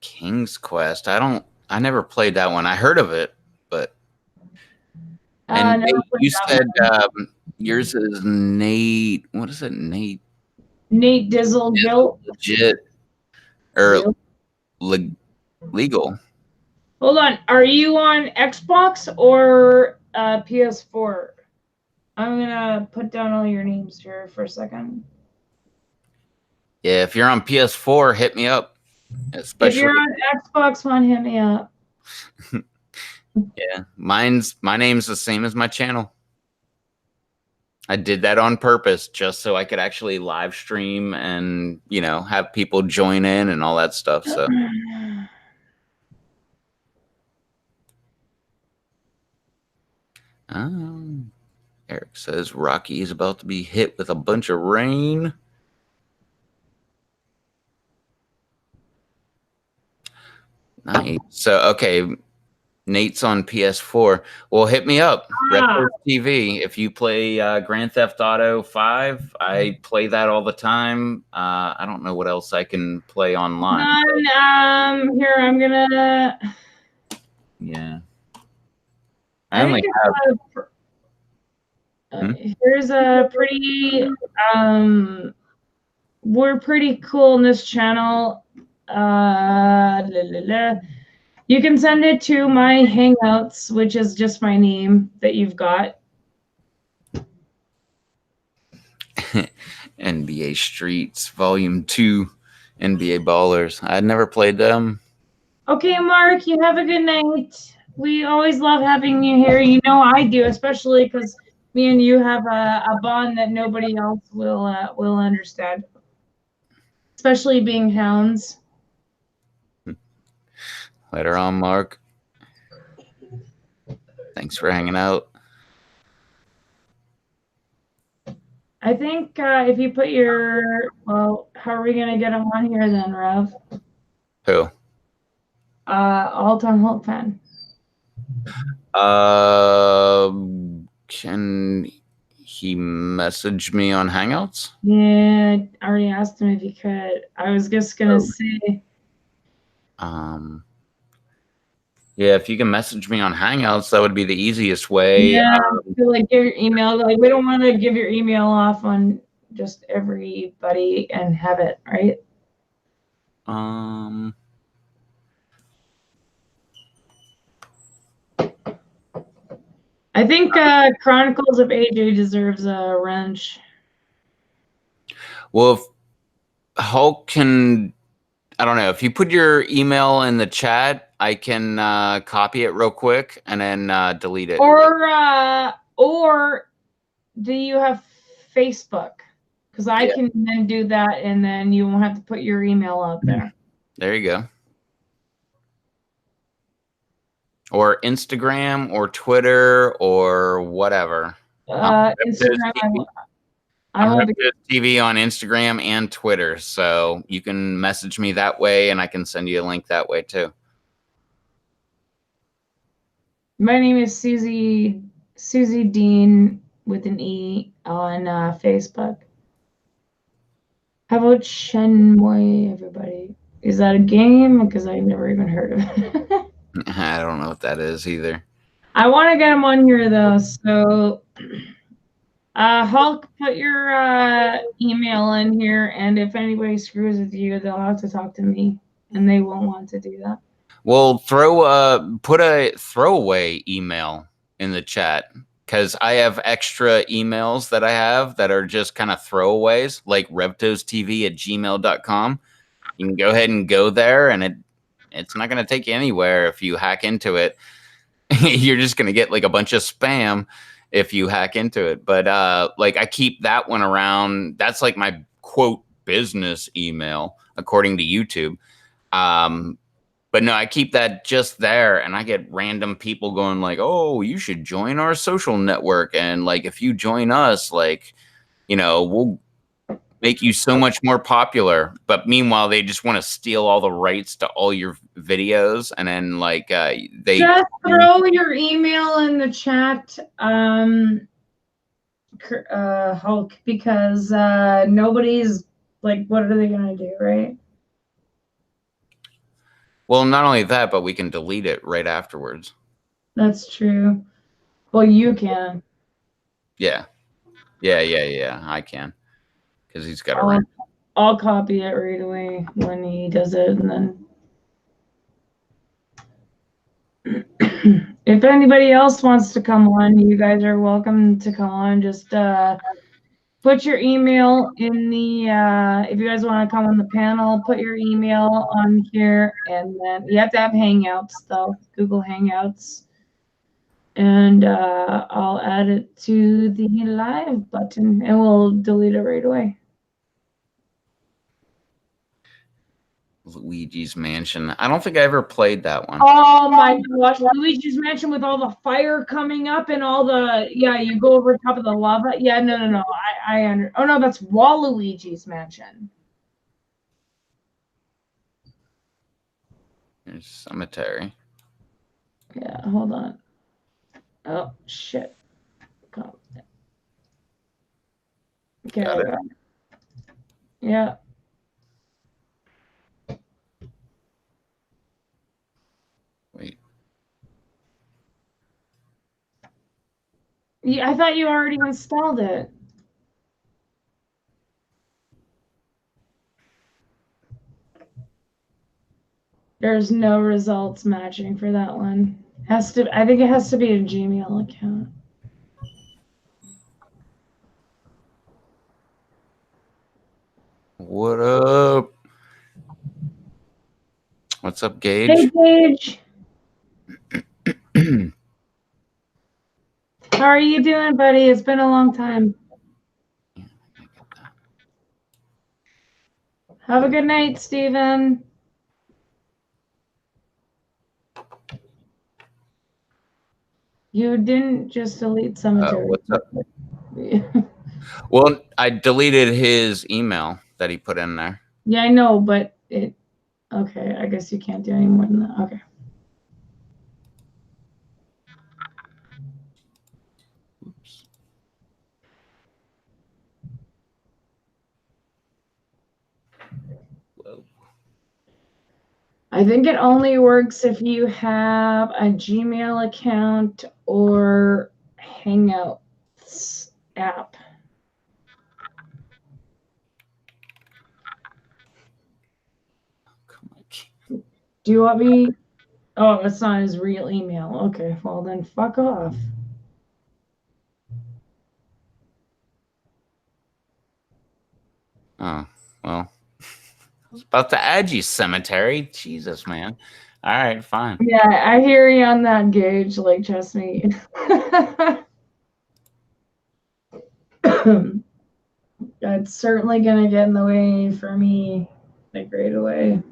King's Quest. I never played that one. I heard of it, but And
Never
Nate,
played
you
that
said
one.
yours is Nate. What is it, Nate?
Nate Dizzle Guilt.
Legit or
Guilt.
legal?
Hold on. Are you on Xbox or PS4? I'm gonna put down all your names here for a second.
Yeah, if you're on PS4, hit me up.
If
Especially,
you're on Xbox One, hit me up.
yeah, my name's the same as my channel. I did that on purpose just so I could actually live stream and, you know, have people join in and all that stuff. So Eric says Rocky is about to be hit with a bunch of rain. Nice. So, okay, Nate's on PS4. Well, hit me up. Retro TV. If you play Grand Theft Auto 5, I play that all the time. I don't know what else I can play online.
Here, I'm gonna.
Yeah.
I
only
think
have.
Here's a pretty. We're pretty cool in this channel. You can send it to my Hangouts, which is just my name that you've got.
NBA Streets Volume 2, NBA Ballers. I'd never played them.
Okay, Mark, you have a good night. We always love having you here. You know I do, especially because me and you have a bond that nobody else will understand. Especially being hounds.
Later on, Mark. Thanks for hanging out.
I think if you put your, well, how are we going to get them on here then, Rev?
Who?
All-time Hulk fan.
Can he message me on Hangouts?
Yeah, I already asked him if he could. I was just going to say.
Yeah, if you can message me on Hangouts, that would be the easiest way.
Yeah, like give your email. Like we don't want to give your email off on just everybody and have it, right? I think Chronicles of AJ deserves a wrench.
Well, if Hulk can, I don't know, if you put your email in the chat, I can copy it real quick and then delete it.
Or do you have Facebook? Because I can then do that, and then you won't have to put your email out there.
There you go. Or Instagram or Twitter or whatever.
Instagram.
I'm Reptos TV on Instagram and Twitter, so you can message me that way, and I can send you a link that way too.
My name is Susie Dean with an E on Facebook. How about Shenmue, everybody? Is that a game? Because I've never even heard of it.
I don't know what that is either.
I want to get them on here though, so Hulk, put your email in here, and if anybody screws with you, they'll have to talk to me, and they won't want to do that.
Well, put a throwaway email in the chat, because I have extra emails that I have that are just kind of throwaways, like revtostv@gmail.com. You can go ahead and go there, and it's not going to take you anywhere if you hack into it. You're just going to get like a bunch of spam if you hack into it. But like I keep that one around. That's like my quote business email, according to YouTube. But no, I keep that just there, and I get random people going like, "Oh, you should join our social network." And like, if you join us, like, you know, we'll make you so much more popular. But meanwhile, they just want to steal all the rights to all your videos, and then like they
just throw your email in the chat, Hulk, because nobody's like, what are they gonna do, right?
Well, not only that, but we can delete it right afterwards.
That's true. Well, you can.
Yeah. Yeah. I can. Because he's got a
I'll,
rent.
I'll copy it right away when he does it, and then if anybody else wants to come on, you guys are welcome to come on. Just put your email in the if you guys want to come on the panel, put your email on here, and then you have to have Hangouts though, Google Hangouts, and I'll add it to the live button, and we'll delete it right away.
Luigi's Mansion. I don't think I ever played that one.
Oh my gosh, Luigi's Mansion with all the fire coming up and all the, yeah, you go over top of the lava. Yeah, no. Oh no, that's Waluigi's Mansion.
There's Cemetery.
Yeah, hold on. Oh shit. Come. Okay.
Got it.
Yeah.
Wait.
Yeah, I thought you already installed it. There's no results matching for that one. I think it has to be a Gmail account.
What up? What's up, Gage?
Hey, Gage. How are you doing, buddy? It's been a long time. Have a good night, Steven. You didn't just delete Cemetery.
What's up? Well, I deleted his email that he put in there.
Yeah, I know, but okay, I guess you can't do any more than that. Okay.
Oops. Whoa.
I think it only works if you have a Gmail account or Hangouts app. Do you want me? Oh, it's not his real email. Okay, well then fuck off.
Oh, well. I was about to add you, Cemetery. Jesus, man. All right, fine.
Yeah, I hear you on that, Gage. Like, trust me. That's certainly gonna get in the way for me, like right away.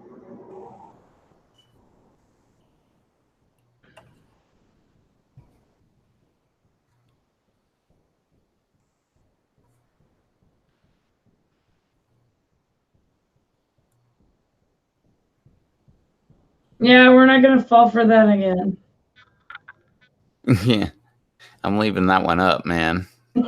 Yeah, we're not gonna fall for that again.
Yeah, I'm leaving that one up, man. Dang,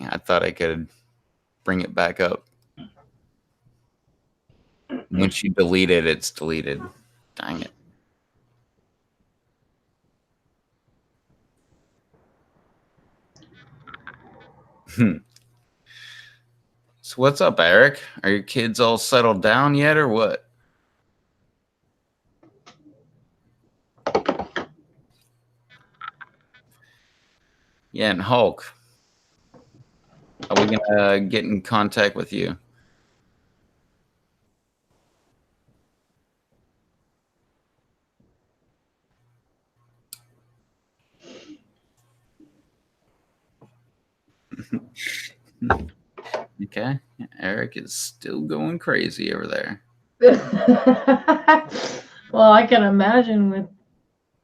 I thought I could bring it back up. Once you delete it, it's deleted. Dang it. So what's up, Eric? Are your kids all settled down yet or what? Yeah, and Hulk. Are we gonna get in contact with you? Okay. Eric is still going crazy over there.
Well, I can imagine with.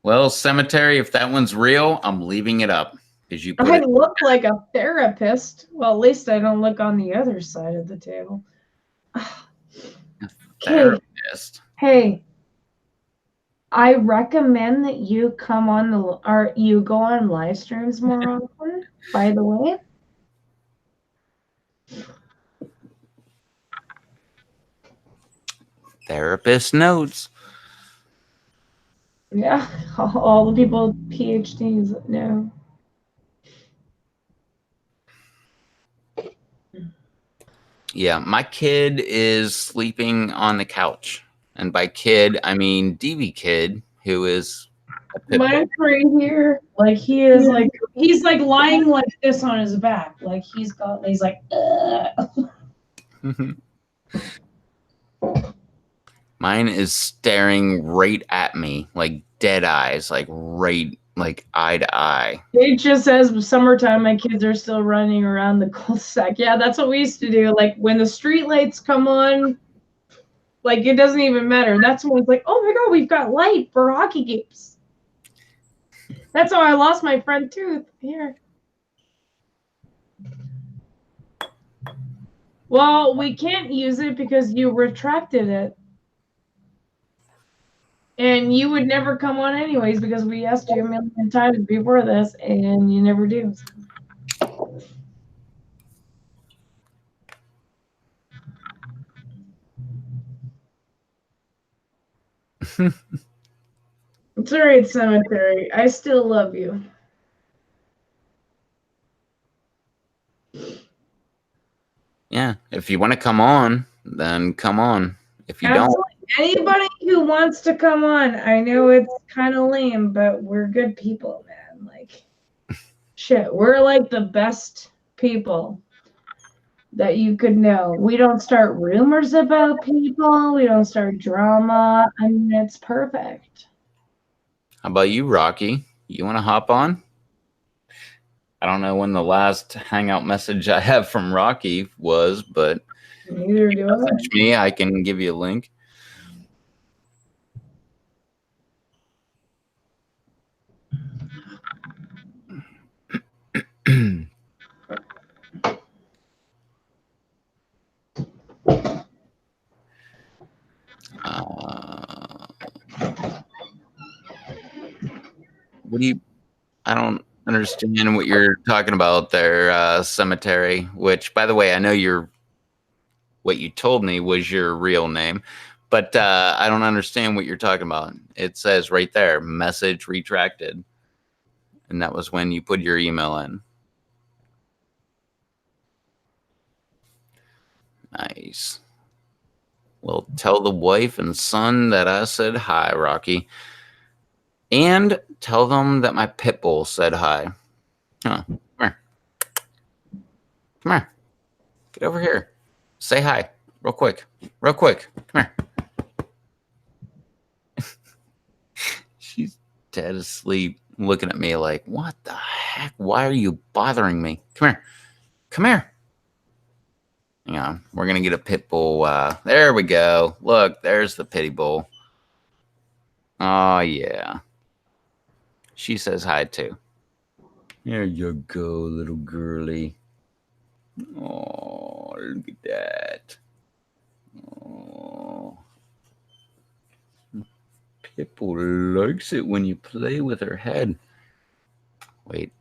Well, Cemetery, if that one's real, I'm leaving it up. Because you put
I
it.
look like a therapist. Well, at least I don't look on the other side of the table.
Therapist.
Hey. I recommend that you come on you go on live streams more often, by the way.
Therapist notes.
Yeah, all the people PhDs know.
Yeah, my kid is sleeping on the couch. And by kid, I mean DV kid, who is a pit bull.
Mine's right here. Like he is he's like lying like this on his back. Like he's like
Mine is staring right at me, like dead eyes, like right, like eye to eye.
It just says summertime, my kids are still running around the cul-de-sac. Yeah, that's what we used to do. Like when the street lights come on, like it doesn't even matter. That's when it's like, oh my god, we've got light for hockey games. That's how I lost my front tooth. Here. Well, we can't use it because you retracted it. And you would never come on anyways because we asked you a million times before this and you never do. It's all right, Cemetery. I still love you.
Yeah, if you want to come on, then come on. If you don't,
Anybody who wants to come on, I know it's kind of lame, but we're good people, man. Like, shit, we're like the best people that you could know. We don't start rumors about people. We don't start drama. I mean, it's perfect.
how about you, Rocky? You want to hop on? I don't know when the last hangout message I have from Rocky was, but
Neither do I.
message me. I can give you a link. What do you? I don't understand what you're talking about there, Cemetery. Which, by the way, I know what you told me was your real name, but I don't understand what you're talking about. It says right there, message retracted, and that was when you put your email in. Nice. Well, tell the wife and son that I said hi, Rocky. And tell them that my pit bull said hi. Huh. Come here. Come here. Get over here. Say hi. Real quick. Real quick. Come here. She's dead asleep, looking at me like, what the heck? Why are you bothering me? Come here. Come here. Hang on. We're going to get a pit bull. There we go. Look, there's the pity bull. Oh, yeah. She says hi, too. There you go, little girly. Oh, look at that. Oh. Pitbull likes it when you play with her head. Wait.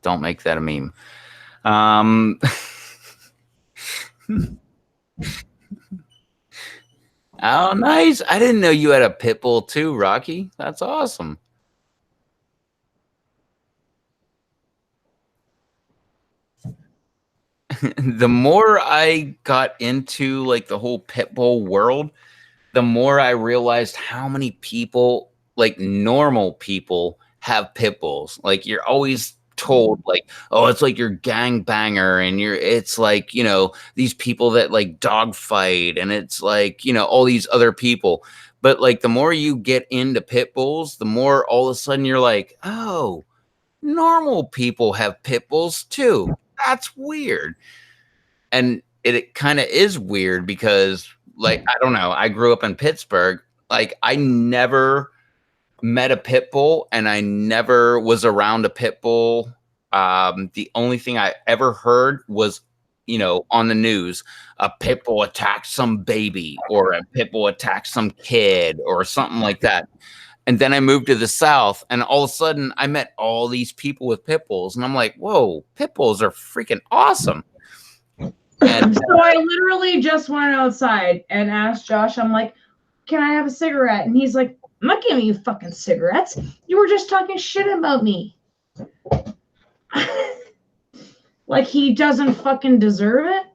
Don't make that a meme. Oh, nice. I didn't know you had a pit bull too, Rocky. That's awesome. The more I got into like the whole pit bull world, the more I realized how many people, like normal people, have pit bulls. Like you're always told like, oh, it's like your gang banger and it's like, these people that like dog fight and it's like, all these other people. But like the more you get into pit bulls, the more all of a sudden you're like, oh, normal people have pit bulls too. That's weird. And it kind of is weird because like, I don't know, I grew up in Pittsburgh. Like I never met a pit bull and I never was around a pit bull. The only thing I ever heard was on the news, a pit bull attacked some baby or a pit bull attacked some kid or something like that. And then I moved to the South, and all of a sudden I met all these people with pit bulls, and I'm like, whoa, pit bulls are freaking awesome. And
so I literally just went outside and asked Josh, I'm like, can I have a cigarette? And he's like, I'm not giving you fucking cigarettes. You were just talking shit about me. Like he doesn't fucking deserve it.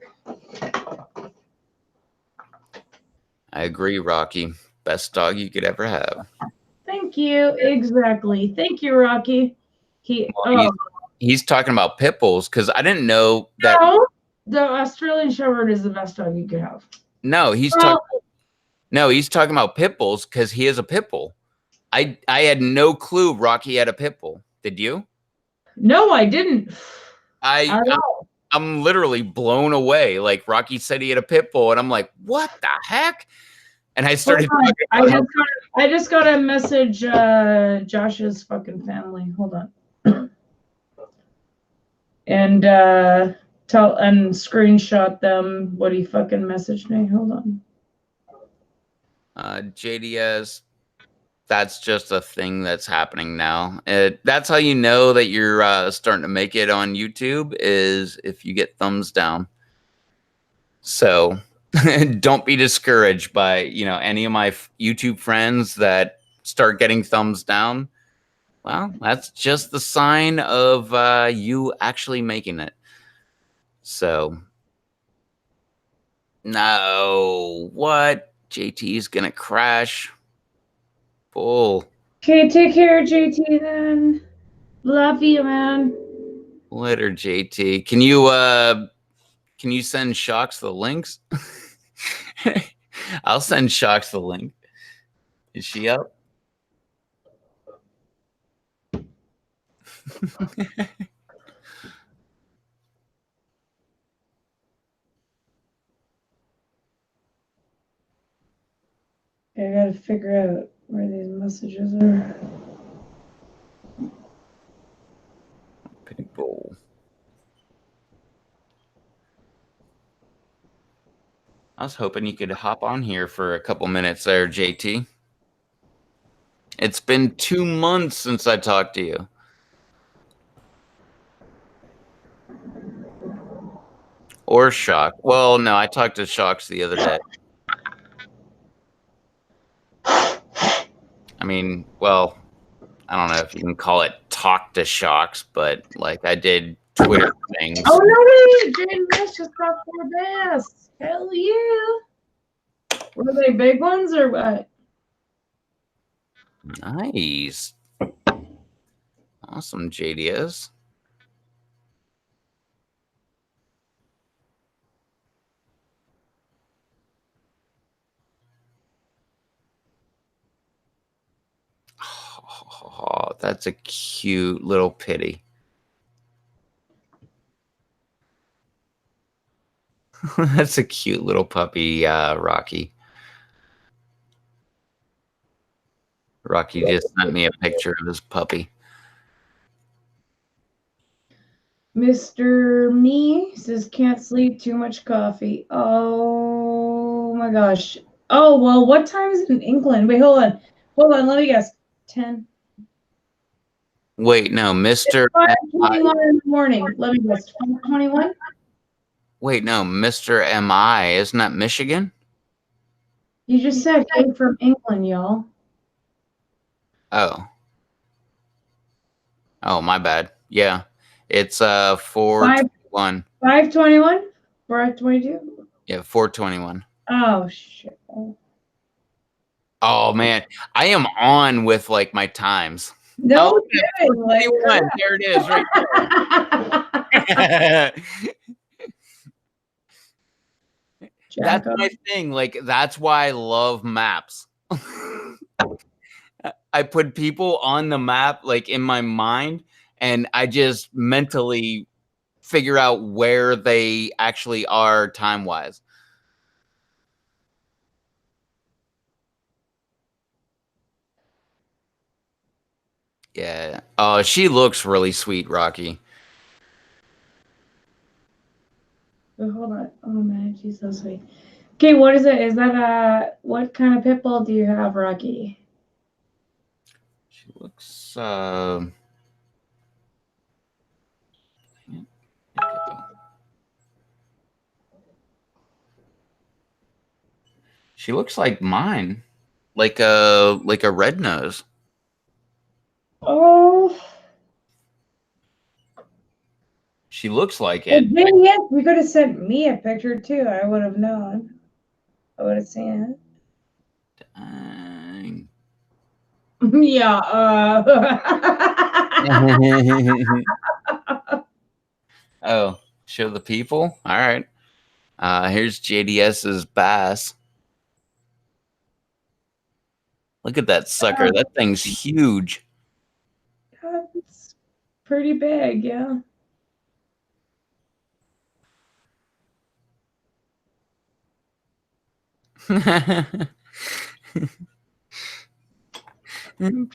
I agree, Rocky. Best dog you could ever have.
Thank you. Exactly. Thank you, Rocky.
He's talking about pit bulls because I didn't know that.
No, the Australian Shepherd is the best dog you could have.
No, he's talking about pit bulls because he is a pit bull. I had no clue Rocky had a pit bull. Did you?
No, I didn't.
I'm literally blown away. Like Rocky said he had a pit bull, and I'm like, what the heck? And I started.
I just got a message. Josh's fucking family. Hold on. And screenshot them what he fucking messaged me. Hold on.
JDS, that's just a thing that's happening now. That's how you know that you're starting to make it on YouTube, is if you get thumbs down. So don't be discouraged by any of my YouTube friends that start getting thumbs down. Well, that's just the sign of you actually making it. So no, what? JT's gonna crash. Bull.
Okay, take care, JT. Then love you, man.
Later, JT. Can you send Shocks the links? I'll send Shocks the link. Is she up?
I gotta figure out where these messages are.
People. I was hoping you could hop on here for a couple minutes there, JT. It's been 2 months since I talked to you. Or Shock. Well, no, I talked to Shocks the other day. I mean, well, I don't know if you can call it talk to Shocks, but like I did Twitter things.
Oh no, Jane Miss just got 4 bass. Hell yeah. Were they big ones or what?
Nice. Awesome, JDS. Oh, that's a cute little pitty. That's a cute little puppy, Rocky. Rocky just sent me a picture of his puppy.
Mr. Me says can't sleep, too much coffee. Oh my gosh. Oh well, what time is it in England? Wait, hold on, let me guess. 10.
Wait, no, Mr.
5:21 in the morning. Let me guess. 5:21.
Wait, no, Mr. MI, isn't that Michigan?
You just said came from England, y'all.
Oh. Oh, my bad. Yeah. It's 4:21.
5:21? 4:22?
Yeah, 4:21.
Oh shit.
Oh man, I am on with like my times.
No,
like there it is right there. That's my thing. Like that's why I love maps. I put people on the map like in my mind, and I just mentally figure out where they actually are time-wise. Yeah. Oh, she looks really sweet, Rocky.
Oh, hold on. Oh man, she's so sweet. Okay, what is it? Is that what kind of pit bull do you have, Rocky?
She looks she looks like mine. Like a red nose.
Oh,
She looks like
well,
it.
yes, you could have sent me a picture too. I would have known. I would have seen it.
Dang.
Yeah.
Oh, show the people. All right. Here's JDS's bass. Look at that sucker. That thing's huge.
It's pretty big, yeah.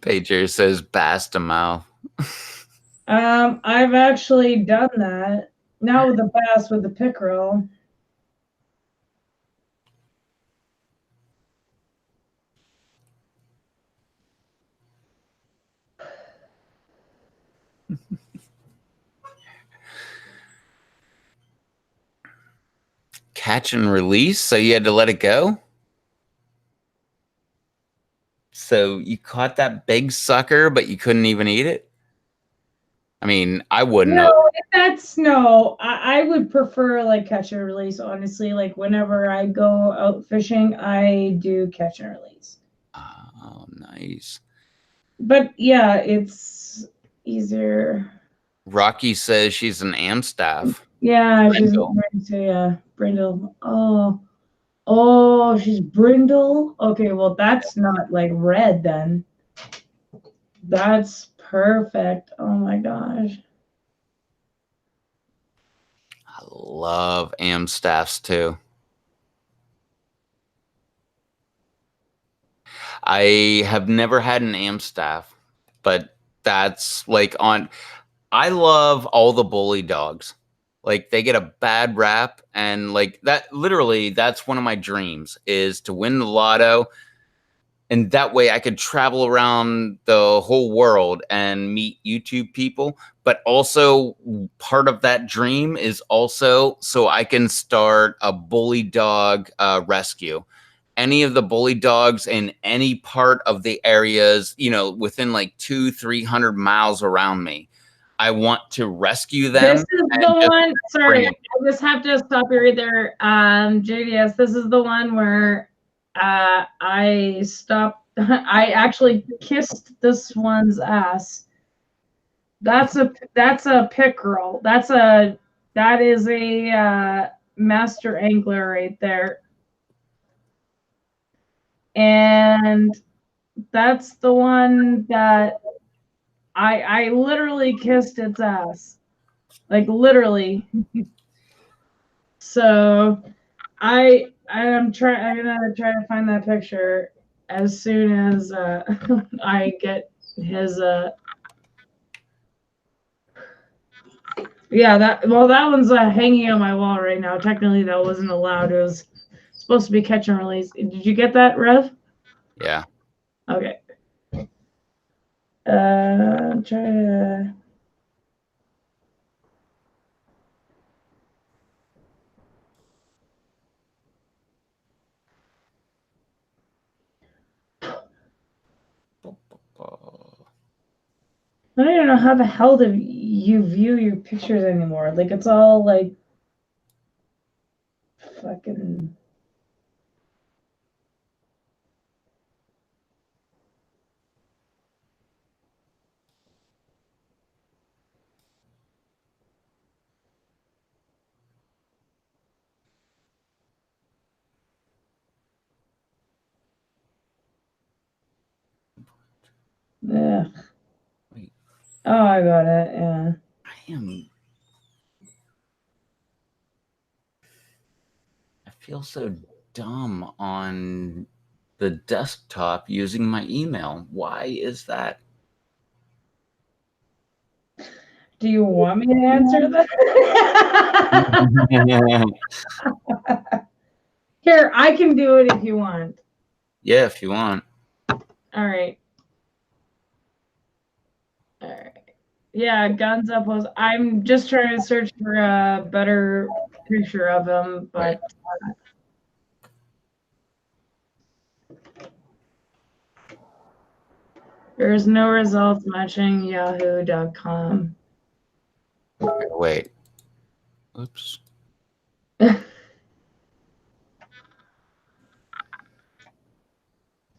Pager says bass to mouth.
I've actually done that. Not with the bass, with the pickerel.
Catch and release, so you had to let it go? So you caught that big sucker, but you couldn't even eat it? I mean, I wouldn't have.
No, I would prefer like catch and release, honestly. Like whenever I go out fishing, I do catch and release.
Oh, nice.
But yeah, it's easier.
Rocky says she's an Amstaff.
Yeah, she's
Brindle.
Brindle. Oh, she's Brindle. Okay, well that's not like red then. That's perfect. Oh my gosh.
I love Amstaffs too. I have never had an Amstaff, but that's like on. I love all the bully dogs. Like they get a bad rap, and like that. Literally, that's one of my dreams is to win the lotto, and that way I could travel around the whole world and meet YouTube people. But also, part of that dream is also so I can start a bully dog rescue. Any of the bully dogs in any part of the areas, you know, within like 200-300 miles around me, I want to rescue them.
This is the one. Sorry, I just have to stop you right there. JDS, this is the one where I stopped. I actually kissed this one's ass. That's a pickerel. That is a master angler right there. And that's the one that I literally kissed its ass. Like literally. So I'm gonna try to find that picture as soon as I get his yeah, that one's hanging on my wall right now. Technically that wasn't allowed. It was supposed to be catch and release. Did you get that, Rev?
Yeah.
Okay. Try to I don't even know how the hell do you view your pictures anymore. Like it's all like fucking. Yeah.
Wait.
Oh, I got it. Yeah.
I feel so dumb on the desktop using my email. Why is that?
Do you want me to answer that? Here, I can do it if you want.
Yeah, if you want.
All right. All right. Yeah, guns up was. I'm just trying to search for a better picture of him, but there's no results matching yahoo.com.
Wait. Oops.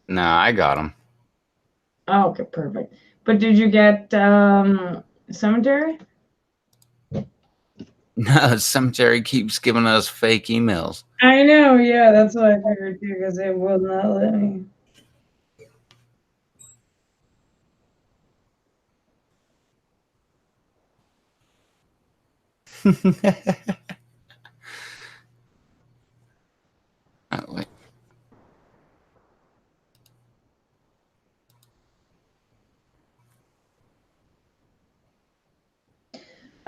No, I got him.
Oh, okay, perfect. But did you get cemetery?
No, Cemetery keeps giving us fake emails.
I know, yeah, that's what I figured too, because it will not let me.
Oh, wait.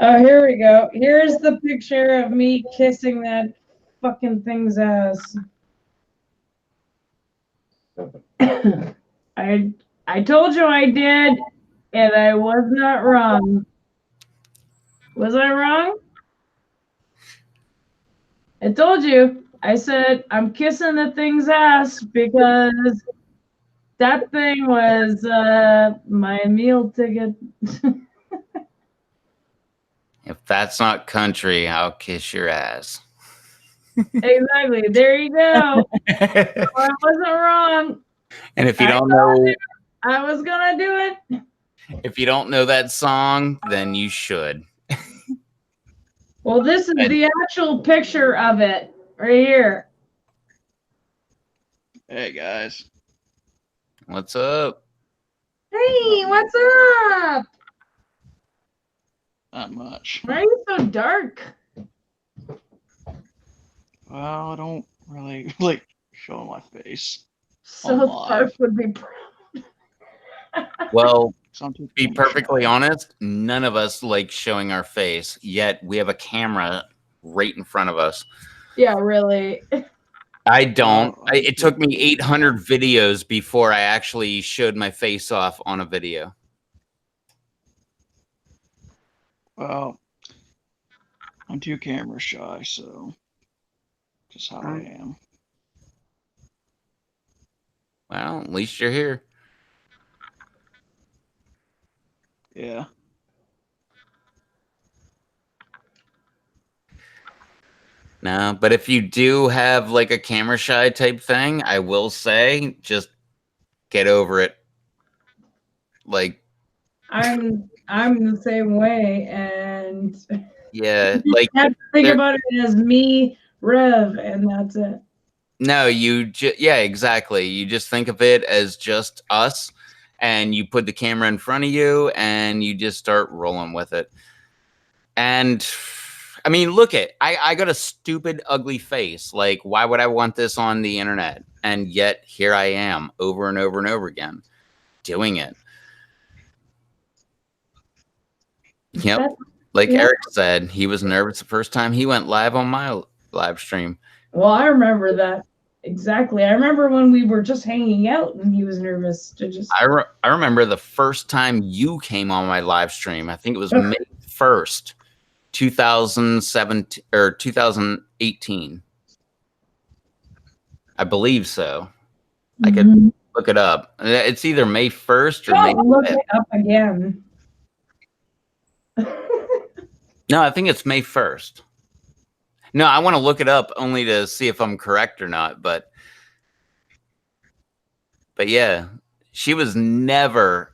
Oh, here we go. Here's the picture of me kissing that fucking thing's ass. I told you I did, and I was not wrong. Was I wrong? I told you. I said I'm kissing the thing's ass because that thing was my meal ticket.
If that's not country, I'll kiss your ass.
Exactly. There you go. I wasn't wrong.
And if you don't know,
I was gonna do it.
if you don't know that song, then you should.
Well, this is the actual picture of it right here.
Hey guys.
What's up?
Hey, what's up?
Not much.
Why are you so dark?
Well, I don't really like show my face.
So
live.
Spark would be proud.
Well,
So
to be perfectly honest, none of us like showing our face, yet we have a camera right in front of us.
Yeah, really.
I don't.
Oh,
It took me 800 videos before I actually showed my face off on a video.
Well, I'm too camera shy, so just how I am.
Well, at least you're here.
Yeah.
No, but if you do have like a camera shy type thing, I will say just get over it. Like
I'm the same way, and
yeah, like
I have to think about it as me, Rev, and that's it.
no, yeah, exactly. You just think of it as just us, and you put the camera in front of you, and you just start rolling with it. And I mean, look I got a stupid, ugly face. Like, why would I want this on the internet? And yet here I am, over and over and over again, doing it. Yep. Like Eric said, he was nervous the first time he went live on my live stream.
Well, I remember that exactly. I remember when we were just hanging out and he was nervous to just.
I remember the first time you came on my live stream. I think it was May 1st, 2017 or 2018. I believe so. I could look it up. It's either May 1st or May 5th.
Look it up again.
No, I think it's May 1st. No, I want to look it up only to see if I'm correct or not. But yeah, she was never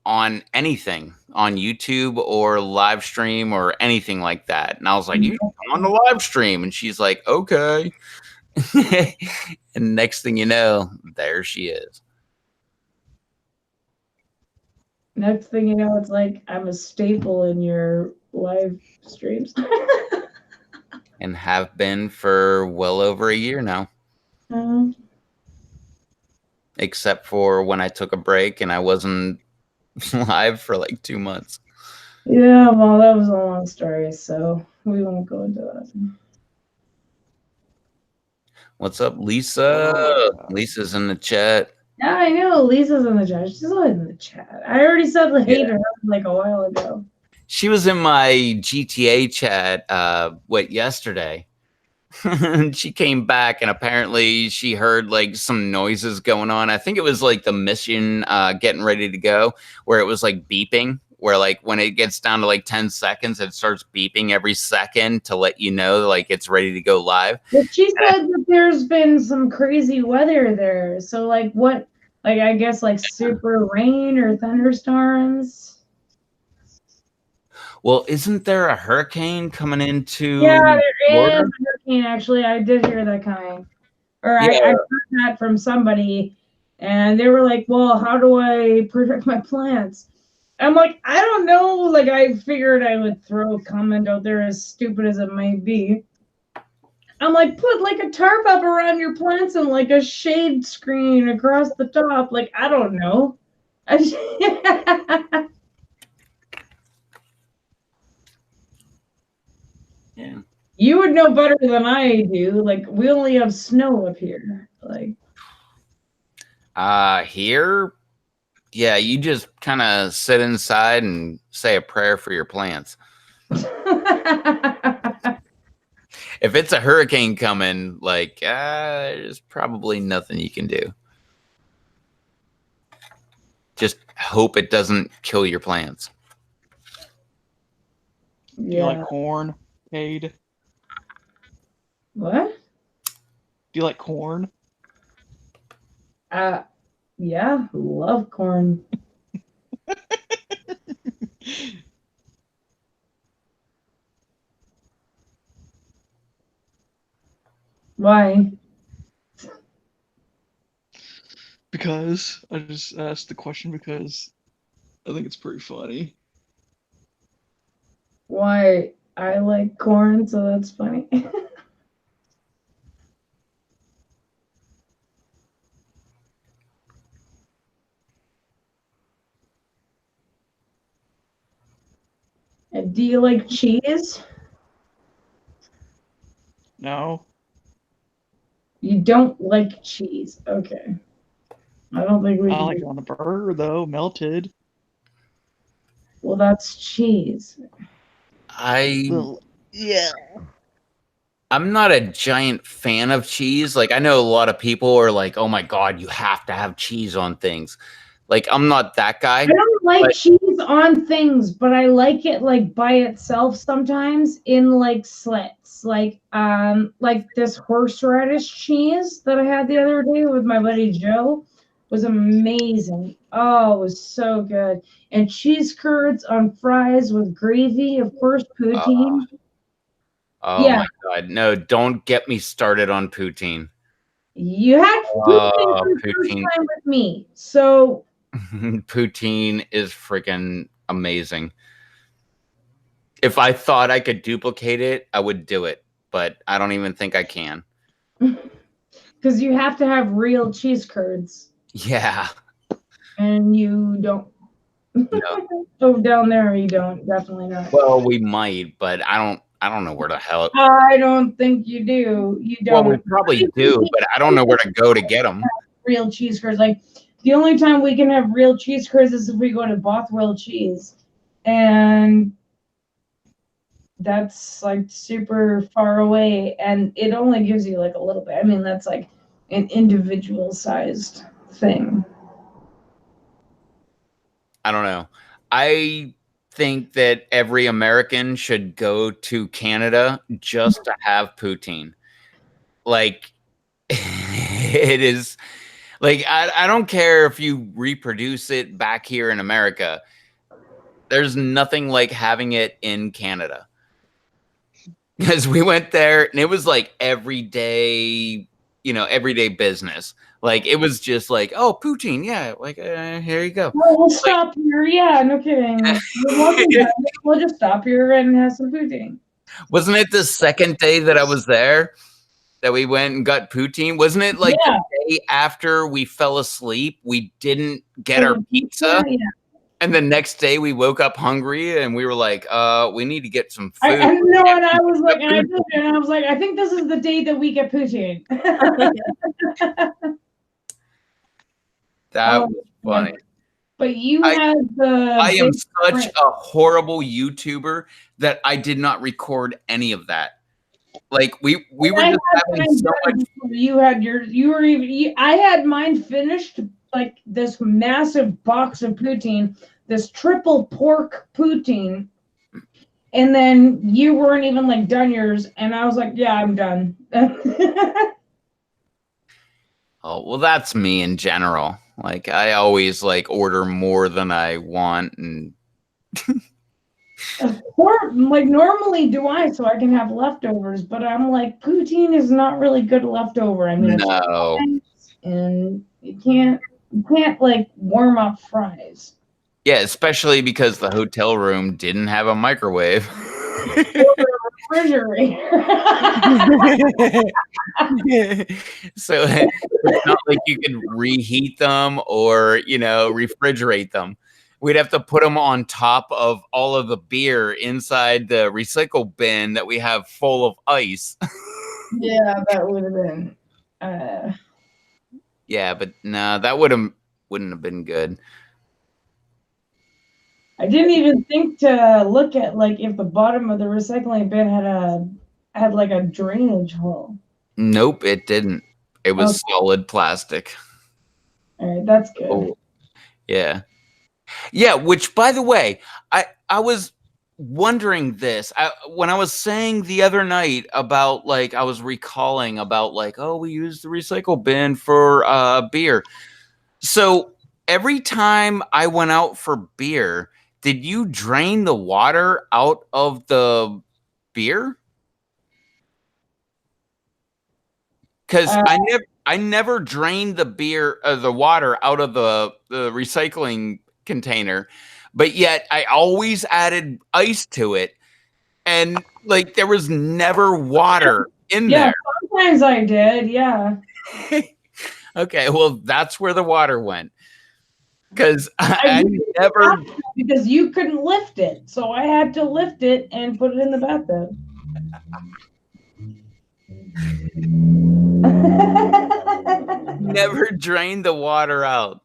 on anything on YouTube or live stream or anything like that. And I was like, you come on the live stream. And she's like, okay. And next thing you know, there she is.
Next thing you know, it's like I'm a staple in your live streams.
And have been for well over a year now. Except for when I took a break and I wasn't live for like 2 months.
Yeah, well, that was a long story, so we won't go into that.
What's up, Lisa?
Oh, yeah.
Lisa's in the chat.
Yeah, I know Lisa's in the chat. She's always in the chat. I already said the hater like a while ago.
She was in my GTA chat yesterday. She came back and apparently she heard like some noises going on. I think it was like the mission getting ready to go, where it was like beeping, where like when it gets down to like 10 seconds, it starts beeping every second to let you know like it's ready to go live.
But she said that there's been some crazy weather there. So like what, like I guess like super rain or thunderstorms.
Well, isn't there a hurricane coming into
Yeah, there
Florida?
is a hurricane actually. I did hear that coming. Or I
Yeah.
heard that from somebody and they were like, well, how do I protect my plants? I'm like, I don't know. Like I figured I would throw a comment out there as stupid as it might be. I'm like, put like a tarp up around your plants and like a shade screen across the top. Like, I don't know.
Yeah.
You would know better than I do. Like, we only have snow up here. Like,
Here, yeah, you just kind of sit inside and say a prayer for your plants. If it's a hurricane coming, like, there's probably nothing you can do. Just hope it doesn't kill your plants.
Do you like corn, Cade?
What?
Do you like corn?
Yeah, love corn. Why?
Because I just asked the question because I think it's pretty funny.
Why? I like corn, so that's funny. And do you like cheese?
No,
You don't like cheese. Okay. I don't think we
I
can.
like it on a burger though, melted.
Well, that's cheese.
Yeah.
I'm not a giant fan of cheese. Like, I know a lot of people are like, oh my God, you have to have cheese on things. Like, I'm not that guy.
I don't like
But-
cheese on things, but I like it like by itself sometimes in like slits. Like this horseradish cheese that I had the other day with my buddy Joe was amazing. Oh, it was so good. And cheese curds on fries with gravy, of course, poutine.
Oh
Yeah.
my God. No, don't get me started on poutine.
You had poutine for the first
Poutine.
time with me. So
Poutine is freaking amazing. If I thought I could duplicate it, I would do it, but I don't even think I can.
because you have to have real cheese curds.
Yeah.
And you don't.
No.
Oh, down there you don't. Definitely not.
Well, we might, but I don't know where the hell.
I don't think you do. You
Well,
don't.
we probably do, but I don't know where to go to get them.
Real cheese curds. Like the only time we can have real cheese curds is if we go to Bothwell Cheese, and that's like super far away, and it only gives you like a little bit. I mean, that's like an individual sized thing.
I don't know. I think that every American should go to Canada just to have poutine. Like, it is like, I don't care if you reproduce it back here in America. There's nothing like having it in Canada. Because we went there and it was like everyday business. Like, it was just like, oh, poutine, yeah, like, here you go.
Well, we'll stop here. Yeah, no kidding. We'll just stop here and have some poutine.
Wasn't it the second day that I was there that we went and got poutine? Wasn't it like
Yeah.
the day after we fell asleep, we didn't get our pizza?
Yeah.
And the next day we woke up hungry and we were like, we need to get some food.
I know, and I was like, I think this is the day that we get poutine.
That was funny.
But you had the.
I am such a horrible YouTuber that I did not record any of that. Like we were just having so much.
I had mine finished, like this massive box of poutine, this triple pork poutine, and then you weren't even like done yours, and I was like, yeah, I'm done.
Oh, well, that's me in general. Like I always like order more than I want, and
or like normally do I, so I can have leftovers, but I'm like, poutine is not really good leftover. I mean,
no,
and you can't like warm up fries.
yeah, especially because the hotel room didn't have a microwave.
Refrigerator.
So it's not like you could reheat them or, refrigerate them. We'd have to put them on top of all of the beer inside the recycle bin that we have full of ice.
Yeah, that would have been.
Yeah, but no, that wouldn't have been good.
I didn't even think to look at like if the bottom of the recycling bin had like a drainage hole.
Nope, it didn't. It was solid plastic.
All right, that's good.
Oh, yeah. Yeah, which by the way, I was wondering this. When I was saying the other night about like I was recalling about like, oh, we used the recycle bin for beer. So every time I went out for beer, did you drain the water out of the beer? Because I never drained the water out of the recycling container, but yet I always added ice to it, and like there was never water in there.
Sometimes I did, yeah.
Okay, well that's where the water went. Because I never,
because you couldn't lift it, so I had to lift it and put it in the bathtub.
Never drained the water out.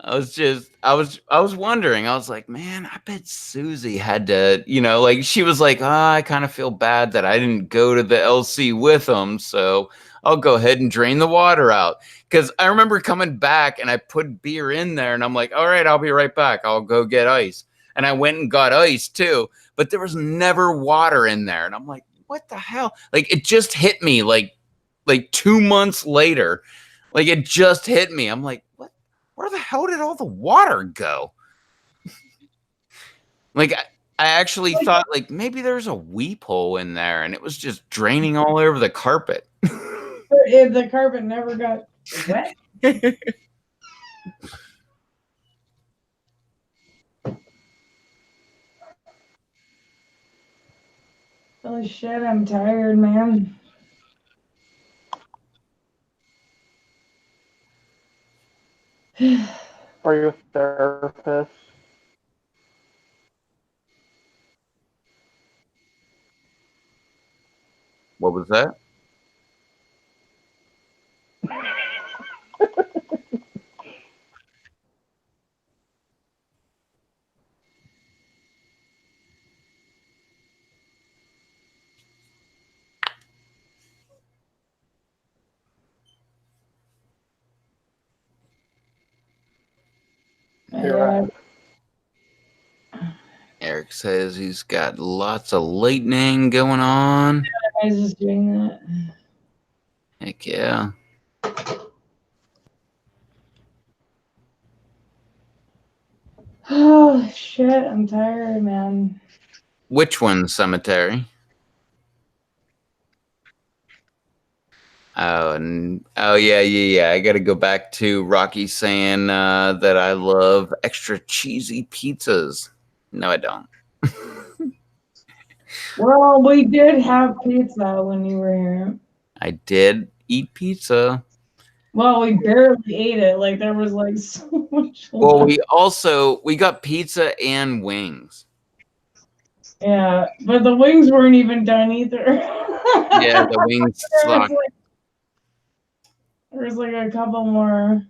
I was wondering. I was like, man, I bet Susie had to, like she was like, I kind of feel bad that I didn't go to the LC with them, so I'll go ahead and drain the water out. Because I remember coming back and I put beer in there and I'm like, all right, I'll be right back. I'll go get ice. And I went and got ice too, but there was never water in there. And I'm like, what the hell? Like it just hit me like 2 months later. Like it just hit me. I'm like, what? Where the hell did all the water go? Like I actually thought like maybe there's a weep hole in there and it was just draining all over the carpet.
The carpet never got wet. Holy shit, I'm tired, man.
Are you a therapist?
What was that? Eric says he's got lots of lightning going on.
I was just doing that.
Heck yeah.
Oh shit, I'm tired, man.
Which one, Cemetery? Oh yeah. I got to go back to Rocky saying that I love extra cheesy pizzas. No, I don't.
Well, we did have pizza when you were here.
I did eat pizza.
Well, we barely ate it. Like there was like so much
Well,
left.
we got pizza and wings.
Yeah, but the wings weren't even done either.
Yeah, the wings
there was
suck.
like there was like a couple more.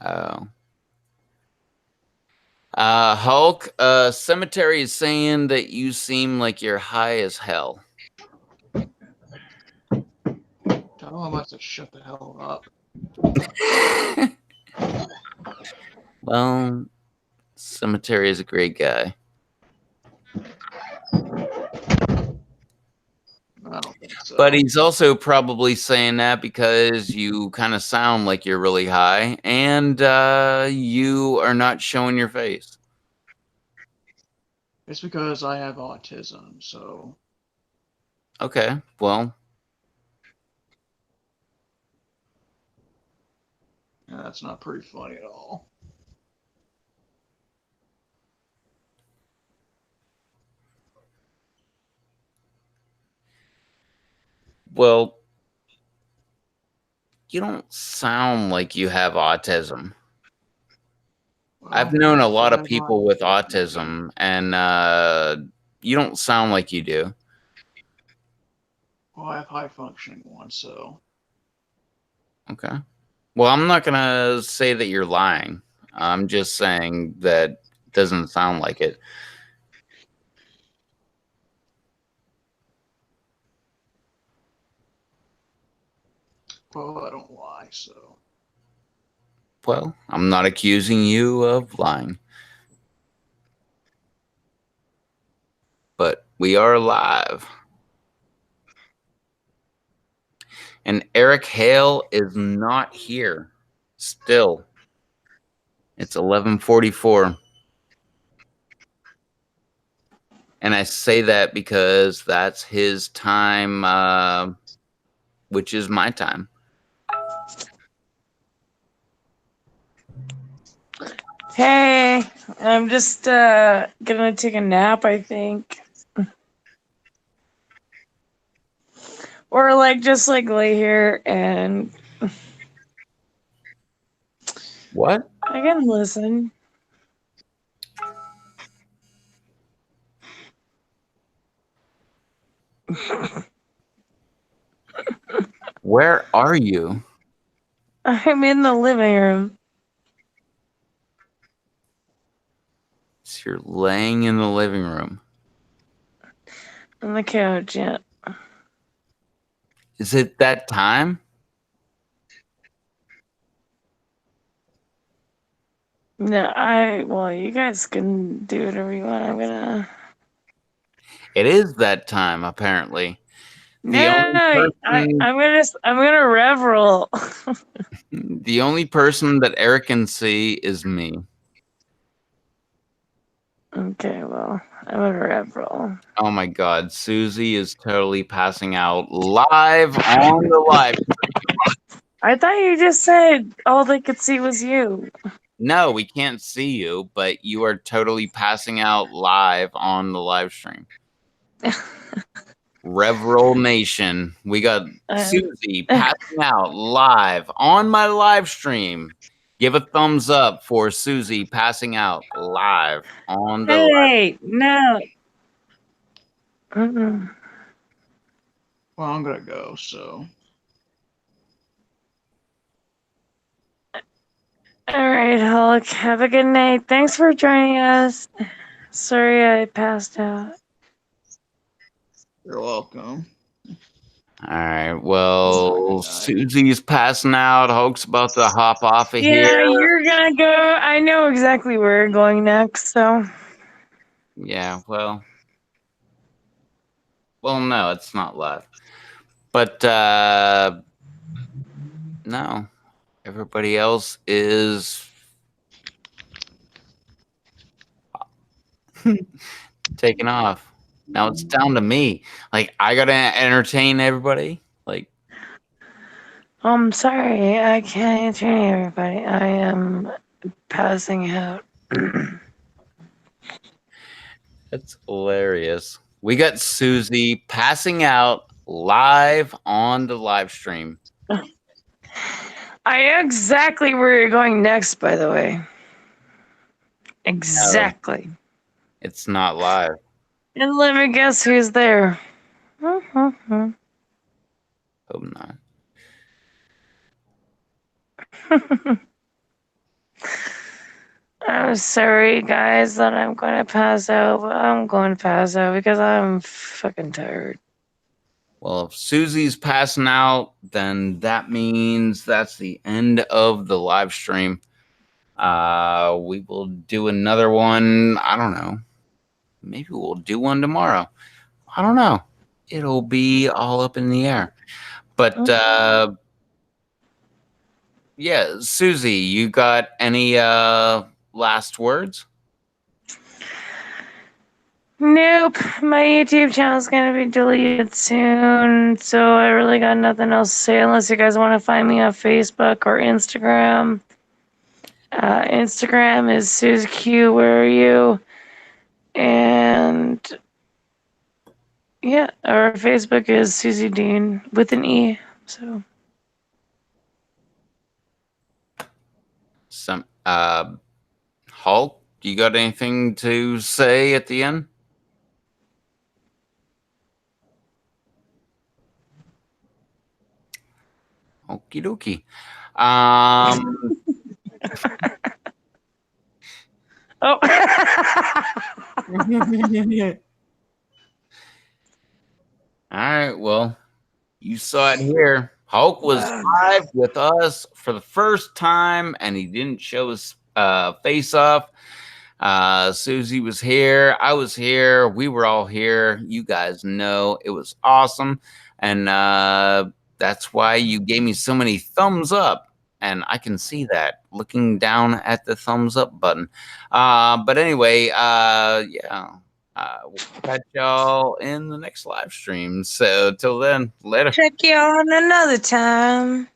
Oh. Hulk, Cemetery is saying that you seem like you're high as hell.
Tell him I to shut the hell up.
Well, Cemetery is a great guy.
I don't think so.
But he's also probably saying that because you kind of sound like you're really high and you are not showing your face.
It's because I have autism, so
Okay, well,
that's not pretty funny at all.
well, you don't sound like you have autism.
Well,
I've known a lot
I
of
have
people with autism, and you don't sound like you do.
Well, I have high functioning ones, so
Okay. Well, I'm not gonna say that you're lying. I'm just saying that it doesn't sound like it.
well, I don't lie, so
Well, I'm not accusing you of lying. But we are live. And Eric Hale is not here. Still. It's 11:44. And I say that because that's his time, which is my time.
Hey, I'm just gonna take a nap, I think. Or like just like lay here and
What?
I can listen.
Where are you?
I'm in the living room.
So you're laying in the living room.
On the couch, yeah.
Is it that time?
No, well, you guys can do whatever you want. I'm gonna.
It is that time, apparently. The
No, I'm gonna revel.
the only person that Eric can see is me.
Okay, well, I'm gonna revel.
Oh my god, Susie is totally passing out live on the live.
I thought you just said all they could see was you.
No, we can't see you, but you are totally passing out live on the live stream. Revroll Nation, we got Susie passing out live on my live stream. Give a thumbs up for Susie passing out live on the live.
Hey, no. Mm-mm.
well, I'm gonna go. So
All right, Hulk. Have a good night. Thanks for joining us. Sorry I passed out.
you're welcome.
All right. Well,
Night.
Susie's passing out. Hulk's about to hop off of
Yeah,
here.
you're gonna go. I know exactly where you're going next, so.
Yeah. Well, no, it's not live. But no, everybody else is taking off. Now it's down to me. Like I gotta entertain everybody. Like
I'm sorry, I can't entertain everybody. I am passing out.
that's hilarious. We got Susie passing out live on the live stream.
I know exactly where you're going next, by the way. Exactly.
It's not live.
And let me guess who's there.
Hope not.
I'm sorry, guys, that I'm going to pass out, but I'm going to pass out because I'm fucking tired.
Well, if Susie's passing out, then that means that's the end of the live stream. We will do another one. I don't know. Maybe we'll do one tomorrow. I don't know. It'll be all up in the air. But yeah, Susie, you got any last words?
Nope, my YouTube channel's gonna be deleted soon, so I really got nothing else to say unless you guys want to find me on Facebook or Instagram. Instagram is SuzQ, where are you? And yeah, our Facebook is Susie Dean with an E. So
Some Hulk, you got anything to say at the end? Okie dokie.
oh.
All right, well, you saw it here. Hulk was live with us for the first time, and he didn't show his face off. Susie was here. I was here. We were all here. You guys know it was awesome. And that's why you gave me so many thumbs up. And I can see that looking down at the thumbs up button. But anyway, yeah. We'll catch y'all in the next live stream. So till then, later.
Check you on another time.